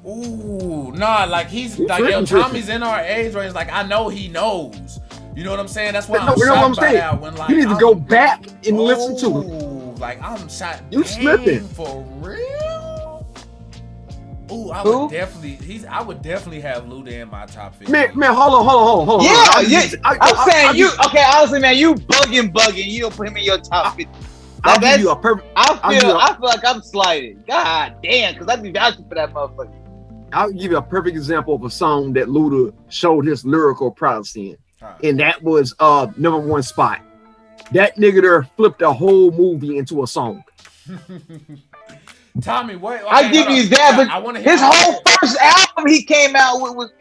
Ooh, nah, like he's like Tommy's in our age range. Like I know he knows. You know what I'm saying? That's why I'm shocked by that when like you need to go back and listen to it. Like I'm shot. You slipping for real? Ooh, I would definitely have Luda in my top 50. Man, hold on. Yeah, I'm saying you. Okay, honestly, man, you bugging. You don't put him in your top 50. I'll give you a perfect. I feel like I'm slighted. God damn, because I'd be vouching for that motherfucker. I'll give you a perfect example of a song that Luda showed his lyrical prowess in, and that was #1 spot. That nigga there flipped a whole movie into a song. Tommy, what? Okay, I give you that, but I want to hear his whole first album he came out with was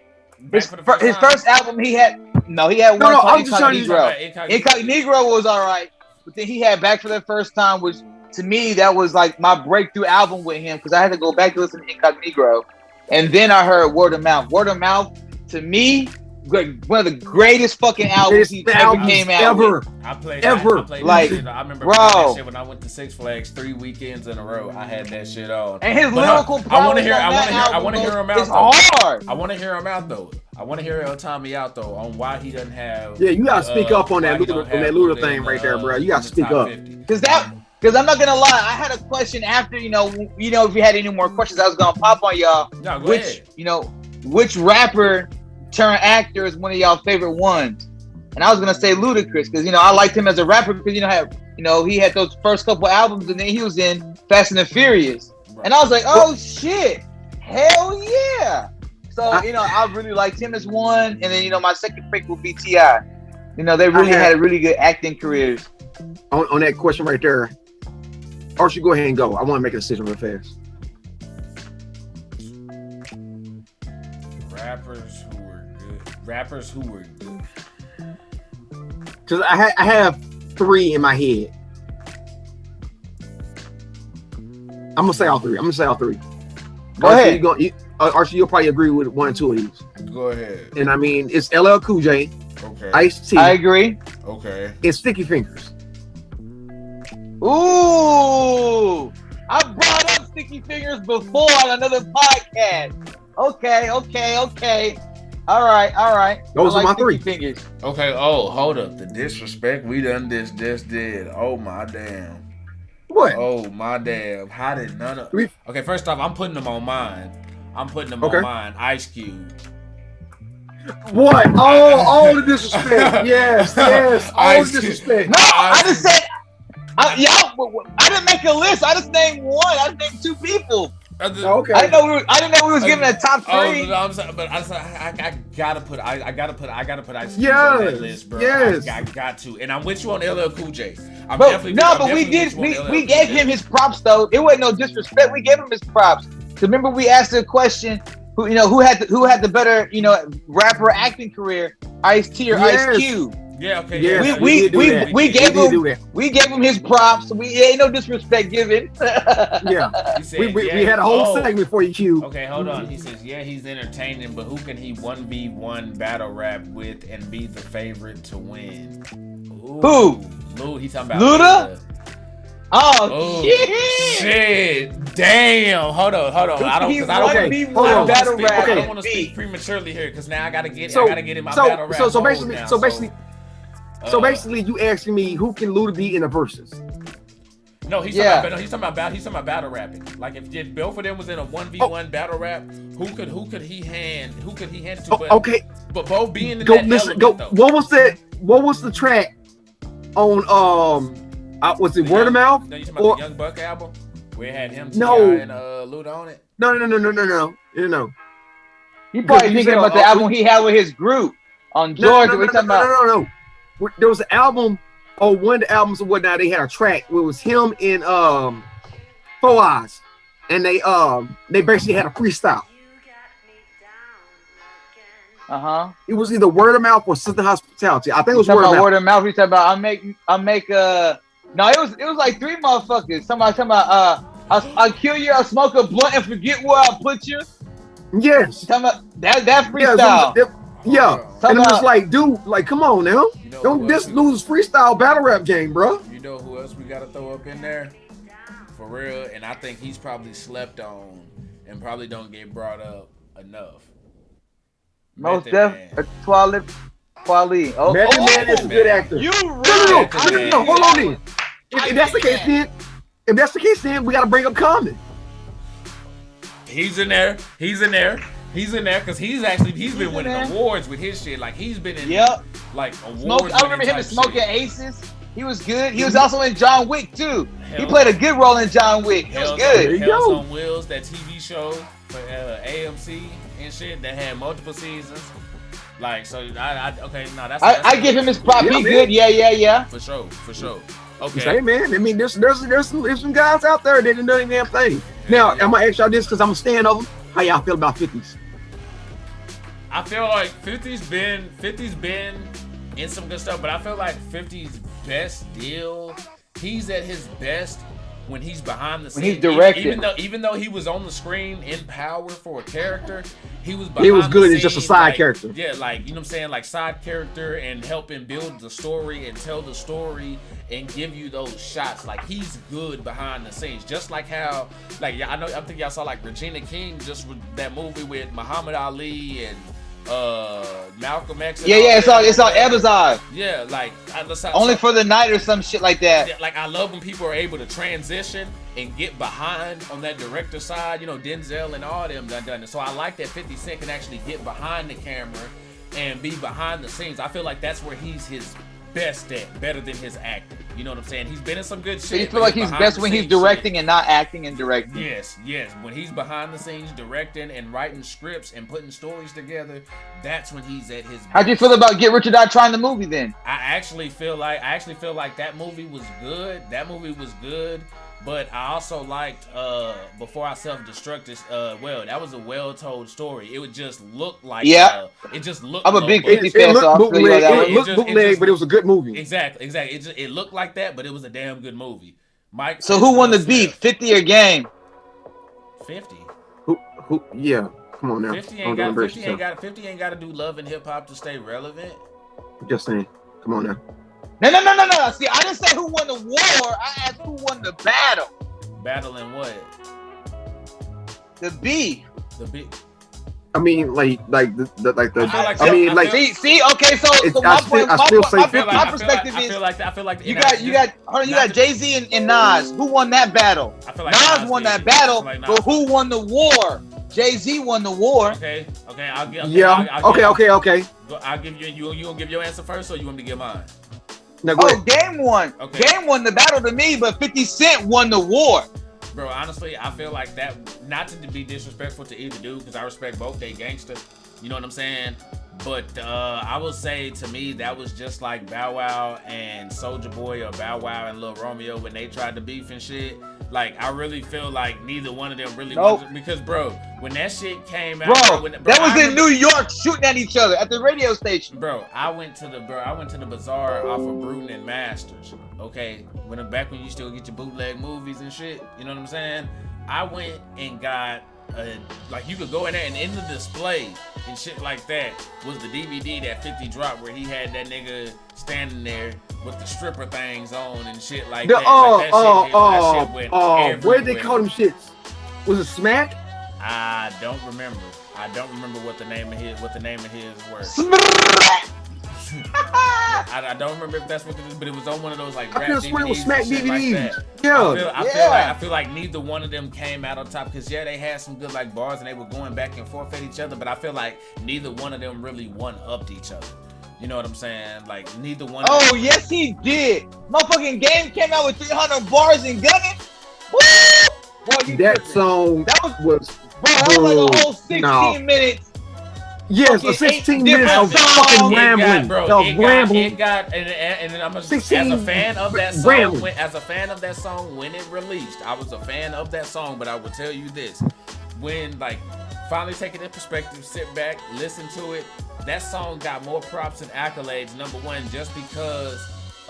his first album. He had one called Incognito. Incognito was all right, but then he had Back for the First Time, which to me that was like my breakthrough album with him because I had to go back to listen to Incognito, and then I heard Word of Mouth. Word of Mouth to me. One of the greatest fucking albums he ever came out ever. With. I played like, that shit. I remember that shit when I went to Six Flags 3 weekends in a row. I had that shit on. And his lyrical I want to hear him out. It's hard. I want to hear him out though. I want to hear Tommy out though on why he doesn't have. Yeah, you gotta speak up on that Luda thing right there, bro. You gotta speak up. Because I'm not gonna lie, I had a question after if you had any more questions, I was gonna pop on y'all. No, go ahead. Which rapper turned actor is one of y'all favorite ones, and I was gonna say Ludacris because I liked him as a rapper because he had those first couple albums and then he was in Fast and the Furious, and I was like, oh shit, hell yeah! So I really liked him as one, and then my second pick would be T.I. They really had really good acting careers. On that question right there, or should go ahead and go. I want to make a decision real fast. Rappers who were good. Because I have 3 in my head. I'm gonna say all 3. Go ahead. Archie, you'll probably agree with 1 or 2 of these. Go ahead. And I mean, it's LL Cool J. Okay. Ice-T. I agree. Okay. It's Sticky Fingers. Ooh, I brought up Sticky Fingers before on another podcast. Okay. All right. Those are my 3 fingers. Okay. Oh, hold up. The disrespect we done just did. Oh my damn. What? Oh my damn. How did none of? Okay. First off, I'm putting them on mine. On mine. Ice Cube. What? All the disrespect. Yes. All the disrespect. No, I just said. I didn't make a list. I just named one. I just named 2 people. Okay. I didn't know we was giving a top 3. I'm sorry, but I gotta put Ice Cube on that list, bro. Yes. I got to, and I'm with you on LL Cool J. We gave him his props though. It wasn't no disrespect. We gave him his props. So remember we asked the question, who had the better rapper acting career, Ice-T or Ice Cube? Yeah, okay. Yeah, we gave him his props. We ain't no disrespect given. Yeah, said, we had a whole segment for you, Q. Okay, hold on. He says, he's entertaining, but who can he 1v1 battle rap with and be the favorite to win? Ooh. Who? Lou. He's talking about Luda. Oh shit! Damn! Hold on. I don't want to speak prematurely here because now I gotta get in my battle rap. So basically, you asking me who can Luda be in the verses? No, he's talking about battle rapping. Like if both of them was in a 1v1 battle rap, who could he hand to? But both being in that element, though. What was the track on was it Word of Mouth? No, you talking about the Young Buck album where it had him, T.I. and Luda on it? No. You probably thinking about the album he had with his group on Georgia. No. There was an album, one of the albums or whatnot. They had a track where it was him and Four Eyes, and they basically had a freestyle. It was either Word of Mouth or Sister Hospitality. I think it was Word of Mouth. We talking about No, it was like 3 motherfuckers. Somebody talking about I'll kill you, I'll smoke a blunt and forget where I put you. Yes. Talking about that freestyle. Yeah. And I'm just like, dude, like, come on now. Don't just lose freestyle battle rap game, bro. You know who else we gotta throw up in there? For real, and I think he's probably slept on and probably don't get brought up enough. Most definitely. Kweli. Method Man is a good actor. You right. No, hold on in. If that's the case, then we gotta bring up Common. He's in there. He's in there because he's been winning awards with his shit. Like he's been in like awards. I remember him in Smoking Aces. He was good. He was also in John Wick too. He played a good role in John Wick. He was good. Hells on Wheels, that TV show for AMC and shit that had multiple seasons. Like so, I give him his prop. He good. Yeah. For sure. Okay. Hey man, I mean, there's some guys out there that didn't do any damn thing. Now, I'm gonna ask y'all this because I'm a fan of them. How y'all feel about 50s? I feel like 50's been in some good stuff, but I feel like 50's best deal. He's at his best when he's behind the scenes. When he's directing. Even though he was on the screen in power for a character, he was behind. He was good as just a side character. Yeah, like you know what I'm saying, like side character and helping build the story and tell the story and give you those shots. Like he's good behind the scenes, just like how I think y'all saw like Regina King just with that movie with Muhammad Ali and Malcolm X. It's all episode. Yeah, like only for the night or some shit like that. Yeah, like I love when people are able to transition and get behind on that director side. You know, Denzel and all them done it. So I like that 50 Cent can actually get behind the camera and be behind the scenes. I feel like that's where he's his best at, better than his acting. You know what I'm saying? He's been in some good shit. So you feel like he's best when he's directing and not acting and directing? Yes. When he's behind the scenes directing and writing scripts and putting stories together, that's when he's at his best. How'd you feel about Get Rich or Die Trying the movie then? I actually feel like that movie was good. But I also liked Before I Self-Destructed. That was a well-told story. It would just look like it just looked. I'm a big 50 fan, so I'll feel you on that one. It looked bootleg, but it was a good movie. Exactly. It looked like that, but it was a damn good movie. Mike. So who won the beef, 50 or Game? 50. Who? Yeah. Come on now. 50 ain't got to do love and hip hop to stay relevant. Just saying. Come on now. No. See, I didn't say who won the war. I asked who won the battle. Battle in what? The beef. I mean, like the. See. Okay, so my perspective is. I feel like you got Jay-Z and Nas. Who won that battle? I feel like Nas won that battle, but who won the war? Jay-Z won the war. Okay. I'll give. Okay. I'll give you. You gonna give your answer first, or you want me to give mine? No, Game won. Okay. Game won the battle to me, but 50 Cent won the war. Bro, honestly, I feel like that, not to be disrespectful to either dude, because I respect both, they gangster. You know what I'm saying? But I would say, to me, that was just like Bow Wow and Soulja Boy, or Bow Wow and Lil Romeo when they tried to beef and shit. Like, I really feel like neither one of them really wanted, because, bro, when that shit came out, that was in New York shooting at each other at the radio station. Bro, I went to the bazaar off of Bruton and Masters. Okay, back when you still get your bootleg movies and shit. You know what I'm saying? I went and got you could go in there and in the display and shit like that was the DVD that 50 dropped, where he had that nigga standing there with the stripper things on and shit like that. That shit went everywhere. What did they call them shits? Was it Smack? I don't remember what the name of his was. I don't remember if that's what it is, but it was on one of those like rap DVDs. It was Smack DVDs. Like Yeah. I feel like neither one of them came out on top, because they had some good like bars and they were going back and forth at each other, but I feel like neither one of them really one-upped each other. You know what I'm saying? Like neither one. Oh yes, he did. Motherfucking Game came out with 300 bars and gunning. Woo! Boy, that song was like a whole 16 minutes. Yes, 16 minutes of fucking rambling. It got, and I'm as a fan of that song. As a fan of that song when it released, I was a fan of that song. But I will tell you this: when finally taking it in perspective, sit back, listen to it. That song got more props and accolades. Number one, just because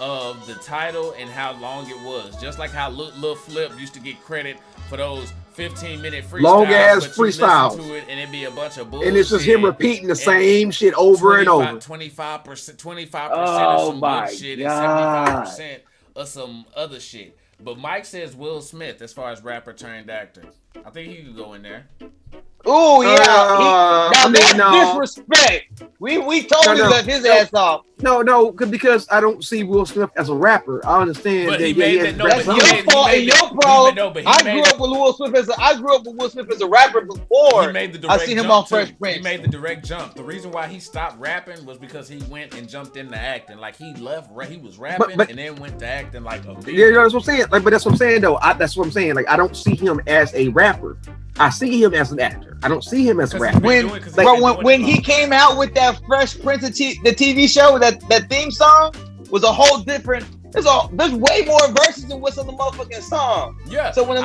of the title and how long it was. Just like how Lil Flip used to get credit for those 15-minute freestyles, long ass freestyles, to it and it'd be a bunch of bullshit. And it's just him repeating the same shit over and over. 25% of some good shit and 75% of some other shit. But Mike says Will Smith as far as rapper turned actor. I think he could go in there. Ooh, Oh yeah, that's no. disrespect. We totally left his ass off. No, because I don't see Will Smith as a rapper. I understand. But that, he made that. No, that's your fault and your problem. I grew up with Will Smith as a rapper before. He made the direct I seen him jump on Fresh Prince. He made the direct jump. The reason why he stopped rapping was because he went and jumped into acting. Like he was rapping and then went to acting like a yeah, that's what I'm saying. Like, but that's what I'm saying though. That's what I'm saying. Like, I don't see him as a rapper. I see him as an actor. I don't see him as a rapper. When he came out with that Fresh Prince of the TV show, that theme song was a whole different. There's way more verses than what's on the motherfucking song. Yeah. So when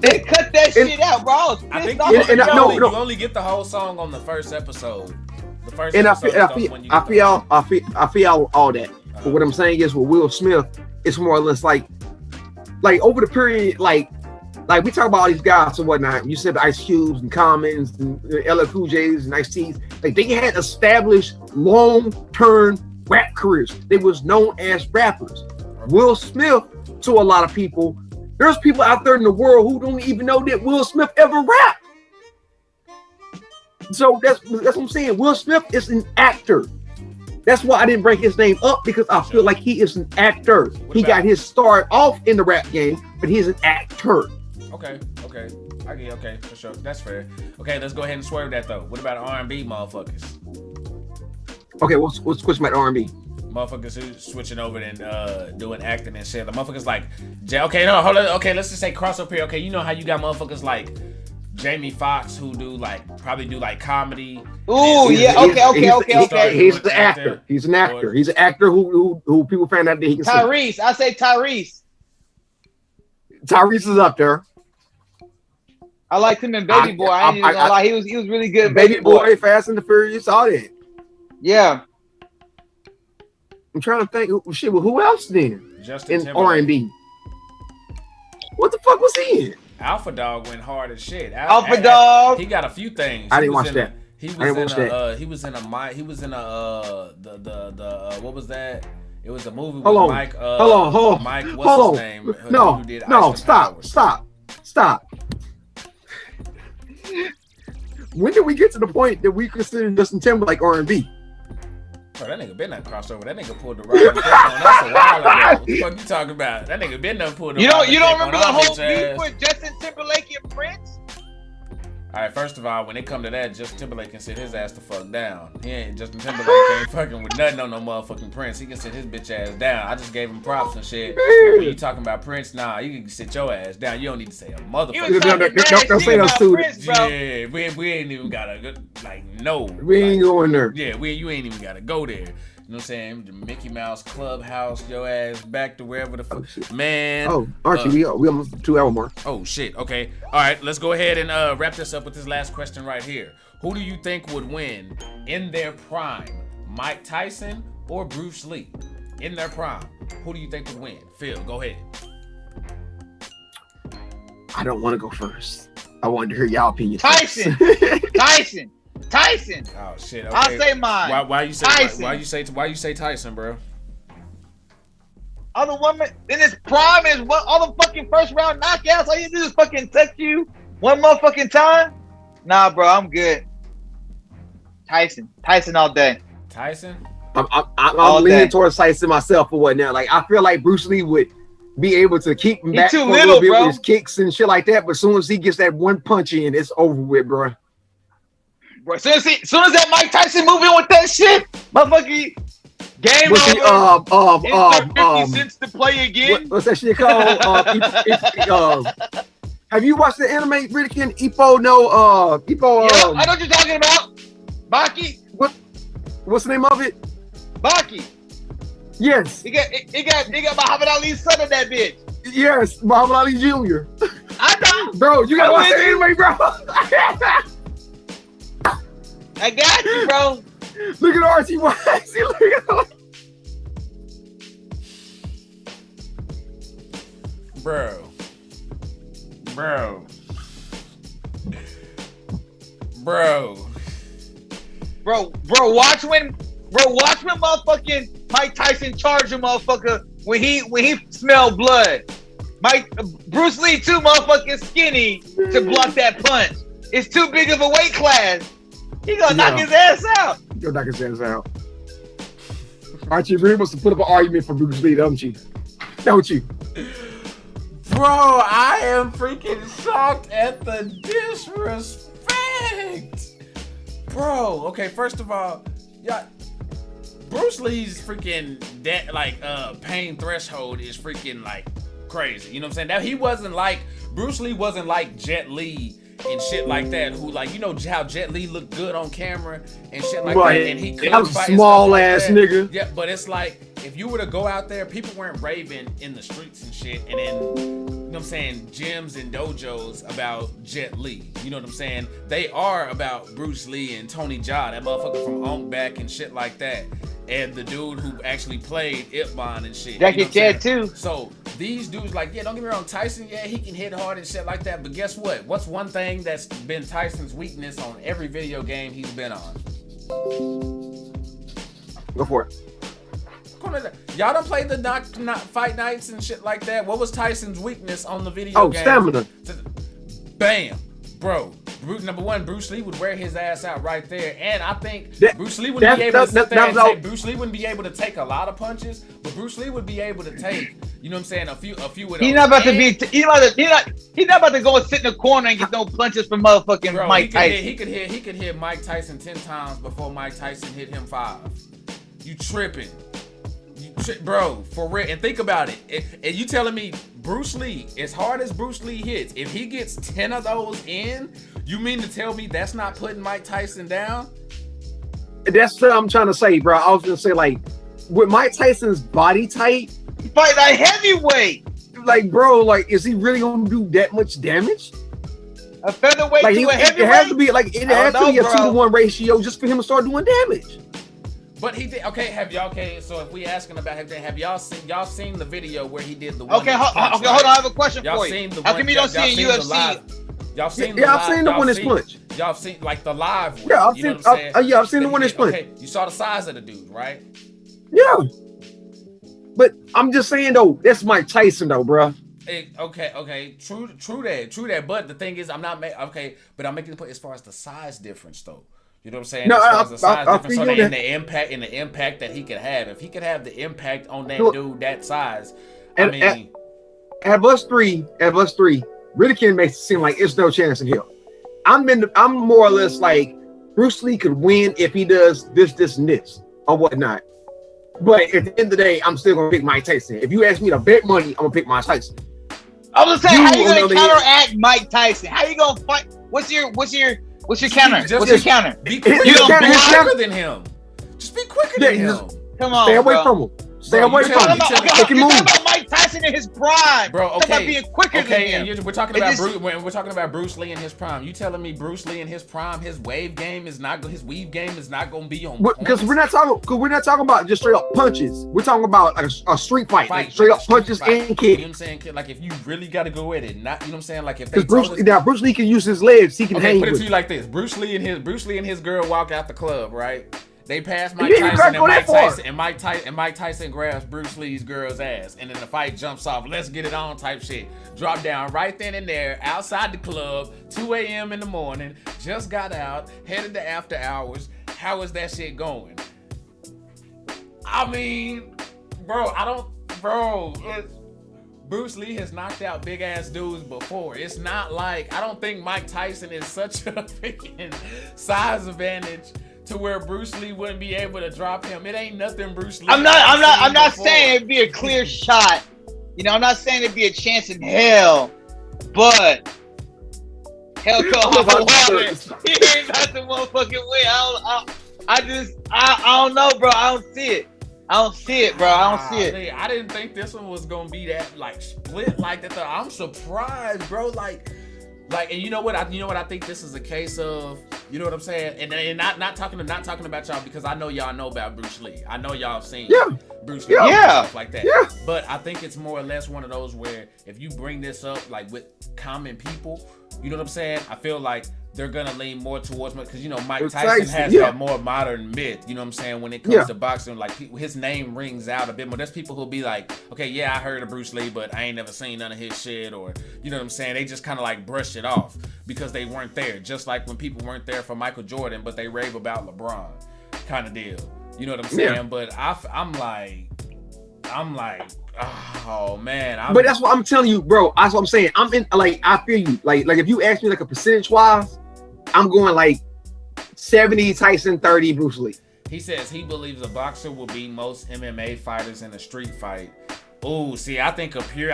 they cut that shit out, bro. I was pissed off. You only get the whole song on the first episode. The first and episode I feel all that. But what I'm saying is with Will Smith, it's more or less like over the period, like we talk about all these guys and whatnot. You said the Ice Cubes and Commons and LL Cool J's and Ice T's. Like they had established long-term rap careers. They was known as rappers. Will Smith, to a lot of people, there's people out there in the world who don't even know that Will Smith ever rapped. So that's what I'm saying. Will Smith is an actor. That's why I didn't bring his name up, because I feel like he is an actor. He got his start off in the rap game, but he's an actor. Okay, for sure. That's fair. Okay, let's go ahead and swerve that though. What about R&B motherfuckers? Okay, we'll switch my R&B. Motherfuckers who's switching over and doing acting and shit. The motherfuckers like, okay, no, hold on. Okay, let's just say cross up here. Okay, you know how you got motherfuckers like Jamie Foxx who probably do comedy. Ooh, yeah, okay. He's an actor. He's an actor. He's an actor who people find out that he can Tyrese, sing. I say Tyrese. Tyrese is up there. I liked him in Baby Boy. I ain't even gonna lie. He was really good. Baby Boy, Fast and the Furious, all that. Yeah. I'm trying to think. Shit, well, who else then? Justin in R&B. What the fuck was he in? Alpha Dog went hard as shit. Alpha Dog. He got a few things. I didn't watch that. He was in what was that? It was a movie with Mike. Hold on. Mike, what's his name? No, stop. When did we get to the point that we consider Justin Timberlake R&B? Bro, that nigga been that crossover. That nigga pulled the ride on us a while ago. What the fuck you talking about? That nigga been done pulled the ride. You don't remember the whole beef with Justin Timberlake and Prince? All right, first of all, when it come to that, Justin Timberlake can sit his ass the fuck down. Justin Timberlake ain't fucking with nothing on no motherfucking Prince. He can sit his bitch ass down. I just gave him props and shit. When you talking about Prince, nah, you can sit your ass down. You don't need to say a motherfucker. Don't say those two. Yeah, we ain't even gotta no. We ain't going there. Yeah, you ain't even gotta go there. You know what I'm saying? The Mickey Mouse Clubhouse, your ass back to wherever the fuck. Man. Oh, Archie, we almost 2 hours more. Oh, shit. Okay. All right, let's go ahead and wrap this up with this last question right here. Who do you think would win in their prime? Mike Tyson or Bruce Lee? In their prime, who do you think would win? Phil, go ahead. I don't want to go first. I wanted to hear y'all opinion. Tyson. Oh shit. Okay. I'll say mine. Why you say Tyson? Why you say Tyson, bro? Other woman in his prime is what all the fucking first round knockouts. All you do is fucking touch you one motherfucking time. Nah, bro, I'm good. Tyson all day. Tyson. I'm leaning towards Tyson myself for what now. Like I feel like Bruce Lee would be able to keep him back for a little bit with his kicks and shit like that. But as soon as he gets that one punch in, it's over with, bro. As soon as that Mike Tyson move in with that shit, motherfucker, game over. 50 cents to play again. What's that shit called? Have you watched the anime Riddick Ippo? No, Ippo. Yeah, I know what you're talking about. Baki. What's the name of it? Baki. Yes. He got Muhammad Ali's son in that bitch. Yes, Muhammad Ali Jr. I know. Bro, you gotta watch the anime, bro. I got you, bro. Look at Archie Wise. Look at him. Bro, watch when motherfucking Mike Tyson charged a motherfucker when he smelled blood. Bruce Lee too motherfucking skinny to block that punch. It's too big of a weight class. He gonna knock his ass out. He'll knock his ass out. Aren't you really supposed to put up an argument for Bruce Lee, don't you? Don't you? Bro, I am freaking shocked at the disrespect. Bro, okay, first of all, yeah, Bruce Lee's freaking pain threshold is freaking like crazy. You know what I'm saying? That he wasn't like Bruce Lee wasn't like Jet Li and shit like that, who like, you know how Jet Li looked good on camera and shit like that, and he could fight small ass nigga. Yeah, but it's like if you were to go out there, people weren't raving in the streets and shit, and then, you know what I'm saying, gyms and dojos about Jet Li. You know what I'm saying? They are about Bruce Lee and Tony Jaa, that motherfucker from Unk Back and shit like that. And the dude who actually played Ip Man and shit. Jackie Chan too. So these dudes, like, yeah, don't get me wrong, Tyson, yeah, he can hit hard and shit like that. But guess what? What's one thing that's been Tyson's weakness on every video game he's been on? Go for it. Y'all done played the fight nights and shit like that. What was Tyson's weakness on the video game? Oh, stamina. Bam. Bro, number one, Bruce Lee would wear his ass out right there, and I think Bruce Lee wouldn't be able to sit there and take. Bruce Lee wouldn't be able to take a lot of punches, but Bruce Lee would be able to take, you know what I'm saying, a few of those. He's not about to be. He's not about to go and sit in the corner and get no punches from motherfucking Mike Tyson. He could hit Mike Tyson 10 times before Mike Tyson hit him 5. You tripping? Bro, for real. And think about it. And you telling me Bruce Lee, as hard as Bruce Lee hits, if he gets 10 of those in, you mean to tell me that's not putting Mike Tyson down? That's what I'm trying to say, bro. I was gonna say, like, with Mike Tyson's body type, he fight a heavyweight. Like, bro, like, is he really gonna do that much damage? A featherweight like, to a heavyweight? It has to be like a 2-to-1 ratio just for him to start doing damage. But he did. Okay, so if we asking about him, have y'all seen the video where he did the one? Okay, hold on. I have a question for you. How come you don't see in UFC? Y'all seen I've seen the one-inch punch. Y'all seen like the live one. Yeah, I've seen the one-inch punch. Okay, you saw the size of the dude, right? Yeah. But I'm just saying though, that's Mike Tyson though, bro. Okay, true that. But the thing is, I'm making the point as far as the size difference though. You know what I'm saying? No, as far as the size difference, so that. in the impact that he could have, if he could have the impact on that dude that size, I mean, at plus three, Riddick makes it seem like it's no chance in hell. I'm more or less like Bruce Lee could win if he does this, and this, or whatnot. But at the end of the day, I'm still gonna pick Mike Tyson. If you ask me to bet money, I'm gonna pick Mike Tyson. I was gonna say, how you gonna counteract Mike Tyson? How you gonna fight? What's your counter? What's your counter? Be quicker than him. Just be quicker than him. Come on, stay away from him. Stay away from him. You're talking about Mike Tyson in his prime, bro. Okay, about being quicker than him. We're talking about we're talking about Bruce Lee in his prime. You telling me Bruce Lee in his prime, his weave game is not going to be on? Because we're not talking about just straight up punches. We're talking about like a street fight, like straight up punches and kicks. You know what I'm saying? Like if you really got to go at it, not, you know what I'm saying? Like if Bruce Lee can use his legs, he can hang. Put it to you like this: Bruce Lee and his girl walk out the club, right? They pass Mike Tyson and Mike Tyson grabs Bruce Lee's girl's ass, and then the fight jumps off. Let's get it on type shit. Drop down right then and there outside the club, 2 a.m. in the morning. Just got out, headed to after hours. How is that shit going? I mean, Bruce Lee has knocked out big ass dudes before. It's not like I don't think Mike Tyson is such a freaking size advantage to where Bruce Lee wouldn't be able to drop him. It ain't nothing Bruce Lee. I'm not saying it'd be a clear shot. You know, I'm not saying it'd be a chance in hell, but hell come on, he ain't got the motherfucking way. I don't know, bro. I don't see it, bro. I didn't think this one was gonna be that like split like that. I'm surprised, bro. Like, and you know what? I think this is a case of. You know what I'm saying? And not talking about y'all because I know y'all know about Bruce Lee. I know y'all have seen Bruce Lee and stuff like that. Yeah. But I think it's more or less one of those where if you bring this up like with common people, you know what I'm saying? I feel like they're gonna lean more towards because you know Mike Tyson has that more modern myth. You know what I'm saying? When it comes to boxing, like his name rings out a bit more. There's people who'll be like, okay, yeah, I heard of Bruce Lee, but I ain't never seen none of his shit, or you know what I'm saying? They just kind of like brush it off. because they weren't there. Just like when people weren't there for Michael Jordan, but they rave about LeBron, kind of deal. You know what I'm saying? Yeah. But I'm like, oh man. But that's what I'm telling you, bro. That's what I'm saying. I'm in, like, I feel you. Like if you ask me like a percentage wise, I'm going like 70 Tyson, 30 Bruce Lee. He says he believes a boxer will beat most MMA fighters in a street fight. Oh, see, I think if you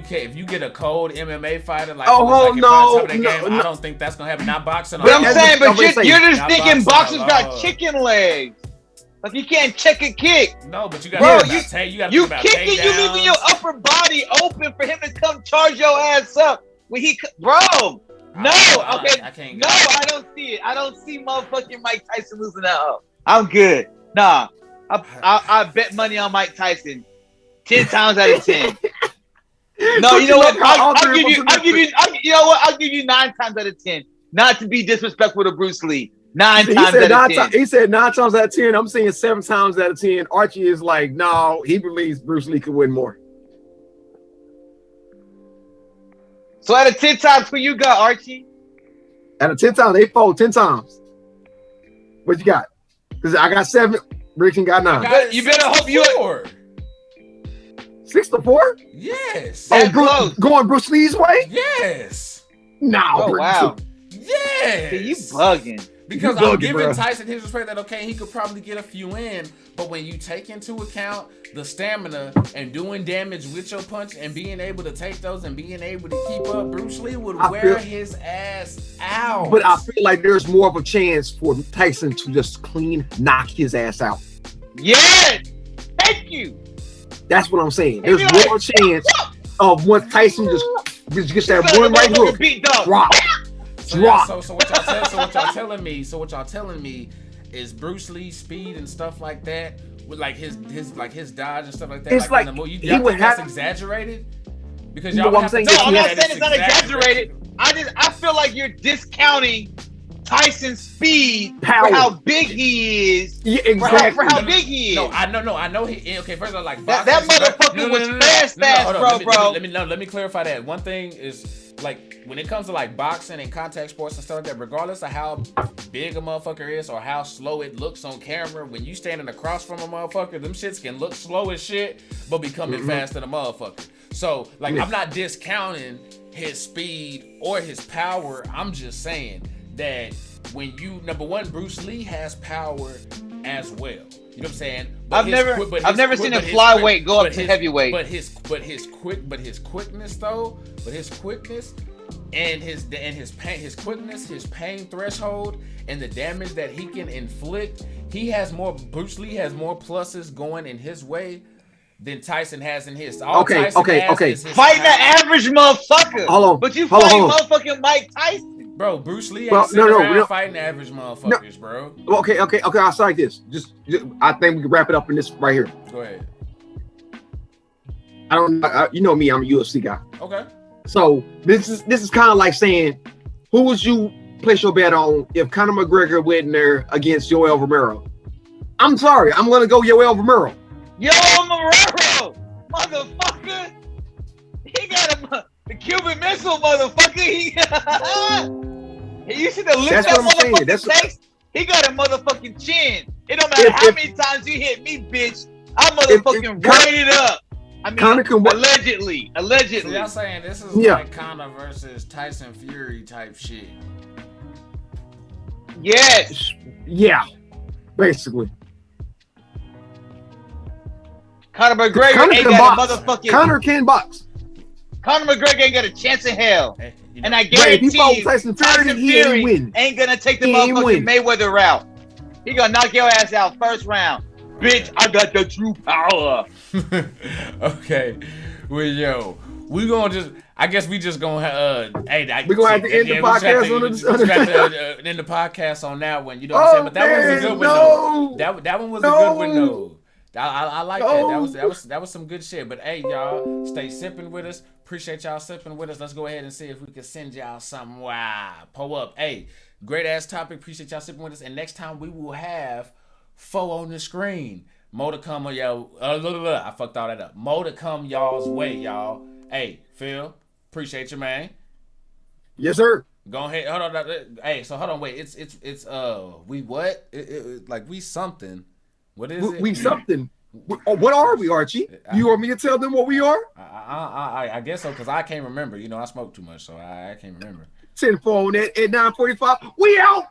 get a cold MMA fighter like, no, game, I don't think that's gonna happen. Not boxing. But I'm saying, but you're just thinking boxers alone. got chicken legs. Like you can't check a kick. No, but you Bro, got you kicking, you leaving your upper body open for him to come charge your ass up. When he, bro, no, okay, I can't. No, I don't see it. I don't see motherfucking Mike Tyson losing that up. I'm good. Nah, I bet money on Mike Tyson 10 times out of 10. No, you know what? I'll give you 9 times out of 10. Not to be disrespectful to Bruce Lee. 9 times out of 10. He said 9 times out of 10. I'm saying 7 times out of 10. Archie is like, no, he believes Bruce Lee could win more. So out of 10 times, who you got, Archie? Out of 10 times, they fold 10 times. What you got? Because I got 7. Rick got 9. You better hope you 6-4. Yes. Going Bruce Lee's way? Yes. No. Oh, wow. Yes. You bugging. Because I'm giving Tyson his respect that, okay, he could probably get a few in, but when you take into account the stamina and doing damage with your punch and being able to take those and being able to keep up, Bruce Lee would wear his ass out. But I feel like there's more of a chance for Tyson to just clean knock his ass out. Yes! Thank you! That's what I'm saying. There's more chance of what Tyson just gets that one right hook. Drop. So what y'all telling me is Bruce Lee's speed and stuff like that, with like his dodge and stuff like that. It's like y'all think that's exaggerated? Because y'all what I'm saying. No, I'm not saying it's not exaggerated. I feel like you're discounting Tyson's speed power, for how big he is. Yeah, exactly. For how big he is. No, I know he. Okay, first of all, like that motherfucker was fast, bro. Let me clarify that. One thing is, like, when it comes to like boxing and contact sports and stuff like that, regardless of how big a motherfucker is or how slow it looks on camera, when you standing across from a motherfucker, them shits can look slow as shit, but be coming fast than a motherfucker. So, like, I'm not discounting his speed or his power. I'm just saying that when you, number one, Bruce Lee has power as well. You know what I'm saying? I've never seen a flyweight go up to heavyweight. But his quickness and his pain threshold and the damage that he can inflict, Bruce Lee has more pluses going in his way than Tyson has in his. Okay. Fighting the average motherfucker. Hold on. But you fighting motherfucking Mike Tyson. Bro, Bruce Lee ain't sitting around fighting average motherfuckers, bro. Okay. I'll say like this. Just, I think we can wrap it up in this right here. Go ahead. You know me, I'm a UFC guy. Okay. So this is kind of like saying, who would you place your bet on if Conor McGregor went in there against Yoel Romero? I'm sorry, I'm gonna go Yoel Romero. Yoel Romero, motherfucker. He got the Cuban Missile, motherfucker. You see the lift that motherfucker takes? He got a motherfucking chin. It don't matter how many times you hit me, bitch. I motherfucking run it up. I mean, allegedly. So y'all saying this is like Conor versus Tyson Fury type shit? Yes. Yeah. Basically. Conor McGregor ain't got a motherfucking. Conor can box. Conor McGregor ain't got a chance in hell. Hey, and I guarantee you, Tyson Fury ain't gonna take the motherfucking Mayweather route. He gonna knock your ass out first round. Bitch, I got the true power. Okay. Well, yo, we gonna just. I guess we just gonna. We gonna have to end the podcast end the podcast on that one. You know what I'm saying? But that was a good one though. That one was a good one though. I like that. That was some good shit. But hey, y'all, stay sipping with us. Appreciate y'all sipping with us. Let's go ahead and see if we can send y'all something. Wow, pull up. Hey, great ass topic. Appreciate y'all sipping with us. And next time we will have 4 on the screen. More to come, yo. I fucked all that up. More to come y'all's way, y'all. Hey, Phil, appreciate you, man. Yes, sir. Go ahead. Hold on. Hey, so hold on. Wait. It's we what? Like we something. What is it? We something. What are we, Archie? You want me to tell them what we are? I guess so, because I can't remember. You know, I smoke too much, so I can't remember. 10 phone at 9:45. We out.